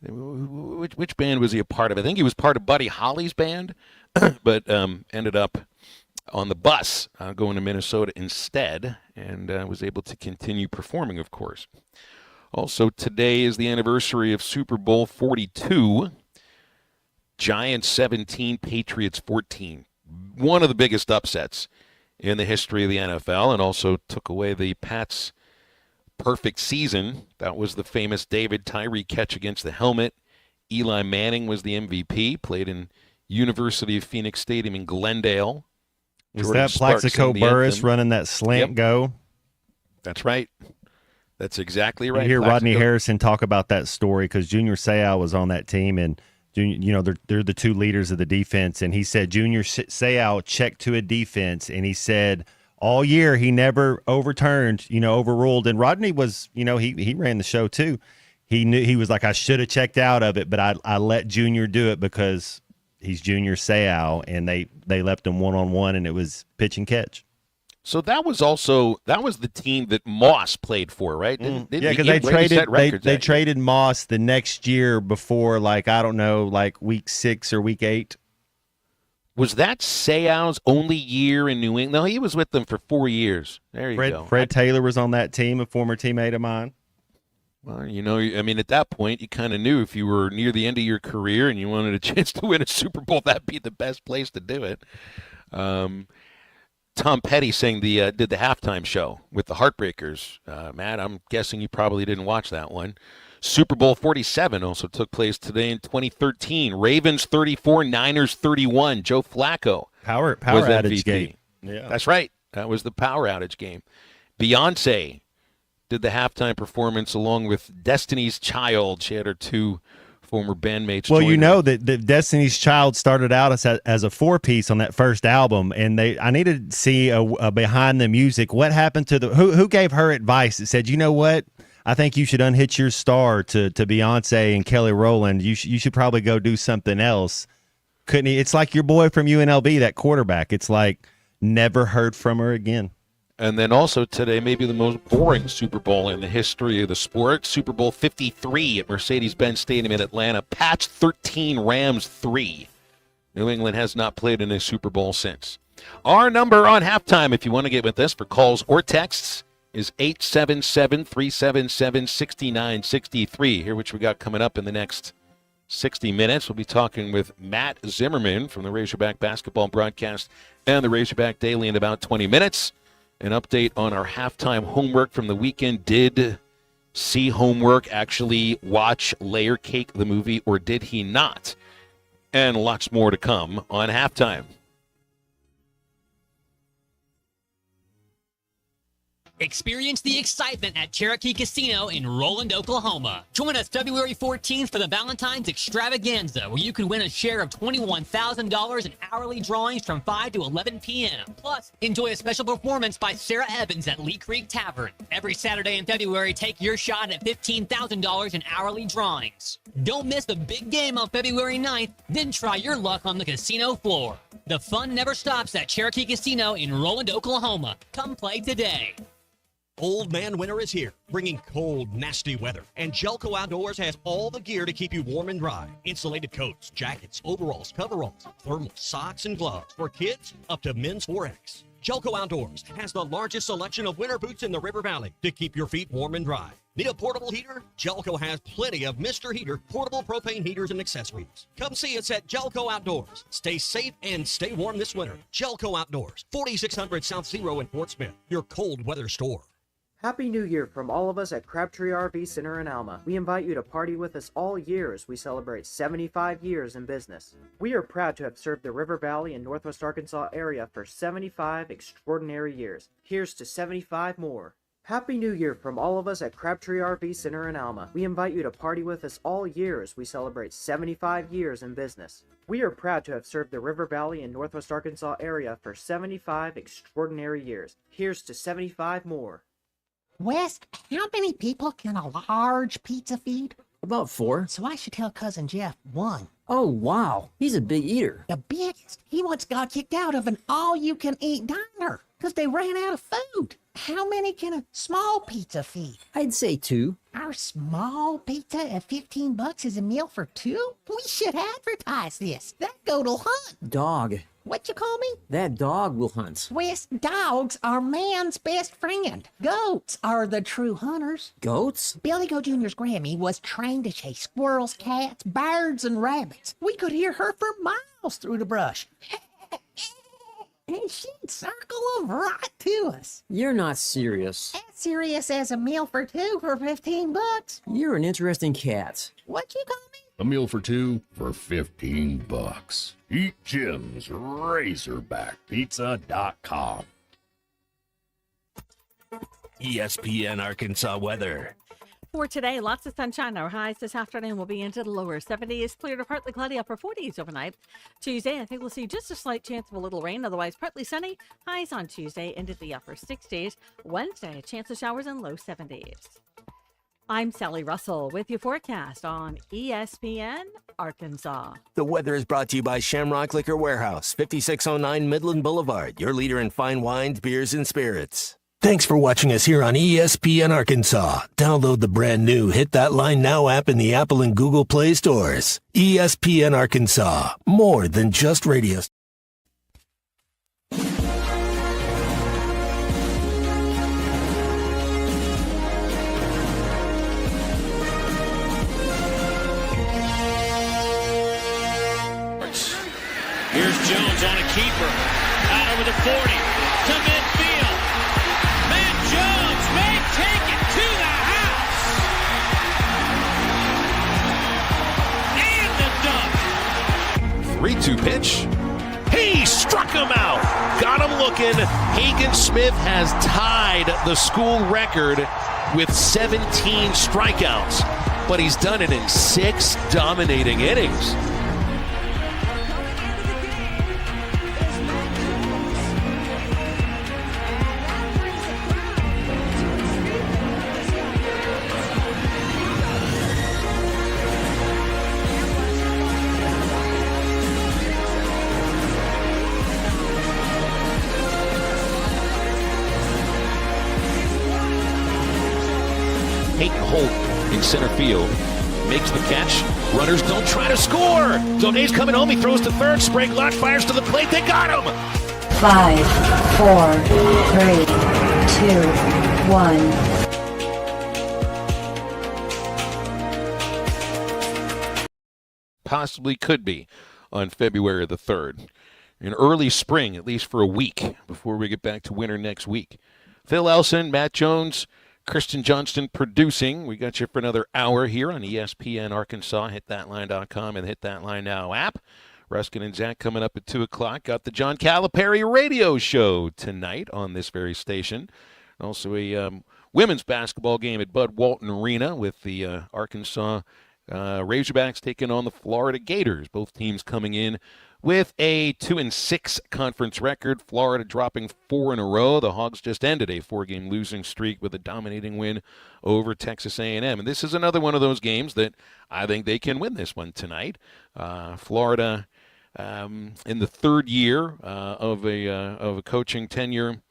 which band was he a part of? I think he was part of Buddy Holly's band, but ended up on the bus going to Minnesota instead, and was able to continue performing, of course. Also, today is the anniversary of Super Bowl 42. Giants 17, Patriots 14. One of the biggest upsets in the history of the NFL, and also took away the Pats' perfect season. That was the famous David Tyree catch against the helmet. Eli Manning was the MVP, played in University of Phoenix Stadium in Glendale. Was Jordan that Sparks Plaxico sang the Burress anthem. running that slant go? That's right. That's exactly right. You hear Rodney Plaxico. Harrison talk about that story because Junior Seau was on that team, and they're the two leaders of the defense. And he said Junior Seau checked to a defense, and he said all year he never overruled. And Rodney was, he ran the show too. He knew, he was like, I should have checked out of it, but I let Junior do it because he's Junior Seau, and they left him one-on-one, and it was pitch and catch. So that was the team that Moss played for, right? Yeah, because they traded Moss the next year before, week 6 or week 8. Was that Seau's only year in New England? No, he was with them for 4 years. There you go. Fred Taylor was on that team, a former teammate of mine. Well, at that point, you kind of knew if you were near the end of your career and you wanted a chance to win a Super Bowl, that'd be the best place to do it. Tom Petty did the halftime show with the Heartbreakers. Matt, I'm guessing you probably didn't watch that one. Super Bowl 47 also took place today in 2013. Ravens 34, Niners 31. Joe Flacco power was outage MVP. game. Yeah, that's right. That was the power outage game. Beyonce did the halftime performance along with Destiny's Child. She had her two former bandmates. Well, join her. that the Destiny's Child started out as a 4-piece on that first album, and I needed to see a behind the music. What happened to who gave her advice that said, you know what? I think you should unhitch your star to Beyonce and Kelly Rowland. You should probably go do something else. Couldn't he? It's like your boy from UNLV, that quarterback. It's like never heard from her again. And then also today, maybe the most boring Super Bowl in the history of the sport, Super Bowl 53 at Mercedes-Benz Stadium in Atlanta. Pats 13, Rams 3. New England has not played in a Super Bowl since. Our number on halftime, if you want to get with us for calls or texts, is 877-377-6963. Hear what we got coming up in the next 60 minutes. We'll be talking with Matt Zimmerman from the Razorback Basketball Broadcast and the Razorback Daily in about 20 minutes. An update on our halftime homework from the weekend. Did see homework actually watch Layer Cake, the movie, or did he not? And lots more to come on halftime. Experience the excitement at Cherokee Casino in Roland, Oklahoma. Join us February 14th for the Valentine's Extravaganza, where you can win a share of $21,000 in hourly drawings from 5 to 11 p.m. Plus, enjoy a special performance by Sarah Evans at Lee Creek Tavern. Every Saturday in February, take your shot at $15,000 in hourly drawings. Don't miss the big game on February 9th, then try your luck on the casino floor. The fun never stops at Cherokee Casino in Roland, Oklahoma. Come play today. Old Man Winter is here, bringing cold, nasty weather. And Jelco Outdoors has all the gear to keep you warm and dry. Insulated coats, jackets, overalls, coveralls, thermal socks, and gloves for kids up to men's 4X. Jelco Outdoors has the largest selection of winter boots in the River Valley to keep your feet warm and dry. Need a portable heater? Jelco has plenty of Mr. Heater portable propane heaters and accessories. Come see us at Jelco Outdoors. Stay safe and stay warm this winter. Jelco Outdoors, 4600 South Zero in Fort Smith, your cold weather store. Happy New Year from all of us at Crabtree RV Center in Alma. We invite you to party with us all year as we celebrate 75 years in business. We are proud to have served the River Valley and Northwest Arkansas area for 75 extraordinary years. Here's to 75 more. Happy New Year from all of us at Crabtree RV Center in Alma. We invite you to party with us all year as we celebrate 75 years in business. We are proud to have served the River Valley and Northwest Arkansas area for 75 extraordinary years. Here's to 75 more. West, how many people can a large pizza feed? About 4. So I should tell Cousin Jeff 1. Oh, wow. He's a big eater. The biggest. He once got kicked out of an all-you-can-eat diner because they ran out of food. how many can a small pizza feed? I'd say 2. Our small pizza at $15 is a meal for 2? We should advertise this. That goat'll hunt. Dog. What you call me? That dog will hunt. Wes, dogs are man's best friend. Goats are the true hunters. Goats? Billy Goat Jr.'s Grammy was trained to chase squirrels, cats, birds, and rabbits. We could hear her for miles through the brush. And she'd circle them right to us. You're not serious. As serious as a meal for 2 for $15. You're an interesting cat. What you call me? A meal for 2 for $15. Eat Jim's RazorbackPizza.com. ESPN Arkansas weather. For today, lots of sunshine. Our highs this afternoon will be into the lower 70s, clear to partly cloudy, upper 40s overnight. Tuesday, I think we'll see just a slight chance of a little rain, otherwise partly sunny. Highs on Tuesday into the upper 60s. Wednesday, a chance of showers in low 70s. I'm Sally Russell with your forecast on ESPN Arkansas. The weather is brought to you by Shamrock Liquor Warehouse, 5609 Midland Boulevard, your leader in fine wines, beers, and spirits. Thanks for watching us here on ESPN Arkansas. Download the brand new Hit That Line Now app in the Apple and Google Play stores. ESPN Arkansas, more than just radio. Here's Jones on a keeper. Out over the 40 to midfield. Matt Jones may take it to the house. And the dunk. 3-2 pitch. He struck him out. Got him looking. Hagen Smith has tied the school record with 17 strikeouts, but he's done it in 6 dominating innings. Peyton Holt in center field makes the catch. Runners don't try to score. Donay's coming home. He throws to third. Sprague launch fires to the plate. They got him. 5, 4, 3, 2, 1. Possibly could be on February the 3rd. In early spring, at least for a week, before we get back to winter next week. Phil Elson, Matt Jones, Kristen Johnston producing. We got you for another hour here on ESPN Arkansas, hitthatline.com and Hit That Line Now app. Ruskin and Zach coming up at 2 o'clock. Got the John Calipari radio show tonight on this very station. Also a women's basketball game at Bud Walton Arena with the Arkansas Razorbacks taking on the Florida Gators. Both teams coming in with a 2-6 conference record. Florida dropping 4 in a row. The Hogs just ended a 4-game losing streak with a dominating win over Texas A&M. And this is another one of those games that I think they can win this one tonight. Florida in the third year of a coaching tenure,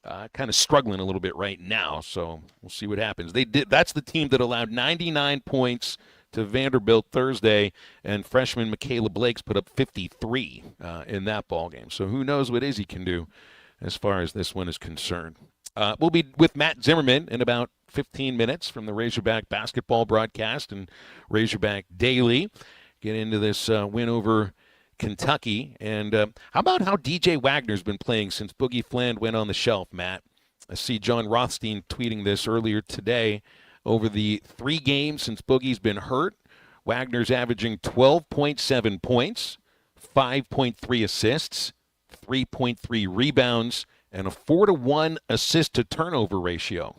kind of struggling a little bit right now. So we'll see what happens. That's the team that allowed 99 points to Vanderbilt Thursday, and freshman Michaela Blakes put up 53 in that ball game. So who knows what Izzy can do as far as this one is concerned. We'll be with Matt Zimmerman in about 15 minutes from the Razorback basketball broadcast and Razorback Daily. Get into this win over Kentucky. And how about how DJ Wagner's been playing since Boogie Fland went on the shelf, Matt? I see John Rothstein tweeting this earlier today. Over the 3 games since Boogie's been hurt, Wagner's averaging 12.7 points, 5.3 assists, 3.3 rebounds, and a 4-to-1 assist-to-turnover ratio.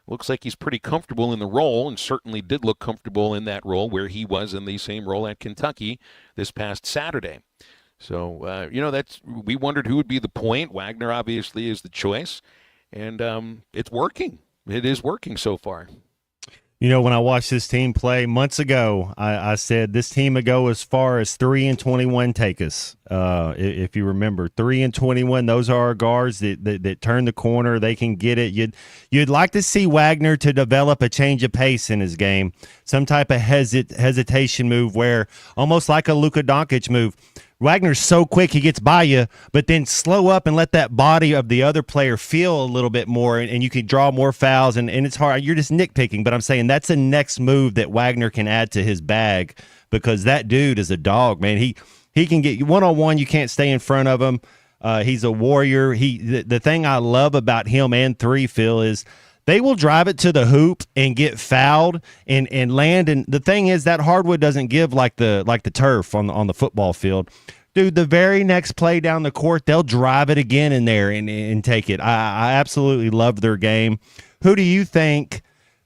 Looks like he's pretty comfortable in the role, and certainly did look comfortable in that role where he was in the same role at Kentucky this past Saturday. So, we wondered who would be the point. Wagner obviously is the choice, and it's working. It is working so far. You know, when I watched this team play months ago, I said this team would go as far as 3-21 take us. If you remember, 3-21, those are our guards that turn the corner. They can get it. You'd like to see Wagner to develop a change of pace in his game, some type of hesitation move where almost like a Luka Doncic move. Wagner's so quick he gets by you, but then slow up and let that body of the other player feel a little bit more, and you can draw more fouls, and it's hard. You're just nitpicking, but I'm saying that's the next move that Wagner can add to his bag because that dude is a dog, man. He can get you one-on-one. You can't stay in front of him. He's a warrior. The thing I love about him and 3, Phil, is they will drive it to the hoop and get fouled and land. And the thing is that hardwood doesn't give like the turf on the football field. Dude, the very next play down the court, they'll drive it again in there and take it. I absolutely love their game. Who do you think?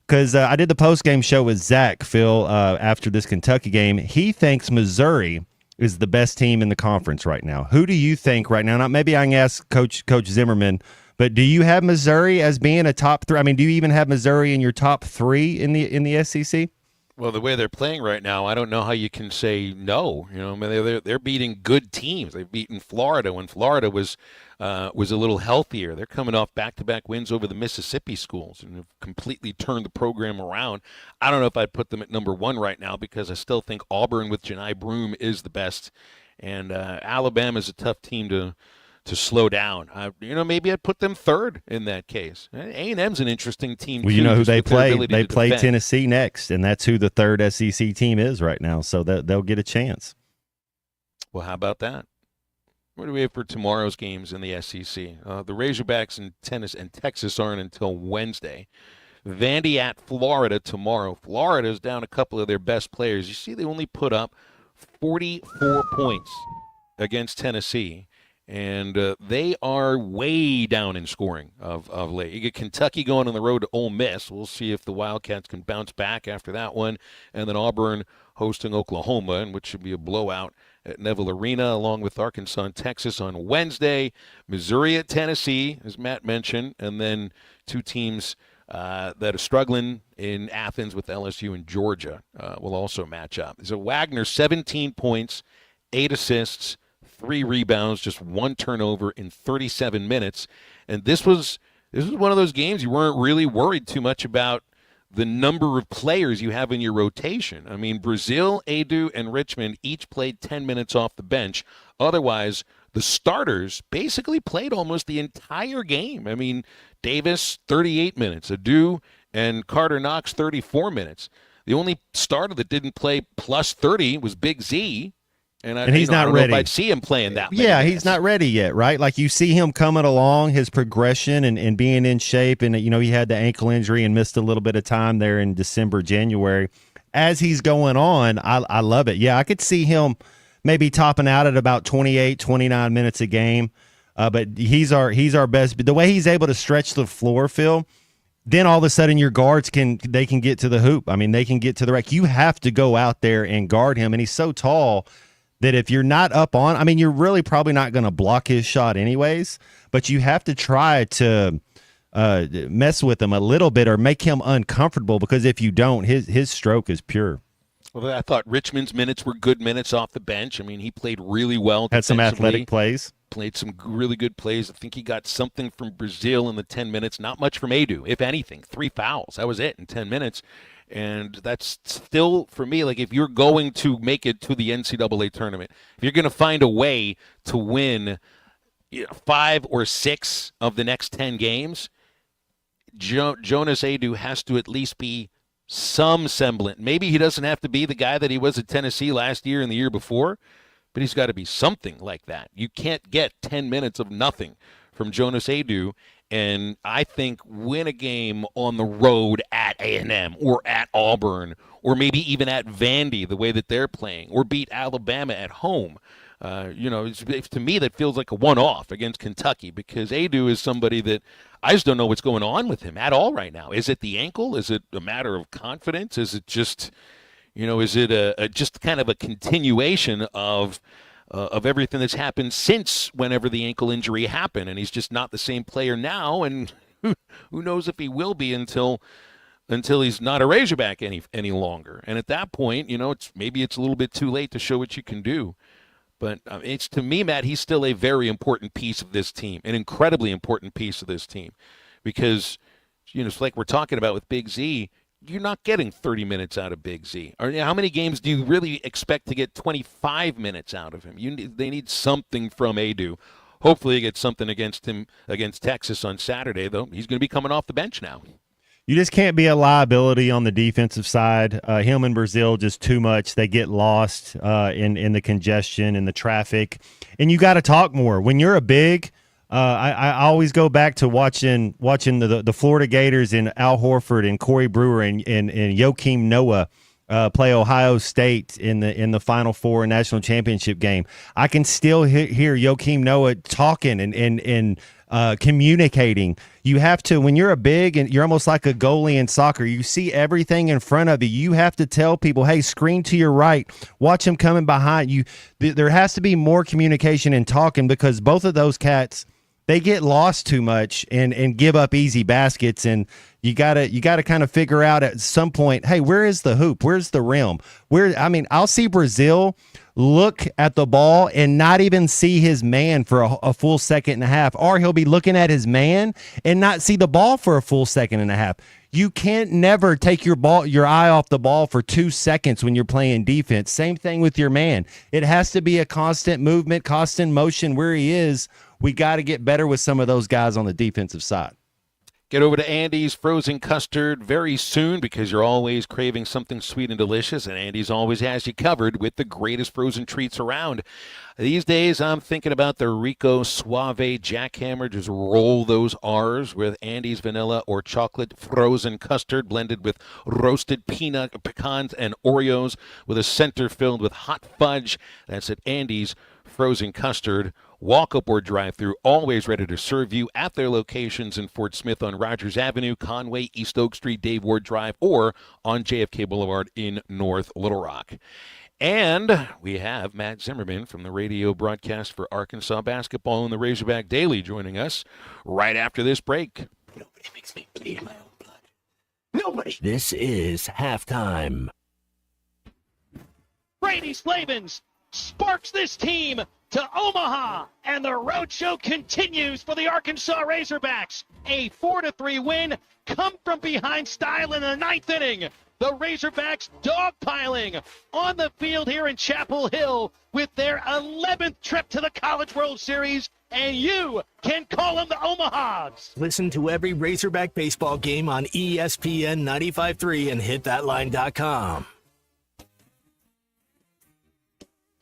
Because I did the post-game show with Zach, Phil, after this Kentucky game. He thinks Missouri is the best team in the conference right now. Who do you think right now? Now, maybe I can ask Coach Zimmerman, but do you have Missouri as being a top 3? I mean, do you even have Missouri in your top 3 in the SEC? Well, the way they're playing right now, I don't know how you can say no. You know, I mean, they're beating good teams. They've beaten Florida when Florida was a little healthier. They're coming off back-to-back wins over the Mississippi schools and have completely turned the program around. I don't know if I'd put them at number 1 right now because I still think Auburn with Janai Broome is the best, and Alabama's a tough team to slow down. Maybe I'd put them 3rd in that case. A&M's an interesting team. Well, too, you know who they play? They play defend. Tennessee next, and that's who the 3rd SEC team is right now. So they'll get a chance. Well, how about that? What do we have for tomorrow's games in the SEC? The Razorbacks and Texas aren't until Wednesday. Vandy at Florida tomorrow. Florida's down a couple of their best players. You see, they only put up 44 points against Tennessee. And they are way down in scoring of late. You get Kentucky going on the road to Ole Miss. We'll see if the Wildcats can bounce back after that one. And then Auburn hosting Oklahoma, and which should be a blowout at Neville Arena, along with Arkansas and Texas on Wednesday. Missouri at Tennessee, as Matt mentioned. And then 2 teams that are struggling in Athens with LSU and Georgia will also match up. So Wagner, 17 points, 8 assists, 3 rebounds, just 1 turnover in 37 minutes. And this was one of those games you weren't really worried too much about the number of players you have in your rotation. I mean, Brazile, Adu, and Richmond each played 10 minutes off the bench. Otherwise, the starters basically played almost the entire game. I mean, Davis, 38 minutes. Adu and Carter Knox, 34 minutes. The only starter that didn't play plus 30 was Big Z. And he's not I don't ready. know if I'd see him playing that. Yeah, he's not ready yet, right? Like you see him coming along, his progression and being in shape. And, he had the ankle injury and missed a little bit of time there in December, January. As he's going on, I love it. Yeah, I could see him maybe topping out at about 28, 29 minutes a game. But he's our best. But the way he's able to stretch the floor, Phil, then all of a sudden your guards can get to the hoop. I mean, they can get to the rack. You have to go out there and guard him. And he's so tall that if you're not up on, I mean, you're really probably not going to block his shot anyways, but you have to try to mess with him a little bit or make him uncomfortable, because if you don't, his stroke is pure. Well, I thought Richmond's minutes were good minutes off the bench. I mean, he played really well. Had some athletic plays. Played some really good plays. I think he got something from Brazile in the 10 minutes, not much from Adu, if anything. 3 fouls. That was it in 10 minutes. And that's still, for me, like if you're going to make it to the NCAA tournament, if you're going to find a way to win 5 or 6 of the next 10 games, Jonas Adu has to at least be some semblance. Maybe he doesn't have to be the guy that he was at Tennessee last year and the year before, but he's got to be something like that. You can't get 10 minutes of nothing from Jonas Adu. And I think win a game on the road at A&M or at Auburn or maybe even at Vandy, the way that they're playing, or beat Alabama at home. To me, that feels like a one-off against Kentucky, because Adu is somebody that I just don't know what's going on with him at all right now. Is it the ankle? Is it a matter of confidence? Is it just, is it just kind of a continuation of everything that's happened since whenever the ankle injury happened, and he's just not the same player now, and who knows if he will be until until he's not a Razorback any longer. And at that point, maybe it's a little bit too late to show what you can do. But it's, to me, Matt, he's still a very important piece of this team, an incredibly important piece of this team, because it's like we're talking about with Big Z. You're not getting 30 minutes out of Big Z. Or how many games do you really expect to get 25 minutes out of him? They need something from Adu. Hopefully, they get something against him against Texas on Saturday, though. He's going to be coming off the bench now. You just can't be a liability on the defensive side. Him and Brazil, just too much. They get lost in the congestion and the traffic. And you got to talk more. When you're a big, I always go back to watching the Florida Gators and Al Horford and Corey Brewer and Joakim Noah play Ohio State in the Final Four national championship game. I can still hear Joakim Noah talking and communicating. You have to, when you're a big and you're almost like a goalie in soccer, you see everything in front of you. You have to tell people, hey, screen to your right, watch him coming behind you. There has to be more communication and talking, because both of those cats, they get lost too much and give up easy baskets. And you gotta kind of figure out at some point, hey, where is the hoop? Where's the rim? I'll see Brazil look at the ball and not even see his man for a full second and a half, or he'll be looking at his man and not see the ball for a full second and a half. You can't never take your eye off the ball for 2 seconds when you're playing defense. Same thing with your man. It has to be a constant movement, constant motion where he is. We got to get better with some of those guys on the defensive side. Get over to Andy's Frozen Custard very soon, because you're always craving something sweet and delicious, and Andy's always has you covered with the greatest frozen treats around. These days, I'm thinking about the Rico Suave Jackhammer. Just roll those R's with Andy's vanilla or chocolate frozen custard blended with roasted peanut, pecans, and Oreos, with a center filled with hot fudge. That's at Andy's Frozen Custard. Walk up or drive through, always ready to serve you at their locations in Fort Smith on Rogers Avenue, Conway, East Oak Street, Dave Ward Drive, or on JFK Boulevard in North Little Rock. And we have Matt Zimmerman from the radio broadcast for Arkansas basketball and the Razorback Daily joining us right after this break. Nobody makes me bleed in my own blood. Nobody. This is halftime. Brady Slavens sparks this team to Omaha, and the roadshow continues for the Arkansas Razorbacks. A 4-3 win, come from behind style in the ninth inning. The Razorbacks dogpiling on the field here in Chapel Hill with their 11th trip to the College World Series, and you can call them the Omahas. Listen to every Razorback baseball game on ESPN 95.3 and hitthatline.com.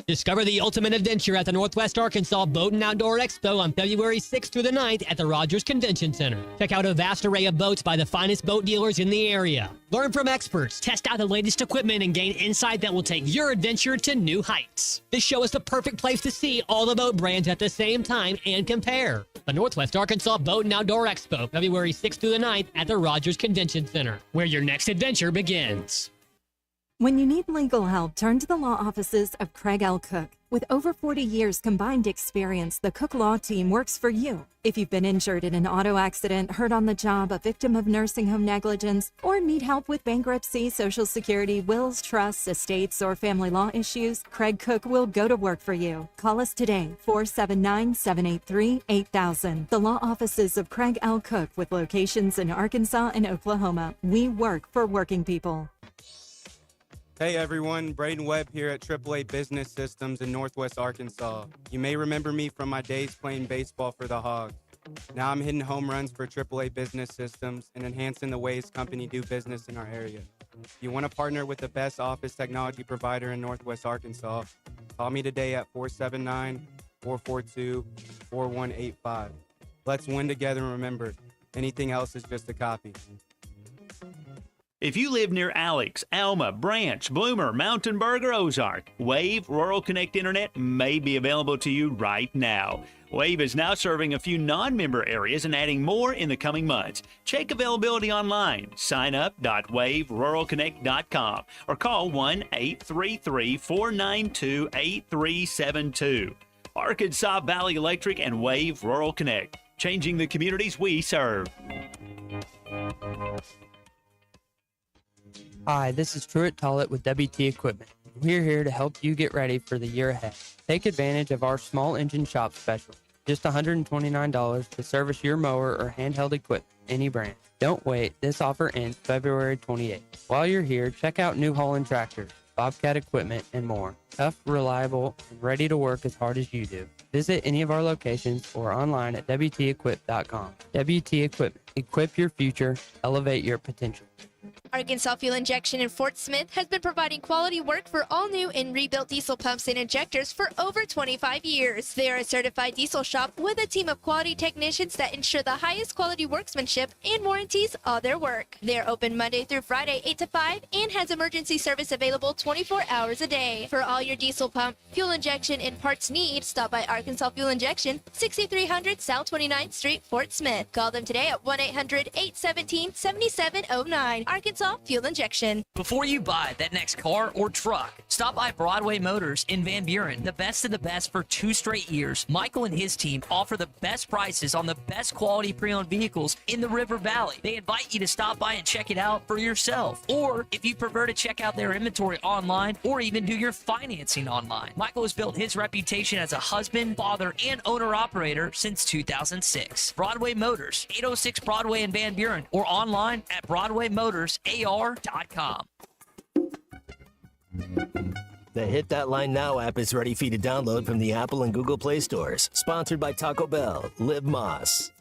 Discover the ultimate adventure at the Northwest Arkansas Boat and Outdoor Expo on February 6th through the 9th at the Rogers Convention Center. Check out a vast array of boats by the finest boat dealers in the area. Learn from experts, test out the latest equipment, and gain insight that will take your adventure to new heights. This show is the perfect place to see all the boat brands at the same time and compare. The Northwest Arkansas Boat and Outdoor Expo, February 6th through the 9th at the Rogers Convention Center, where your next adventure begins. When you need legal help, turn to the law offices of Craig L. Cook. With over 40 years combined experience, the Cook Law Team works for you. If you've been injured in an auto accident, hurt on the job, a victim of nursing home negligence, or need help with bankruptcy, Social Security, wills, trusts, estates, or family law issues, Craig Cook will go to work for you. Call us today, 479-783-8000. The law offices of Craig L. Cook, with locations in Arkansas and Oklahoma. We work for working people. Hey everyone, Braden Webb here at AAA Business Systems in Northwest Arkansas. You may remember me from my days playing baseball for the Hogs. Now I'm hitting home runs for AAA Business Systems and enhancing the ways company do business in our area. If you want to partner with the best office technology provider in Northwest Arkansas, call me today at 479-442-4185. Let's win together, and remember, anything else is just a copy. If you live near Alex, Alma, Branch, Bloomer, Mountain Berg, or Ozark, Wave Rural Connect Internet may be available to you right now. Wave is now serving a few non-member areas and adding more in the coming months. Check availability online. Sign up.waveruralconnect.com or call 1-833-492-8372. Arkansas Valley Electric and Wave Rural Connect, changing the communities we serve. Hi, this is Truett Tollett with WT Equipment. We're here to help you get ready for the year ahead. Take advantage of our small engine shop special. Just $129 to service your mower or handheld equipment, any brand. Don't wait, this offer ends February 28th. While you're here, check out New Holland Tractors, Bobcat Equipment, and more. Tough, reliable, and ready to work as hard as you do. Visit any of our locations or online at WTEquip.com. WT Equipment. Equip your future, elevate your potential. Arkansas Fuel Injection in Fort Smith has been providing quality work for all new and rebuilt diesel pumps and injectors for over 25 years. They are a certified diesel shop with a team of quality technicians that ensure the highest quality workmanship and warranties all their work. They are open Monday through Friday 8 to 5 and has emergency service available 24 hours a day. For all your diesel pump, fuel injection, and parts needs, stop by Arkansas Fuel Injection, 6300 South 29th Street, Fort Smith. Call them today at 1-800-817-7709. Arkansas Fuel Injection. Before you buy that next car or truck, stop by Broadway Motors in Van Buren. The best of the best for 2 straight years. Michael and his team offer the best prices on the best quality pre-owned vehicles in the River Valley. They invite you to stop by and check it out for yourself. Or if you prefer to check out their inventory online or even do your financing online. Michael has built his reputation as a husband, father, and owner-operator since 2006. Broadway Motors, 806 Broadway in Van Buren, or online at BroadwayMotorsAR.com. The Hit That Line Now app is ready for you to download from the Apple and Google Play stores. Sponsored by Taco Bell. Live Moss.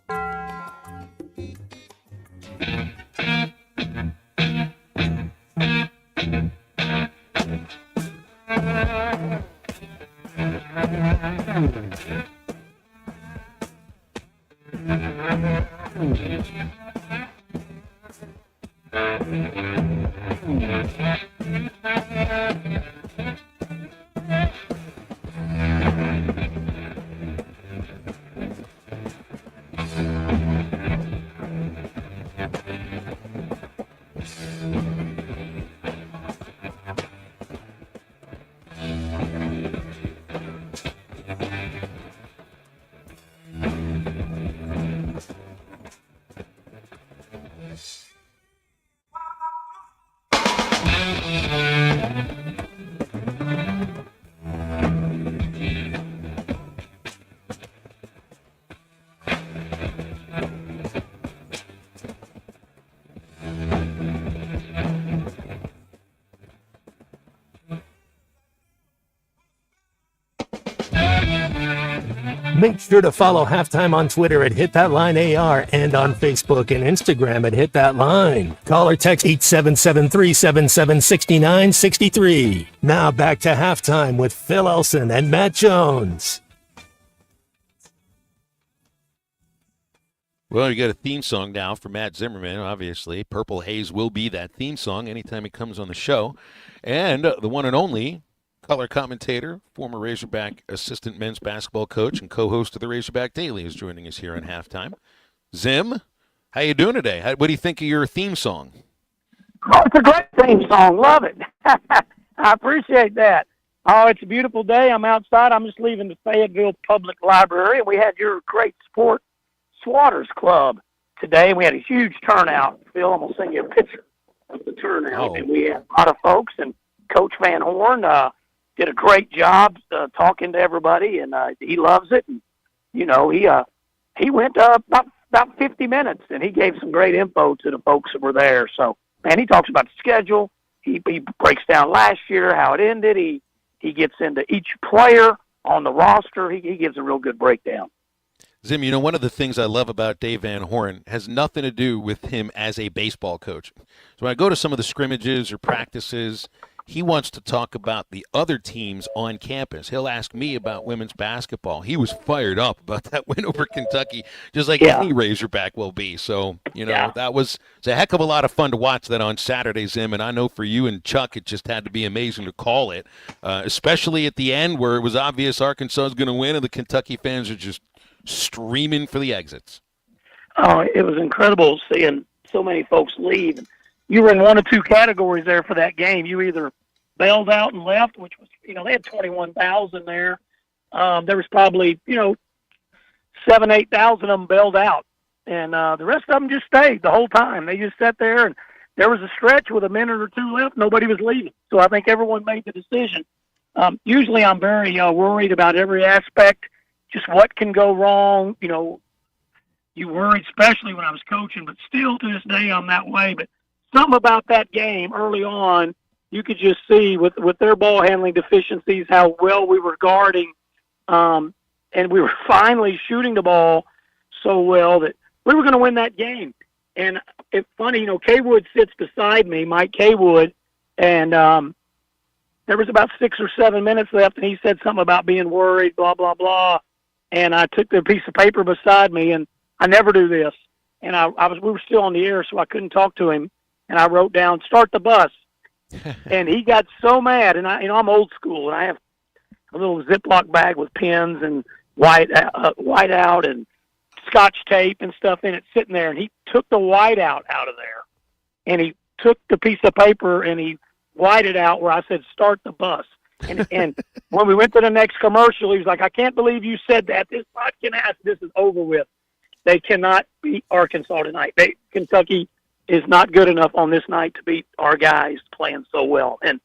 Make sure to follow Halftime on Twitter at Hit That Line AR and on Facebook and Instagram at Hit That Line. Call or text 877-377-6963. Now back to Halftime with Phil Elson and Matt Jones. Well, you got a theme song now for Matt Zimmerman, obviously. Purple Haze will be that theme song anytime he comes on the show. And the one and only color commentator, former Razorback assistant men's basketball coach, and co-host of the Razorback Daily is joining us here on Halftime. Zim, how you doing today? What do you think of your theme song? Oh, it's a great theme song. Love it. I appreciate that. Oh, it's a beautiful day. I'm outside. I'm just leaving the Fayetteville Public Library, and we had your great sport Swatters Club today. We had a huge turnout. Phil, I'm going to send you a picture of the turnout. Oh. And we had a lot of folks, and Coach Van Horn did a great job talking to everybody, and he loves it. And, you know, he went about 50 minutes, and he gave some great info to the folks that were there. So, man, he talks about the schedule. He breaks down last year, how it ended. He gets into each player on the roster. He gives a real good breakdown. Zim, you know, one of the things I love about Dave Van Horn has nothing to do with him as a baseball coach. So when I go to some of the scrimmages or practices, he wants to talk about the other teams on campus. He'll ask me about women's basketball. He was fired up about that win over Kentucky, just like any Razorback will be. So, you know, that was a heck of a lot of fun to watch that on Saturday, Zim. And I know for you and Chuck, it just had to be amazing to call it, especially at the end where it was obvious Arkansas was going to win and the Kentucky fans are just streaming for the exits. Oh, it was incredible seeing so many folks leave. You were in one of two categories there for that game. You either bailed out and left, which was, you know, they had 21,000 there. There was probably, 7,000, 8,000 of them bailed out. And the rest of them just stayed the whole time. They just sat there and there was a stretch with a minute or two left. Nobody was leaving. So I think everyone made the decision. Usually I'm very worried about every aspect, just what can go wrong. You know, you worried, especially when I was coaching, but still to this day I'm that way. But something about that game early on, you could just see with their ball handling deficiencies how well we were guarding, and we were finally shooting the ball so well that we were going to win that game. And it's funny, you know, Kaywood sits beside me, Mike Kaywood, and there was about 6 or 7 minutes left, and he said something about being worried, blah, blah, blah. And I took the piece of paper beside me, and I never do this. And we were still on the air, so I couldn't talk to him. And I wrote down, "Start the bus." And he got so mad. And I'm old school, and I have a little Ziploc bag with pens and white out and Scotch tape and stuff in it sitting there. And he took the white out of there, and he took the piece of paper and he whited out where I said, "Start the bus." And when we went to the next commercial, he was like, "I can't believe you said that. This podcast, this is over with. They cannot beat Arkansas tonight. Kentucky is not good enough on this night to beat our guys playing so well." And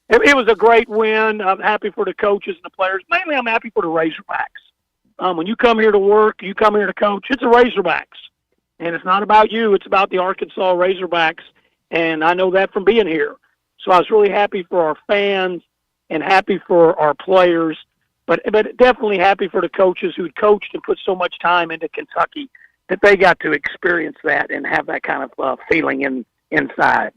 it was a great win. I'm happy for the coaches and the players. Mainly, I'm happy for the Razorbacks. When you come here to work, you come here to coach, it's the Razorbacks. And it's not about you. It's about the Arkansas Razorbacks. And I know that from being here. So I was really happy for our fans and happy for our players, but definitely happy for the coaches who'd coached and put so much time into Kentucky that they got to experience that and have that kind of feeling inside.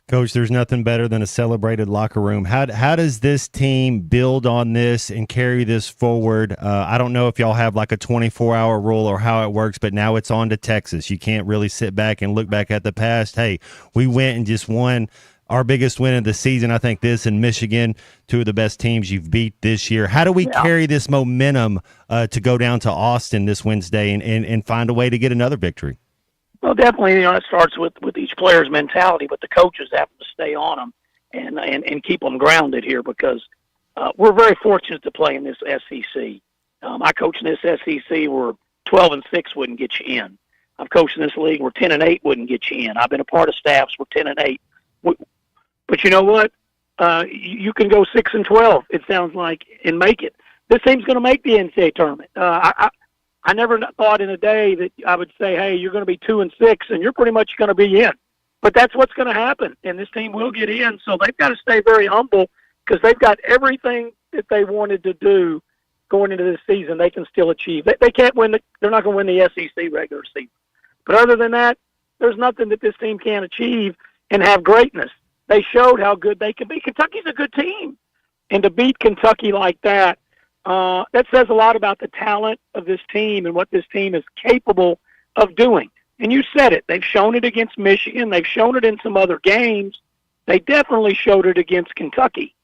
Coach, there's nothing better than a celebrated locker room. How does this team build on this and carry this forward? I don't know if y'all have like a 24-hour rule or how it works, but now it's on to Texas. You can't really sit back and look back at the past. Hey, we went and just won our biggest win of the season. I think this and Michigan, two of the best teams you've beat this year. How do we carry this momentum to go down to Austin this Wednesday and find a way to get another victory? Well, definitely, it starts with each player's mentality, but the coaches have to stay on them and keep them grounded here because we're very fortunate to play in this SEC. I coach in this SEC where 12-6 wouldn't get you in. I've coached in this league where 10-8 wouldn't get you in. I've been a part of staffs where 10-8. But you know what? You can go 6-12. It sounds like and make it. This team's going to make the NCAA tournament. I never thought in a day that I would say, "Hey, you're going to be 2-6, and you're pretty much going to be in." But that's what's going to happen, and this team will get in. So they've got to stay very humble because they've got everything that they wanted to do going into this season. They can still achieve. They can't win. They're not going to win the SEC regular season. But other than that, there's nothing that this team can't achieve and have greatness. They showed how good they can be. Kentucky's a good team, and to beat Kentucky like that. That says a lot about the talent of this team and what this team is capable of doing. And you said it. They've shown it against Michigan. They've shown it in some other games. They definitely showed it against Kentucky.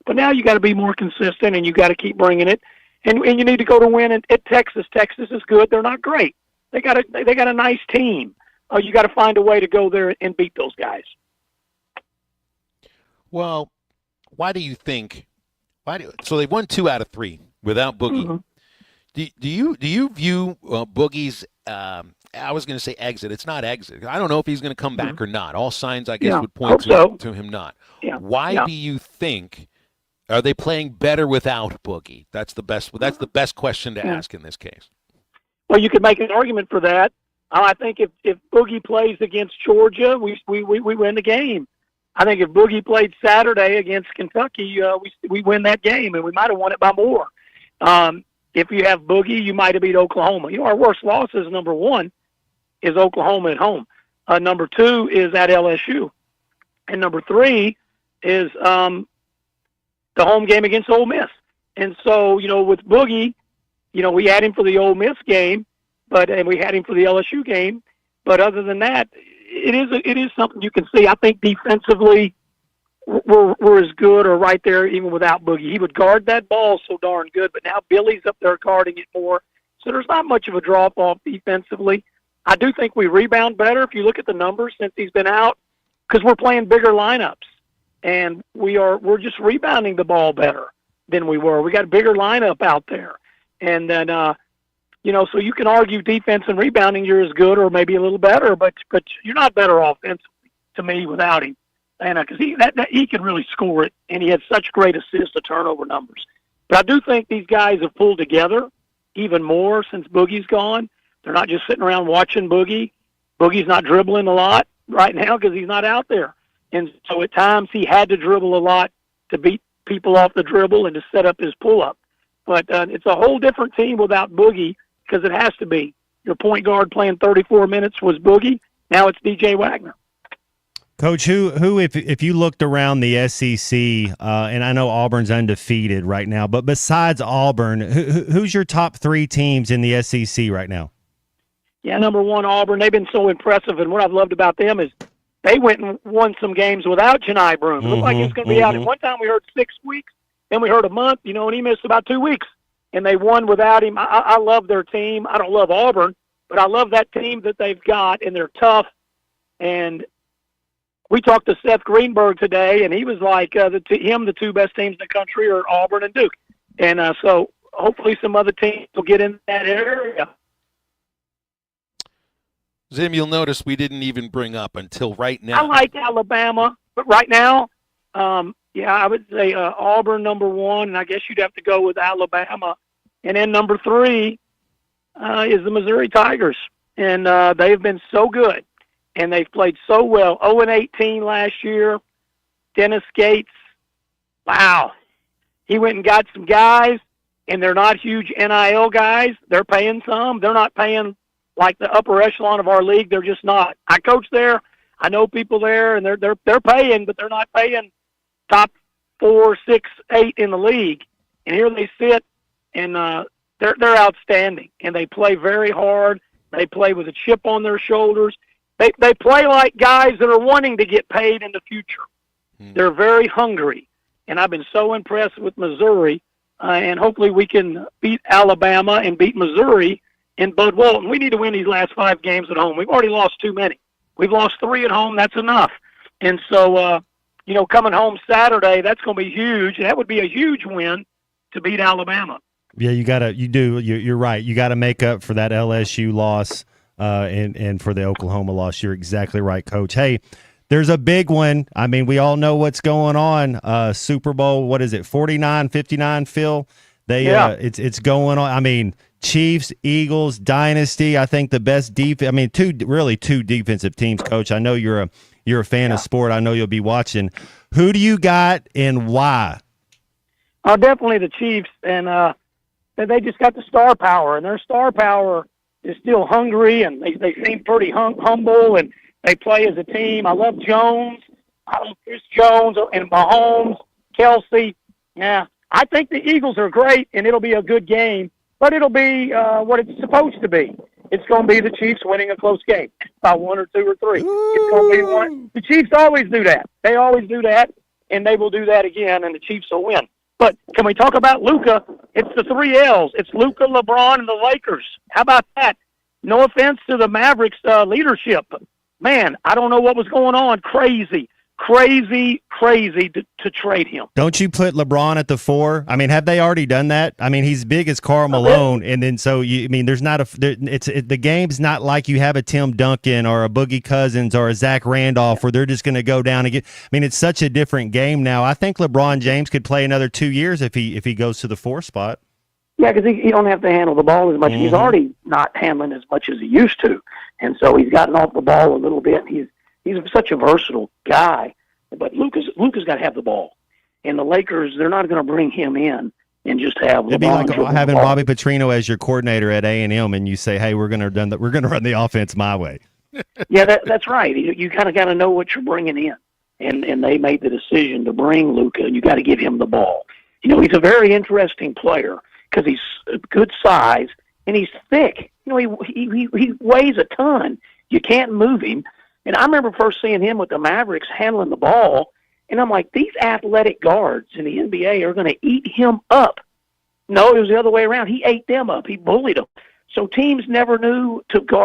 But now you got to be more consistent, and you got to keep bringing it. And you need to go to win at Texas. Texas is good. They're not great. They got a nice team. You got to find a way to go there and beat those guys. Well, why do you think? So they won 2 out of 3 without Boogie. Mm-hmm. Do you view Boogie's? I was going to say exit. It's not exit. I don't know if he's going to come back or not. All signs, I guess, would point to him not. Yeah. Why do you think? Are they playing better without Boogie? That's the best question to ask in this case. Well, you could make an argument for that. I think if Boogie plays against Georgia, we win the game. I think if Boogie played Saturday against Kentucky, we win that game, and we might have won it by more. If you have Boogie, you might have beat Oklahoma. Our worst losses, number 1, is Oklahoma at home. Number 2 is at LSU. And number 3 is the home game against Ole Miss. And so, with Boogie, we had him for the Ole Miss game, and we had him for the LSU game. But other than that, it is something you can see. I think defensively we're as good or right there even without Boogie. He would guard that ball so darn good, but now Billy's up there guarding it more. So there's not much of a drop-off defensively. I do think we rebound better if you look at the numbers since he's been out because we're playing bigger lineups, and we're just rebounding the ball better than we were. We got a bigger lineup out there. And then so you can argue defense and rebounding, you're as good or maybe a little better, but you're not better offensively to me without him, and because he can really score it, and he had such great assist to turnover numbers. But I do think these guys have pulled together even more since Boogie's gone. They're not just sitting around watching Boogie. Boogie's not dribbling a lot right now because he's not out there. And so at times he had to dribble a lot to beat people off the dribble and to set up his pull-up. But it's a whole different team without Boogie because it has to be. Your point guard playing 34 minutes was Boogie. Now it's DJ Wagner. Coach, who if you looked around the SEC, and I know Auburn's undefeated right now, but besides Auburn, who's your top three teams in the SEC right now? Yeah, number one, Auburn. They've been so impressive, and what I've loved about them is they went and won some games without Janai Broome. It looked like he was going to be out. At one time we heard 6 weeks, then we heard a month, and he missed about 2 weeks, and they won without him. I love their team. I don't love Auburn, but I love that team that they've got, and they're tough. And we talked to Seth Greenberg today, and he was like, the two best teams in the country are Auburn and Duke. And so hopefully some other teams will get in that area. Zim, you'll notice we didn't even bring up until right now. I like Alabama, but right now, I would say Auburn number one, and I guess you'd have to go with Alabama. And then number three is the Missouri Tigers. And they've been so good. And they've played so well. 0-18 last year. Dennis Gates, wow. He went and got some guys, and they're not huge NIL guys. They're paying some. They're not paying like the upper echelon of our league. They're just not. I coach there. I know people there, and they're paying, but they're not paying top 4, 6, 8 in the league. And here they sit, and they're outstanding. And they play very hard. They play with a chip on their shoulders. They play like guys that are wanting to get paid in the future. They're very hungry, and I've been so impressed with Missouri, and hopefully we can beat Alabama and beat Missouri in Bud Walton. We need to win these last 5 games at home. We've already lost too many. We've lost 3 at home. That's enough. And so, coming home Saturday, that's going to be huge, and that would be a huge win to beat Alabama. Yeah, you're right. You got to make up for that LSU loss. And for the Oklahoma loss. You're exactly right, Coach. Hey, there's a big one. I mean, we all know what's going on. Super Bowl, what is it, 49-59, Phil? It's going on. I mean, Chiefs, Eagles, Dynasty. I think the best defense. I mean, two defensive teams, Coach. I know you're a fan of sport. I know you'll be watching. Who do you got and why? Definitely the Chiefs, and they just got the star power, and their star power is still hungry, and they seem pretty humble, and they play as a team. I love Jones. I love Chris Jones and Mahomes, Kelsey. Yeah, I think the Eagles are great, and it'll be a good game, but it'll be what it's supposed to be. It's going to be the Chiefs winning a close game by 1 or 2 or 3. It's going to be one. The Chiefs always do that. They always do that, and they will do that again, and the Chiefs will win. But can we talk about Luka? It's the 3 L's. It's Luka, LeBron, and the Lakers. How about that? No offense to the Mavericks leadership. Man, I don't know what was going on. Crazy to trade him. Don't you put LeBron at the 4? I mean, have they already done that? I mean, he's big as Karl Malone, and then there's not the game's not like you have a Tim Duncan or a Boogie Cousins or a Zach Randolph where they're just going to go down and get. I mean, it's such a different game now. I think LeBron James could play another 2 years if he goes to the 4 spot. Yeah, because he don't have to handle the ball as much. He's already not handling as much as he used to, and so he's gotten off the ball a little bit. He's such a versatile guy, but Luka's got to have the ball. And the Lakers, they're not going to bring him in and just have LeBron. It'd be like having Bobby Petrino as your coordinator at A&M, and you say, "Hey, we're going to run the offense my way." Yeah, that's right. You kind of got to know what you're bringing in, and they made the decision to bring Luka, and you got to give him the ball. He's a very interesting player because he's a good size and he's thick. He weighs a ton. You can't move him. And I remember first seeing him with the Mavericks handling the ball, and I'm like, these athletic guards in the NBA are going to eat him up. No, it was the other way around. He ate them up. He bullied them. So teams never knew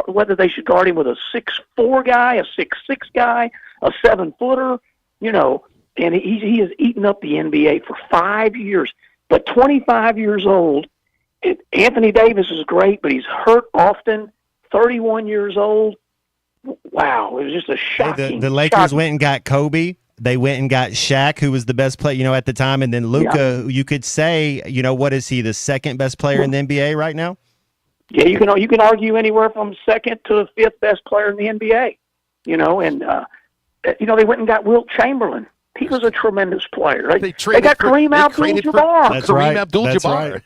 whether they should guard him with a 6'4" guy, a 6'6" guy, a 7-footer, and he has eaten up the NBA for 5 years. But 25 years old, Anthony Davis is great, but he's hurt often, 31 years old. wow, it was just a shocking. The Lakers shocking. went and got Kobe. They went and got Shaq, who was the best player, at the time, and then Luka. You could say, what is he, the second best player in the NBA right now? Yeah, you can argue anywhere from second to fifth best player in the NBA. They went and got Wilt Chamberlain. He was a tremendous player. They got Kareem Abdul-Jabbar. That's right. Abdul-Jabbar.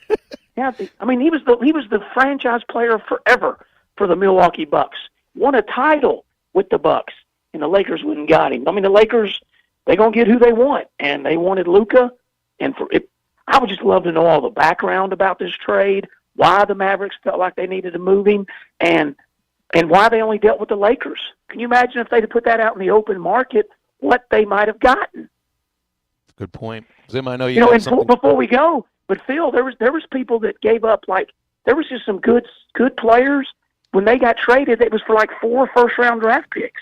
Yeah, he was the franchise player forever for the Milwaukee Bucks. Won a title with the Bucks, and the Lakers went and got him. I mean, the Lakers, they're going to get who they want, and they wanted Luka. And I would just love to know all the background about this trade, why the Mavericks felt like they needed to move him, and why they only dealt with the Lakers. Can you imagine if they'd have put that out in the open market, what they might have gotten? Good point. Zim, I know you got and something. Before we go, but Phil, there was people that gave up, there was just some good players. When they got traded, it was for 4 first-round draft picks.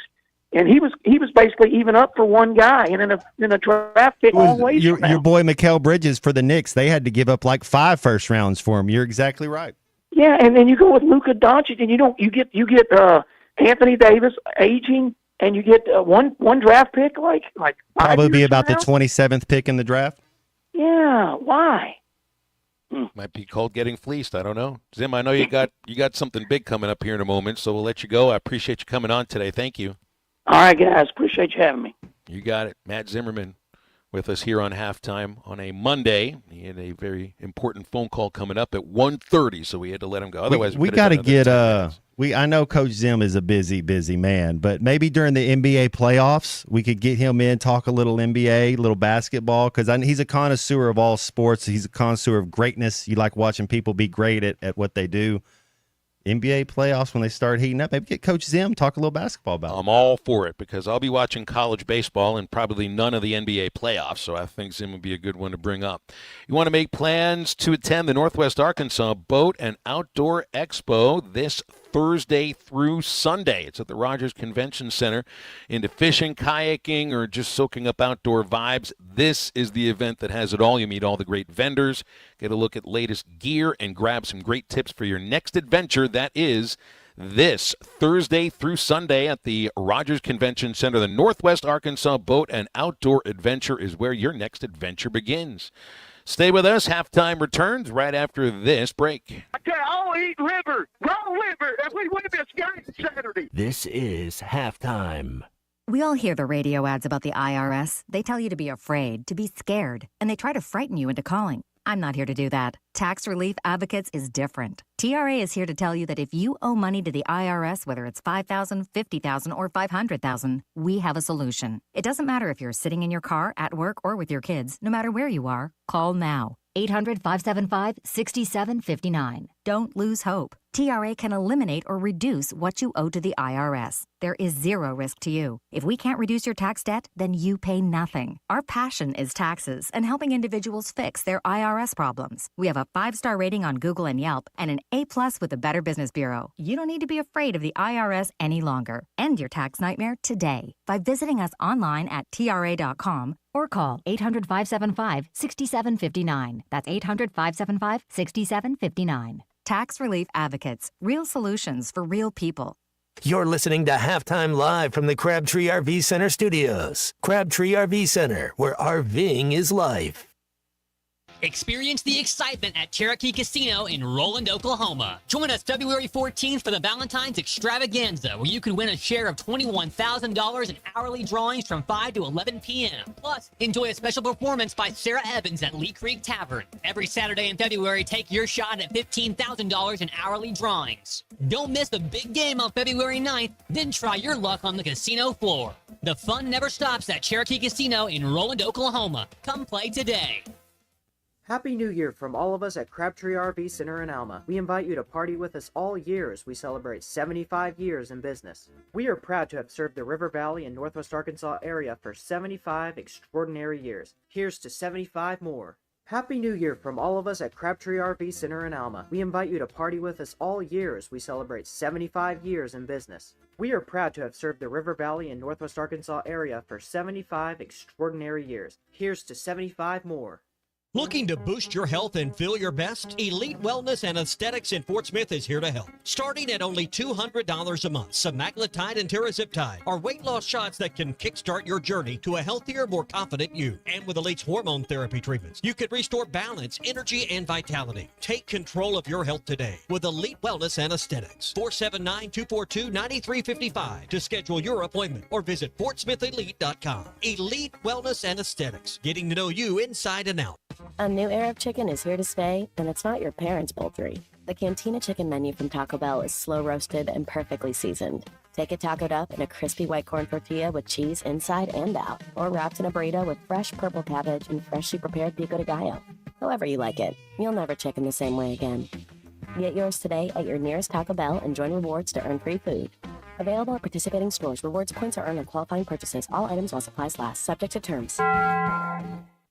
And he was basically even up for one guy, and in a draft pick always. Your boy Mikal Bridges for the Knicks, they had to give up 5 first rounds for him. You're exactly right. Yeah, and then you go with Luka Doncic, and you get Anthony Davis aging, and you get one draft pick like Probably be about the 27th pick in the draft. Yeah, why? Might be called getting fleeced. I don't know. Zim, I know you got something big coming up here in a moment, so we'll let you go. I appreciate you coming on today. Thank you. All right, guys. Appreciate you having me. You got it. Matt Zimmerman with us here on Halftime on a Monday. He had a very important phone call coming up at 1:30, so we had to let him go. Otherwise, we got to get I know Coach Zim is a busy man, but maybe during the NBA playoffs, we could get him in, talk a little NBA, a little basketball, because he's a connoisseur of all sports. He's a connoisseur of greatness. You like watching people be great at what they do. NBA playoffs, when they start heating up, maybe get Coach Zim, talk a little basketball about it. I'm all for it because I'll be watching college baseball and probably none of the NBA playoffs, so I think Zim would be a good one to bring up. You want to make plans to attend the Northwest Arkansas Boat and Outdoor Expo this Thursday through Sunday. It's at the Rogers Convention Center. Into fishing, kayaking, or just soaking up outdoor vibes, this is the event that has it all. You meet all the great vendors, get a look at latest gear, and grab some great tips for your next adventure. That is this Thursday through Sunday at the Rogers Convention Center. The Northwest Arkansas Boat and Outdoor Adventure is where your next adventure begins. Stay with us. Halftime returns right after this break. I'll eat liver. Raw liver. We wouldn't be a Scotty Saturday. This is Halftime. We all hear the radio ads about the IRS. They tell you to be afraid, to be scared, and they try to frighten you into calling. I'm not here to do that. Tax Relief Advocates is different. TRA is here to tell you that if you owe money to the IRS, whether it's $5,000, $50,000, or $500,000, we have a solution. It doesn't matter if you're sitting in your car, at work, or with your kids. No matter where you are, call now. 800-575-6759. Don't lose hope. TRA can eliminate or reduce what you owe to the IRS. There is zero risk to you. If we can't reduce your tax debt, then you pay nothing. Our passion is taxes and helping individuals fix their IRS problems. We have a 5-star rating on Google and Yelp and an A+ with the Better Business Bureau. You don't need to be afraid of the IRS any longer. End your tax nightmare today by visiting us online at TRA.com or call 800-575-6759. That's 800-575-6759. Tax Relief Advocates. Real solutions for real people. You're listening to Halftime Live from the Crabtree RV Center studios. Crabtree RV Center, where RVing is life. Experience the excitement at Cherokee Casino in Roland, Oklahoma. Join us February 14th for the Valentine's Extravaganza, where you can win a share of $21,000 in hourly drawings from 5 to 11 p.m. Plus, enjoy a special performance by Sarah Evans at Lee Creek Tavern. Every Saturday in February, take your shot at $15,000 in hourly drawings. Don't miss the big game on February 9th, then try your luck on the casino floor. The fun never stops at Cherokee Casino in Roland, Oklahoma. Come play today. Happy New Year from all of us at Crabtree RV Center in Alma. We invite you to party with us all year as we celebrate 75 years in business. We are proud to have served the River Valley and Northwest Arkansas area for 75 extraordinary years. Here's to 75 more. Happy New Year from all of us at Crabtree RV Center in Alma. We invite you to party with us all year as we celebrate 75 years in business. We are proud to have served the River Valley and Northwest Arkansas area for 75 extraordinary years. Here's to 75 more. Looking to boost your health and feel your best? Elite Wellness and Aesthetics in Fort Smith is here to help. Starting at only $200 a month, semaglutide and tirzepatide are weight loss shots that can kickstart your journey to a healthier, more confident you. And with Elite's hormone therapy treatments, you can restore balance, energy, and vitality. Take control of your health today with Elite Wellness and Aesthetics. 479-242-9355 to schedule your appointment or visit FortSmithElite.com. Elite Wellness and Aesthetics, getting to know you inside and out. A new era of chicken is here to stay, and it's not your parents' poultry. The Cantina Chicken menu from Taco Bell is slow roasted and perfectly seasoned. Take it tacoed up in a crispy white corn tortilla with cheese inside and out, or wrapped in a burrito with fresh purple cabbage and freshly prepared pico de gallo. However you like it, you'll never chicken the same way again. Get yours today at your nearest Taco Bell and join rewards to earn free food. Available at participating stores. Rewards points are earned on qualifying purchases. All items while supplies last. Subject to terms.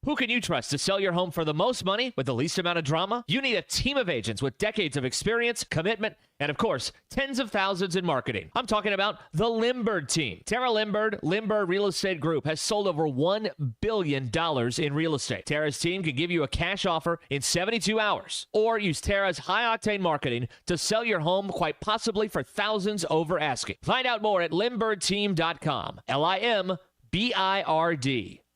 Who can you trust to sell your home for the most money with the least amount of drama? You need a team of agents with decades of experience, commitment, and of course, tens of thousands in marketing. I'm talking about the Limbird team. Tara Limbird Real Estate Group has sold over $1 billion in real estate. Tara's team can give you a cash offer in 72 hours, or use Tara's high-octane marketing to sell your home quite possibly for thousands over asking. Find out more at LimbirdTeam.com. LIMBIRD.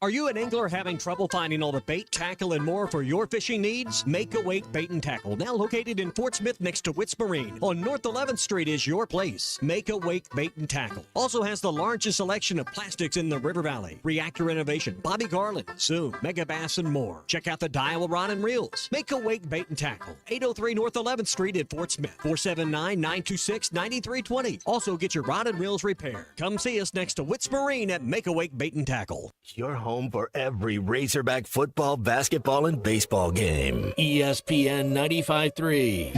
Are you an angler having trouble finding all the bait, tackle, and more for your fishing needs? Make a Wake Bait and Tackle, now located in Fort Smith next to Witts Marine on North 11th Street, is your place. Make a Wake Bait and Tackle also has the largest selection of plastics in the River Valley. Reactor Innovation, Bobby Garland, Zoom, Mega Bass, and more. Check out the Daiwa Rod and Reels. Make a Wake Bait and Tackle, 803 North 11th Street in Fort Smith, 479-926-9320. Also get your rod and reels repaired. Come see us next to Witts Marine at Make a Wake Bait and Tackle. Your home for every Razorback football, basketball, and baseball game. ESPN 95.3.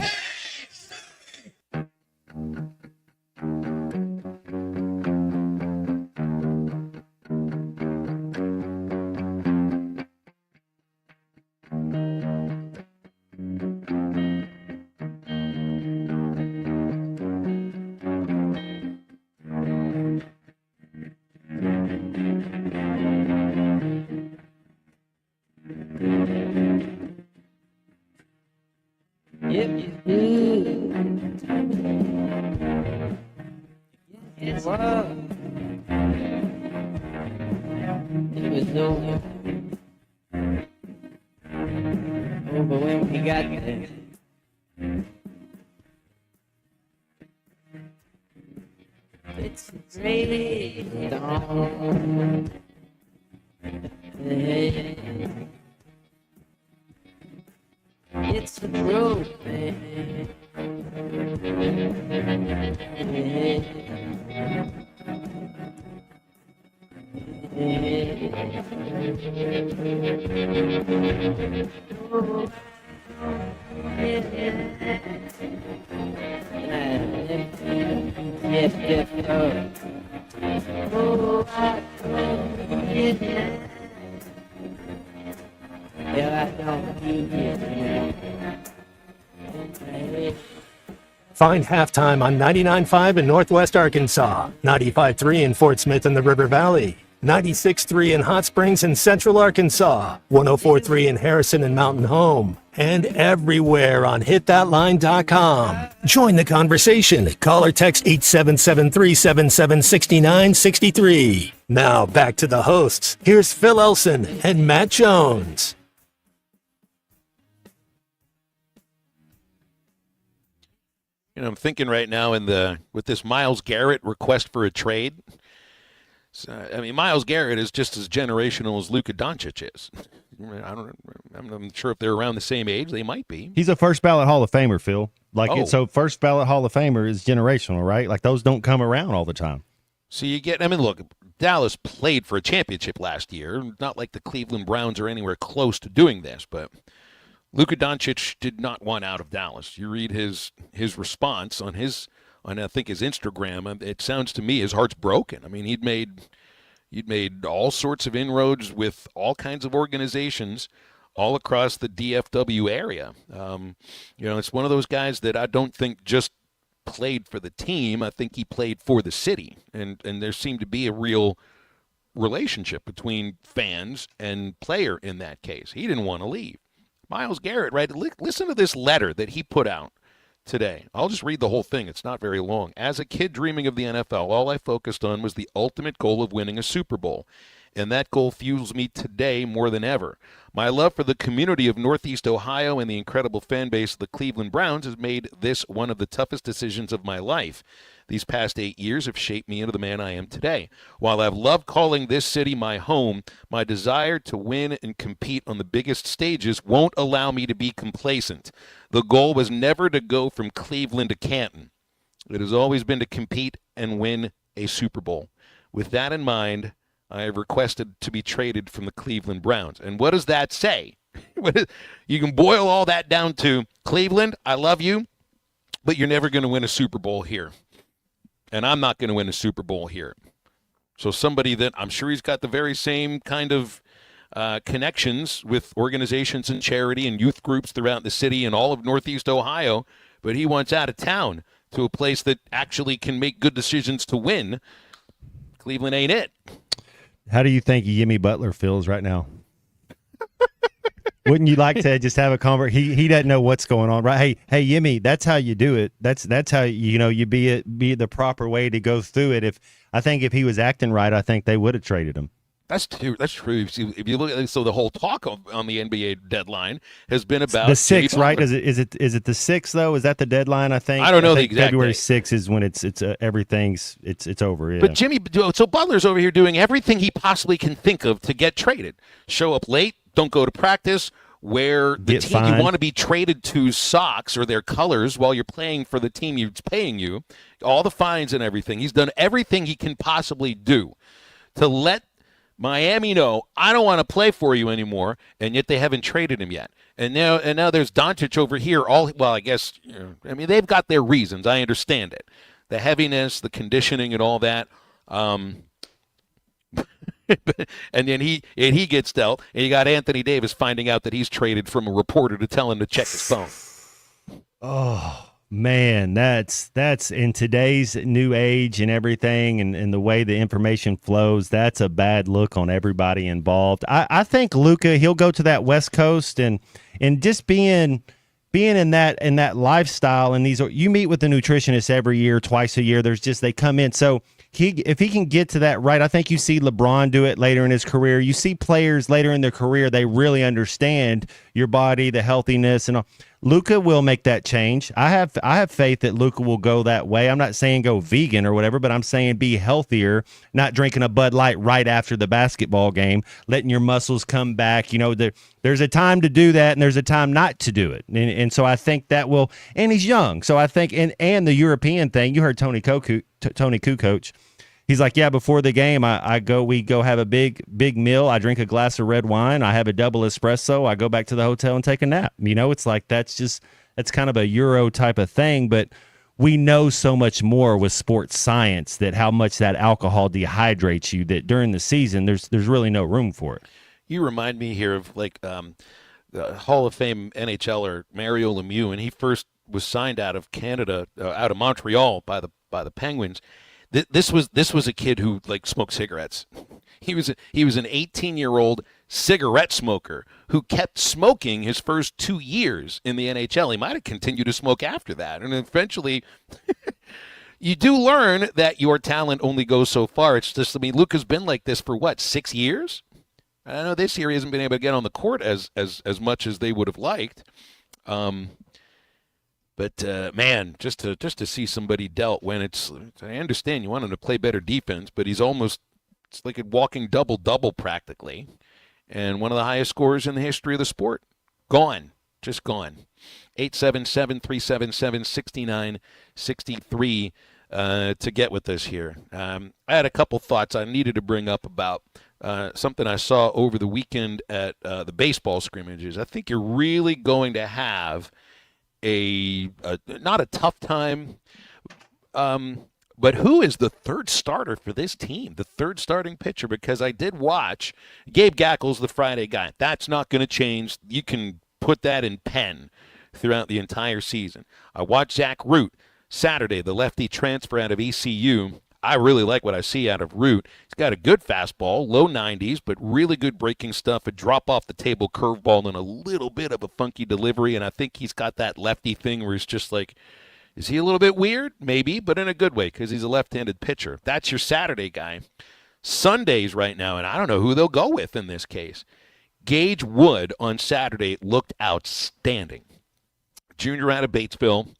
It's really it's the road, Find Halftime on 99.5 in Northwest Arkansas, 95.3 in Fort Smith and the River Valley, 96.3 in Hot Springs and Central Arkansas, 104.3 in Harrison and Mountain Home, and everywhere on hitthatline.com. Join the conversation. Call or text 877-377-6963. Now back to the hosts. Here's Phil Elson and Matt Jones. You know, I'm thinking right now with this Myles Garrett request for a trade. I mean, Myles Garrett is just as generational as Luka Doncic is. I'm not sure if they're around the same age. They might be. He's a first ballot Hall of Famer, Phil. So first ballot Hall of Famer is generational, right? Like those don't come around all the time. So look, Dallas played for a championship last year. Not like the Cleveland Browns are anywhere close to doing this, but Luka Doncic did not want out of Dallas. You read his response on I think his Instagram. It sounds to me his heart's broken. I mean, he'd made all sorts of inroads with all kinds of organizations all across the DFW area. It's one of those guys that I don't think just played for the team. I think he played for the city, and there seemed to be a real relationship between fans and player in that case. He didn't want to leave. Myles Garrett, right? Listen to this letter that he put out today. I'll just read the whole thing. It's not very long. As a kid dreaming of the NFL, all I focused on was the ultimate goal of winning a Super Bowl. And that goal fuels me today more than ever. My love for the community of Northeast Ohio and the incredible fan base of the Cleveland Browns has made this one of the toughest decisions of my life. These past 8 years have shaped me into the man I am today. While I've loved calling this city my home, my desire to win and compete on the biggest stages won't allow me to be complacent. The goal was never to go from Cleveland to Canton. It has always been to compete and win a Super Bowl. With that in mind, I have requested to be traded from the Cleveland Browns. And what does that say? You can boil all that down to, Cleveland, I love you, but you're never going to win a Super Bowl here. And I'm not going to win a Super Bowl here. So somebody that I'm sure he's got the very same kind of connections with organizations and charity and youth groups throughout the city and all of Northeast Ohio, but he wants out of town to a place that actually can make good decisions to win. Cleveland ain't it. How do you think Jimmy Butler feels right now? Wouldn't you like to just have a conversation? He doesn't know what's going on, right? Hey, Jimmy, that's how you do it. That's how you be the proper way to go through it. I think if he was acting right, I think they would have traded him. That's true. If you look at so the whole talk on the NBA deadline has been about the 6th, right? Is it the 6th though? Is that the deadline? I think I don't know the exact February date. 6th is when it's everything's it's over. Yeah. But so Butler's over here doing everything he possibly can think of to get traded. Show up late, don't go to practice, wear the Get team fined. you want to be traded to socks or their colors while you're playing for the team who's paying you. All the fines and everything. He's done everything he can possibly do to let Miami know, I don't want to play for you anymore, and yet they haven't traded him yet. And now there's Doncic over here. I guess, they've got their reasons. I understand it. The heaviness, the conditioning, and all that. And then he gets dealt, and you got Anthony Davis finding out that he's traded from a reporter to tell him to check his phone. Oh, man, that's in today's new age and everything and the way the information flows, that's a bad look on everybody involved. I think Luka, he'll go to that West Coast and just being in that lifestyle, and you meet with the nutritionist every year, twice a year. They come in. So if he can get to that right, I think you see LeBron do it later in his career. You see players later in their career, they really understand your body, the healthiness, and all. Luka will make that change. I have faith that Luka will go that way. I'm not saying go vegan or whatever, but I'm saying be healthier, not drinking a Bud Light right after the basketball game, letting your muscles come back. There's a time to do that, and there's a time not to do it. And so I think that will, and he's young. So I think, and the European thing, you heard Tony Kukoc. He's like, yeah, before the game, we go have a big meal. I drink a glass of red wine. I have a double espresso. I go back to the hotel and take a nap. It's like that's kind of a Euro type of thing. But we know so much more with sports science that how much that alcohol dehydrates you that during the season there's really no room for it. You remind me here of the Hall of Fame NHLer Mario Lemieux, and he first was signed out of Canada, out of Montreal by the Penguins. This was a kid who smoked cigarettes. He was an 18-year-old cigarette smoker who kept smoking his first 2 years in the NHL. He might have continued to smoke after that, and eventually, you do learn that your talent only goes so far. It's just, Luka's been like this for 6 years? I know this year he hasn't been able to get on the court as much as they would have liked. But man, just to see somebody dealt when I understand you want him to play better defense, but it's like a walking double-double practically, and one of the highest scorers in the history of the sport. Just gone. 877-377-6963 to get with us here. I had a couple thoughts I needed to bring up about something I saw over the weekend at the baseball scrimmages. I think you're really going to have not a tough time, but who is the third starter for this team, the third starting pitcher? Because I did watch Gabe Gackles, the Friday guy. That's not going to change. You can put that in pen throughout the entire season. I watched Zach Root Saturday, the lefty transfer out of ECU. I really like what I see out of Root. He's got a good fastball, low 90s, but really good breaking stuff, a drop-off-the-table curveball, and a little bit of a funky delivery, and I think he's got that lefty thing where he's just like, is he a little bit weird? Maybe, but in a good way because he's a left-handed pitcher. That's your Saturday guy. Sundays right now, and I don't know who they'll go with in this case. Gage Wood on Saturday looked outstanding. Junior out of Batesville.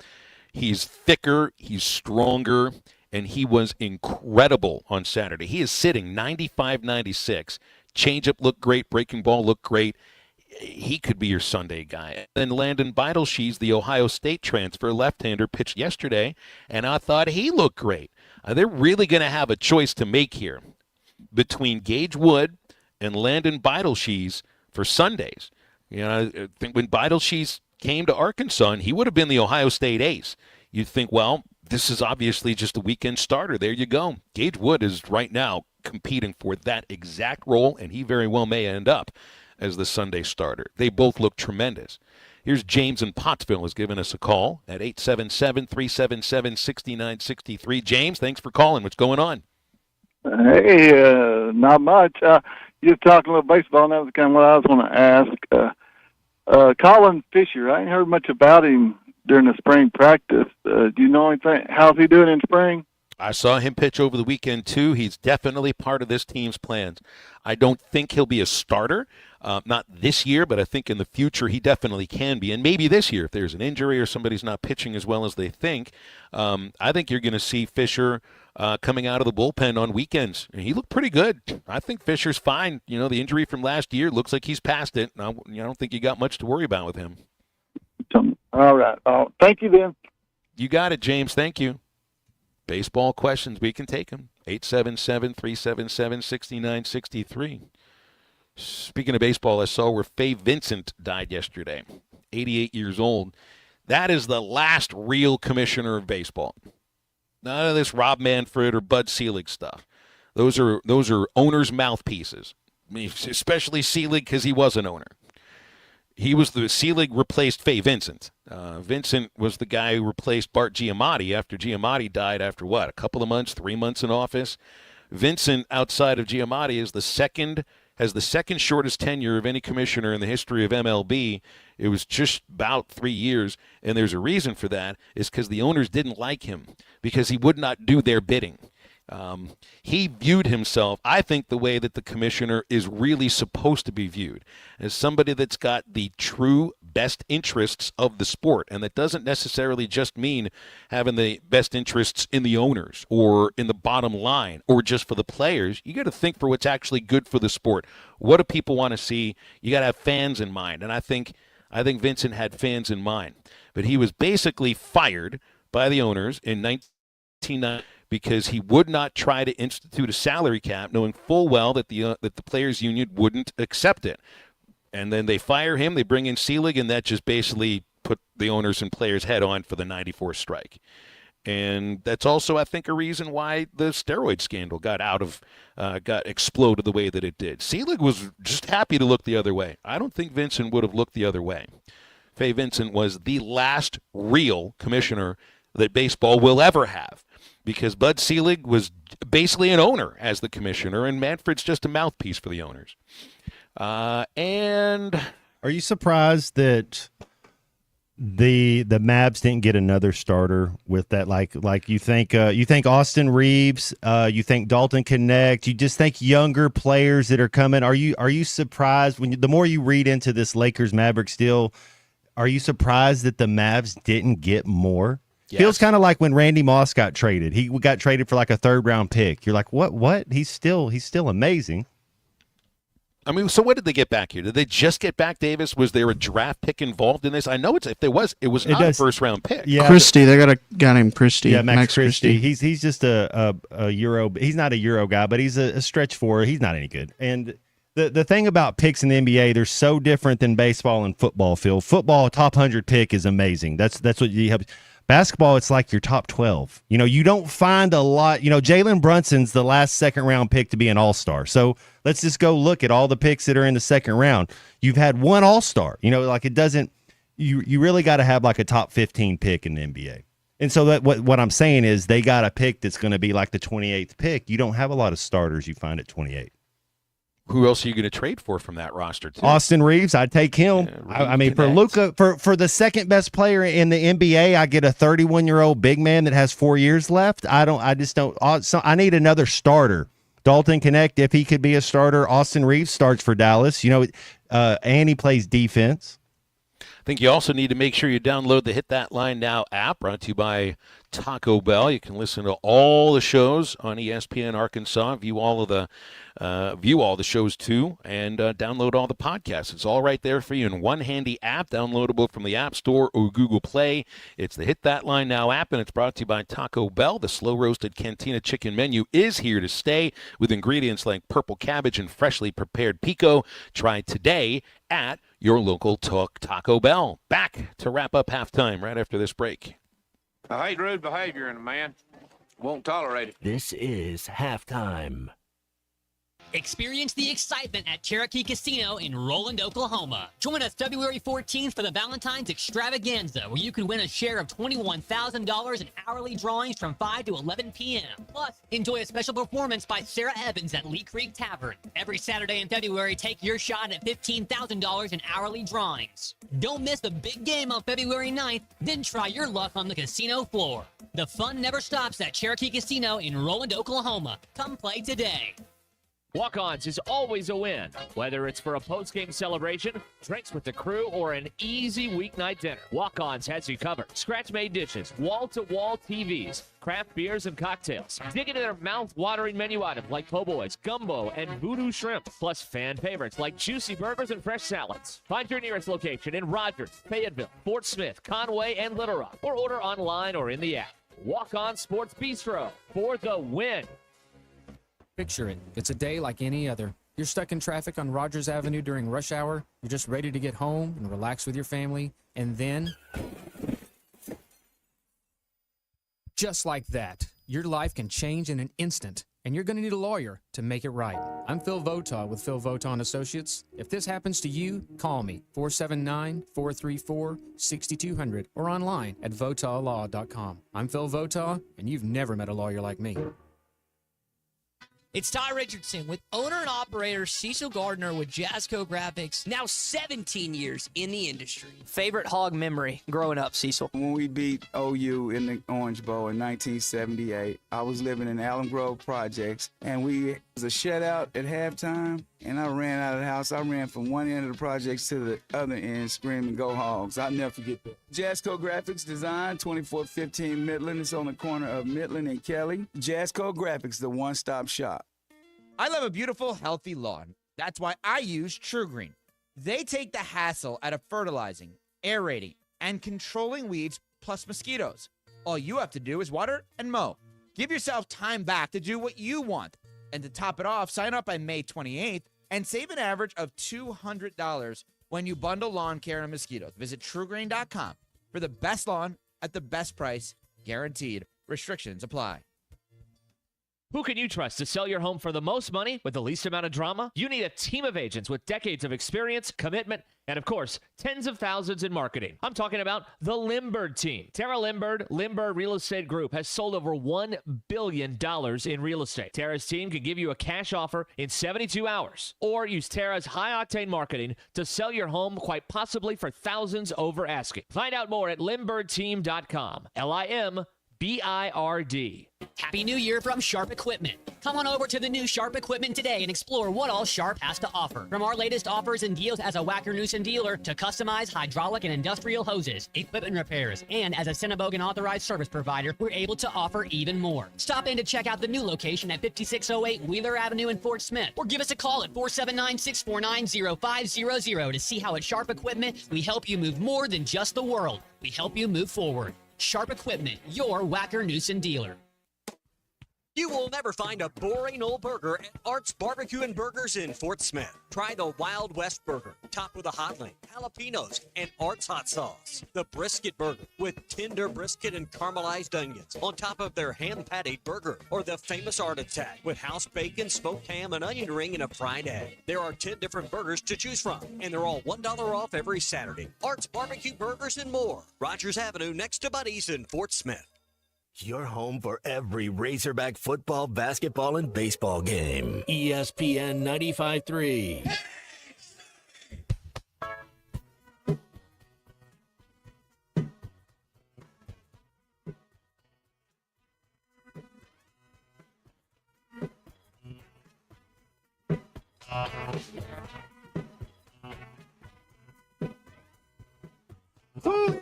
He's thicker, he's stronger, and he was incredible on Saturday. He is sitting 95-96. Changeup looked great, breaking ball looked great. He could be your Sunday guy. Then Landon Beidelshees, the Ohio State transfer left-hander, pitched yesterday, and I thought he looked great. They're really going to have a choice to make here between Gage Wood and Landon Beidelshees for Sundays. You know, I think when Beidelshees came to Arkansas, and he would have been the Ohio State ace, you'd think, well, this is obviously just a weekend starter. There you go. Gage Wood is right now competing for that exact role, and he very well may end up as the Sunday starter. They both look tremendous. Here's James in Pottsville has given us a call at 877-377-6963. James, thanks for calling. What's going on? Hey, not much. You were talking a little baseball, and that was kind of what I was going to ask. Colin Fisher, I ain't heard much about him during the spring practice. Do you know anything? How's he doing in spring? I saw him pitch over the weekend, too. He's definitely part of this team's plans. I don't think he'll be a starter, not this year, but I think in the future he definitely can be. And maybe this year, if there's an injury or somebody's not pitching as well as they think, I think you're going to see Fisher coming out of the bullpen on weekends. And he looked pretty good. I think Fisher's fine. You know, the injury from last year looks like he's past it. I don't think you got much to worry about with him. All right. Thank you, then. You got it, James. Thank you. Baseball questions, we can take them. 877-377-6963. Speaking of baseball, I saw where Faye Vincent died yesterday, 88 years old. That is the last real commissioner of baseball. None of this Rob Manfred or Bud Selig stuff. Those are owners' mouthpieces, I mean, especially Selig because he was an owner. Selig replaced Faye Vincent. Vincent was the guy who replaced Bart Giamatti after Giamatti died after, what, a couple of months, 3 months in office? Vincent, outside of Giamatti, has the second shortest tenure of any commissioner in the history of MLB. It was just about 3 years, and there's a reason for that. It's because the owners didn't like him because he would not do their bidding. He viewed himself, I think, the way that the commissioner is really supposed to be viewed, as somebody that's got the true best interests of the sport. And that doesn't necessarily just mean having the best interests in the owners or in the bottom line or just for the players. You got to think for what's actually good for the sport. What do people want to see? You got to have fans in mind. And I think Vincent had fans in mind. But he was basically fired by the owners in 1990. Because he would not try to institute a salary cap, knowing full well that the players' union wouldn't accept it. And then they fire him, they bring in Selig, and that just basically put the owners and players head on for the 94 strike. And that's also, I think, a reason why the steroid scandal got exploded the way that it did. Selig was just happy to look the other way. I don't think Vincent would have looked the other way. Faye Vincent was the last real commissioner that baseball will ever have. Because Bud Selig was basically an owner as the commissioner, and Manfred's just a mouthpiece for the owners. And are you surprised that the Mavs didn't get another starter with that? Like you think Austin Reeves, you think Dalton Connect, you just think younger players that are coming. Are you surprised the more you read into this Lakers Mavericks deal? Are you surprised that the Mavs didn't get more? Yes. Feels kind of like when Randy Moss got traded. He got traded for like a third-round pick. You're like, what? He's still amazing. I mean, so what did they get back here? Did they just get back Davis? Was there a draft pick involved in this? I know it was not a first-round pick. Yeah, Christie. They got a guy named Christie. Yeah, Max Christie. He's just a Euro. He's not a Euro guy, but he's a stretch forward. He's not any good. And the thing about picks in the NBA, they're so different than baseball and football. Phil, football top 100 pick is amazing. That's what you have. Basketball, it's like your top 12. You know, you don't find a lot. You know, Jalen Brunson's the last second-round pick to be an all-star. So let's just go look at all the picks that are in the second round. You've had one all-star. You know, like it doesn't – you really got to have like a top 15 pick in the NBA. And so that what I'm saying is they got a pick that's going to be like the 28th pick. You don't have a lot of starters you find at 28. Who else are you going to trade for from that roster, too? Austin Reeves, I'd take him. I mean, for Luka, for the second best player in the NBA, I get a 31-year-old big man that has 4 years left. I need another starter. Dalton Connect, if he could be a starter. Austin Reeves starts for Dallas. And he plays defense. I think you also need to make sure you download the Hit That Line Now app, brought to you by Taco Bell. You can listen to all the shows on ESPN Arkansas, view all the shows too, and download all the podcasts. It's all right there for you in one handy app, downloadable from the App Store or Google Play. It's the Hit That Line Now app, and it's brought to you by Taco Bell. The slow-roasted Cantina chicken menu is here to stay with ingredients like purple cabbage and freshly prepared pico. Try today at your local Taco Bell. Back to wrap up halftime right after this break. I hate rude behavior in a man. Won't tolerate it. This is halftime. Experience the excitement at Cherokee Casino in Roland, Oklahoma. Join us February 14th for the Valentine's Extravaganza, where you can win a share of $21,000 in hourly drawings from 5 to 11 p.m. Plus, enjoy a special performance by Sarah Evans at Lee Creek Tavern. Every Saturday in February, take your shot at $15,000 in hourly drawings. Don't miss the big game on February 9th, then try your luck on the casino floor. The fun never stops at Cherokee Casino in Roland, Oklahoma. Come play today. Walk-Ons is always a win, whether it's for a post-game celebration, drinks with the crew, or an easy weeknight dinner. Walk-Ons has you covered. Scratch-made dishes, wall-to-wall TVs, craft beers and cocktails. Dig into their mouth-watering menu items like po' boys, gumbo, and voodoo shrimp, plus fan favorites like juicy burgers and fresh salads. Find your nearest location in Rogers, Fayetteville, Fort Smith, Conway, and Little Rock, or order online or in the app. Walk-On Sports Bistro for the win. Picture it. It's a day like any other. You're stuck in traffic on Rogers Avenue during rush hour. You're just ready to get home and relax with your family. And then, just like that, your life can change in an instant. And you're going to need a lawyer to make it right. I'm Phil Votaw with Phil Votaw & Associates. If this happens to you, call me, 479-434-6200, or online at votawlaw.com. I'm Phil Votaw, and you've never met a lawyer like me. It's Ty Richardson with owner and operator Cecil Gardner with Jazzco Graphics, now 17 years in the industry. Favorite Hog memory growing up, Cecil? When we beat OU in the Orange Bowl in 1978, I was living in Allen Grove Projects, and it was a shutout at halftime, and I ran out of the house. I ran from one end of the projects to the other end screaming, "Go Hogs." I'll never forget that. Jazzco Graphics Design, 2415 Midland. It's on the corner of Midland and Kelly. Jazzco Graphics, the one-stop shop. I love a beautiful, healthy lawn. That's why I use TruGreen. They take the hassle out of fertilizing, aerating, and controlling weeds plus mosquitoes. All you have to do is water and mow. Give yourself time back to do what you want. And to top it off, sign up by May 28th and save an average of $200 when you bundle lawn care and mosquitoes. Visit TruGreen.com for the best lawn at the best price, guaranteed. Restrictions apply. Who can you trust to sell your home for the most money with the least amount of drama? You need a team of agents with decades of experience, commitment, and of course, tens of thousands in marketing. I'm talking about the Limbird team. Tara Limbird Real Estate Group has sold over $1 billion in real estate. Tara's team can give you a cash offer in 72 hours, or use Tara's high-octane marketing to sell your home quite possibly for thousands over asking. Find out more at LimbirdTeam.com. LIMBIRD. Happy New Year from Sharp Equipment. Come on over to the new Sharp Equipment today and explore what all Sharp has to offer. From our latest offers and deals as a Wacker Neuson dealer to customized hydraulic and industrial hoses, equipment repairs, and as a Cinnabogan authorized service provider, we're able to offer even more. Stop in to check out the new location at 5608 Wheeler Avenue in Fort Smith, or give us a call at 479-649-0500 to see how at Sharp Equipment we help you move more than just the world. We help you move forward. Sharp Equipment, your Wacker Neuson dealer. You will never find a boring old burger at Art's Barbecue and Burgers in Fort Smith. Try the Wild West Burger, topped with a hot link, jalapenos, and Art's hot sauce. The Brisket Burger, with tender brisket and caramelized onions on top of their hand-patted burger. Or the famous Art Attack, with house bacon, smoked ham, an onion ring, and a fried egg. There are 10 different burgers to choose from, and they're all $1 off every Saturday. Art's Barbecue Burgers and more. Rogers Avenue next to Buddy's in Fort Smith. Your home for every Razorback football, basketball, and baseball game. ESPN 95.3.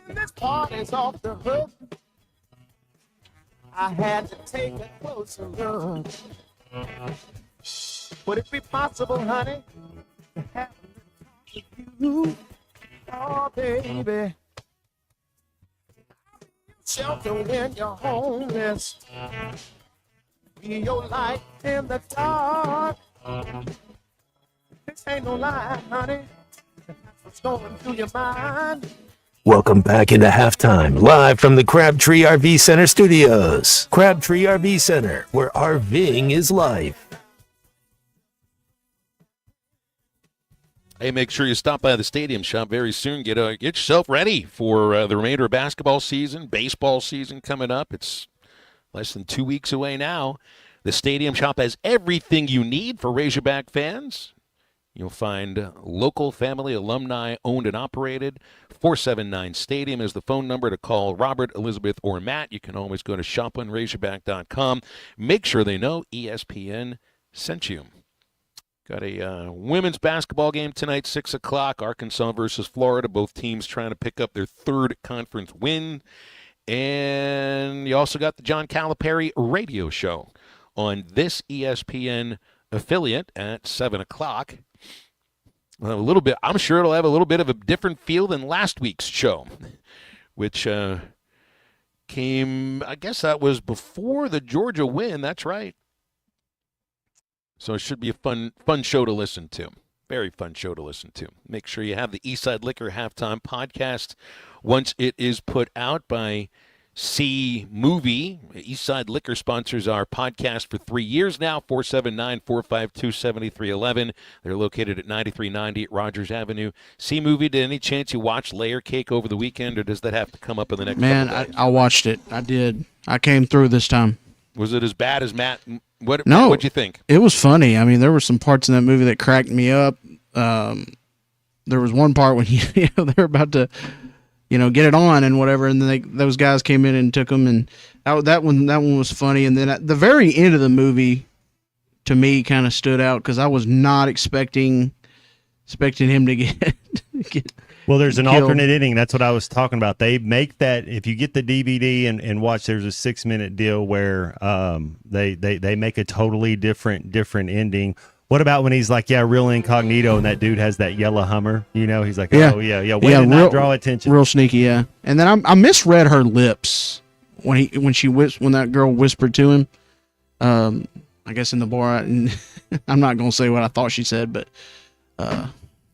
This party's off the hook. I had to take a closer look. Would it be possible, honey, to have a little talk with you? Oh, baby. Shelter when you're homeless. Be your light in the dark. This ain't no lie, honey. That's what's going through your mind. Welcome back into halftime, live from the Crabtree RV Center studios. Crabtree RV Center, where RVing is life. Hey, make sure you stop by the Stadium Shop very soon. Get yourself ready for the remainder of basketball season, baseball season coming up. It's less than 2 weeks away now. The Stadium Shop has everything you need for Razorback fans. You'll find local, family, alumni, owned and operated. 479 Stadium is the phone number to call Robert, Elizabeth, or Matt. You can always go to shoponrazorback.com. Make sure they know ESPN sent you. Got a women's basketball game tonight, 6 o'clock, Arkansas versus Florida. Both teams trying to pick up their third conference win. And you also got the John Calipari radio show on this ESPN affiliate at 7 o'clock. A little bit. I'm sure it'll have a little bit of a different feel than last week's show, which came, I guess that was before the Georgia win. That's right. So it should be a fun show to listen to. Very fun show to listen to. Make sure you have the Eastside Liquor Halftime Podcast once it is put out by C Movie. Eastside Liquor sponsors our podcast for 3 years now. 479-452-7311. They're located at 9390 Rogers Avenue. C Movie, did any chance you watched Layer Cake over the weekend, or does that have to come up in the next couple days? I watched it. I did. I came through this time. Was it as bad as Matt? What'd you think? It was funny. I mean, there were some parts in that movie that cracked me up. There was one part when they're about to get it on and whatever, and then those guys came in and took them, and that one was funny. And then at the very end of the movie, to me, kind of stood out because I was not expecting him to get Well, there's an killed. alternate ending. That's what I was talking about. They make that, if you get the DVD and watch, there's a 6-minute deal where they make a totally different ending. What about when he's like, real incognito, and that dude has that yellow Hummer? He's like, way to not draw attention. Real sneaky, yeah. And then I misread her lips when that girl whispered to him. I guess in the bar, and I'm not gonna say what I thought she said, but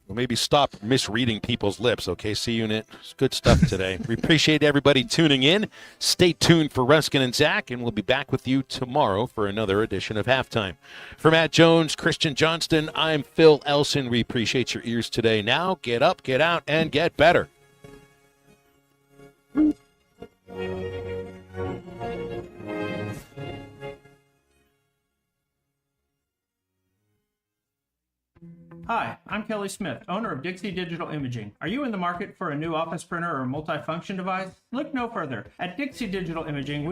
Well, maybe stop misreading people's lips, okay, C-Unit? It's good stuff today. We appreciate everybody tuning in. Stay tuned for Ruskin and Zach, and we'll be back with you tomorrow for another edition of Halftime. For Matt Jones, Christian Johnston, I'm Phil Elson. We appreciate your ears today. Now, get up, get out, and get better. Hi, I'm Kelly Smith, owner of Dixie Digital Imaging. Are you in the market for a new office printer or multifunction device? Look no further. At Dixie Digital Imaging,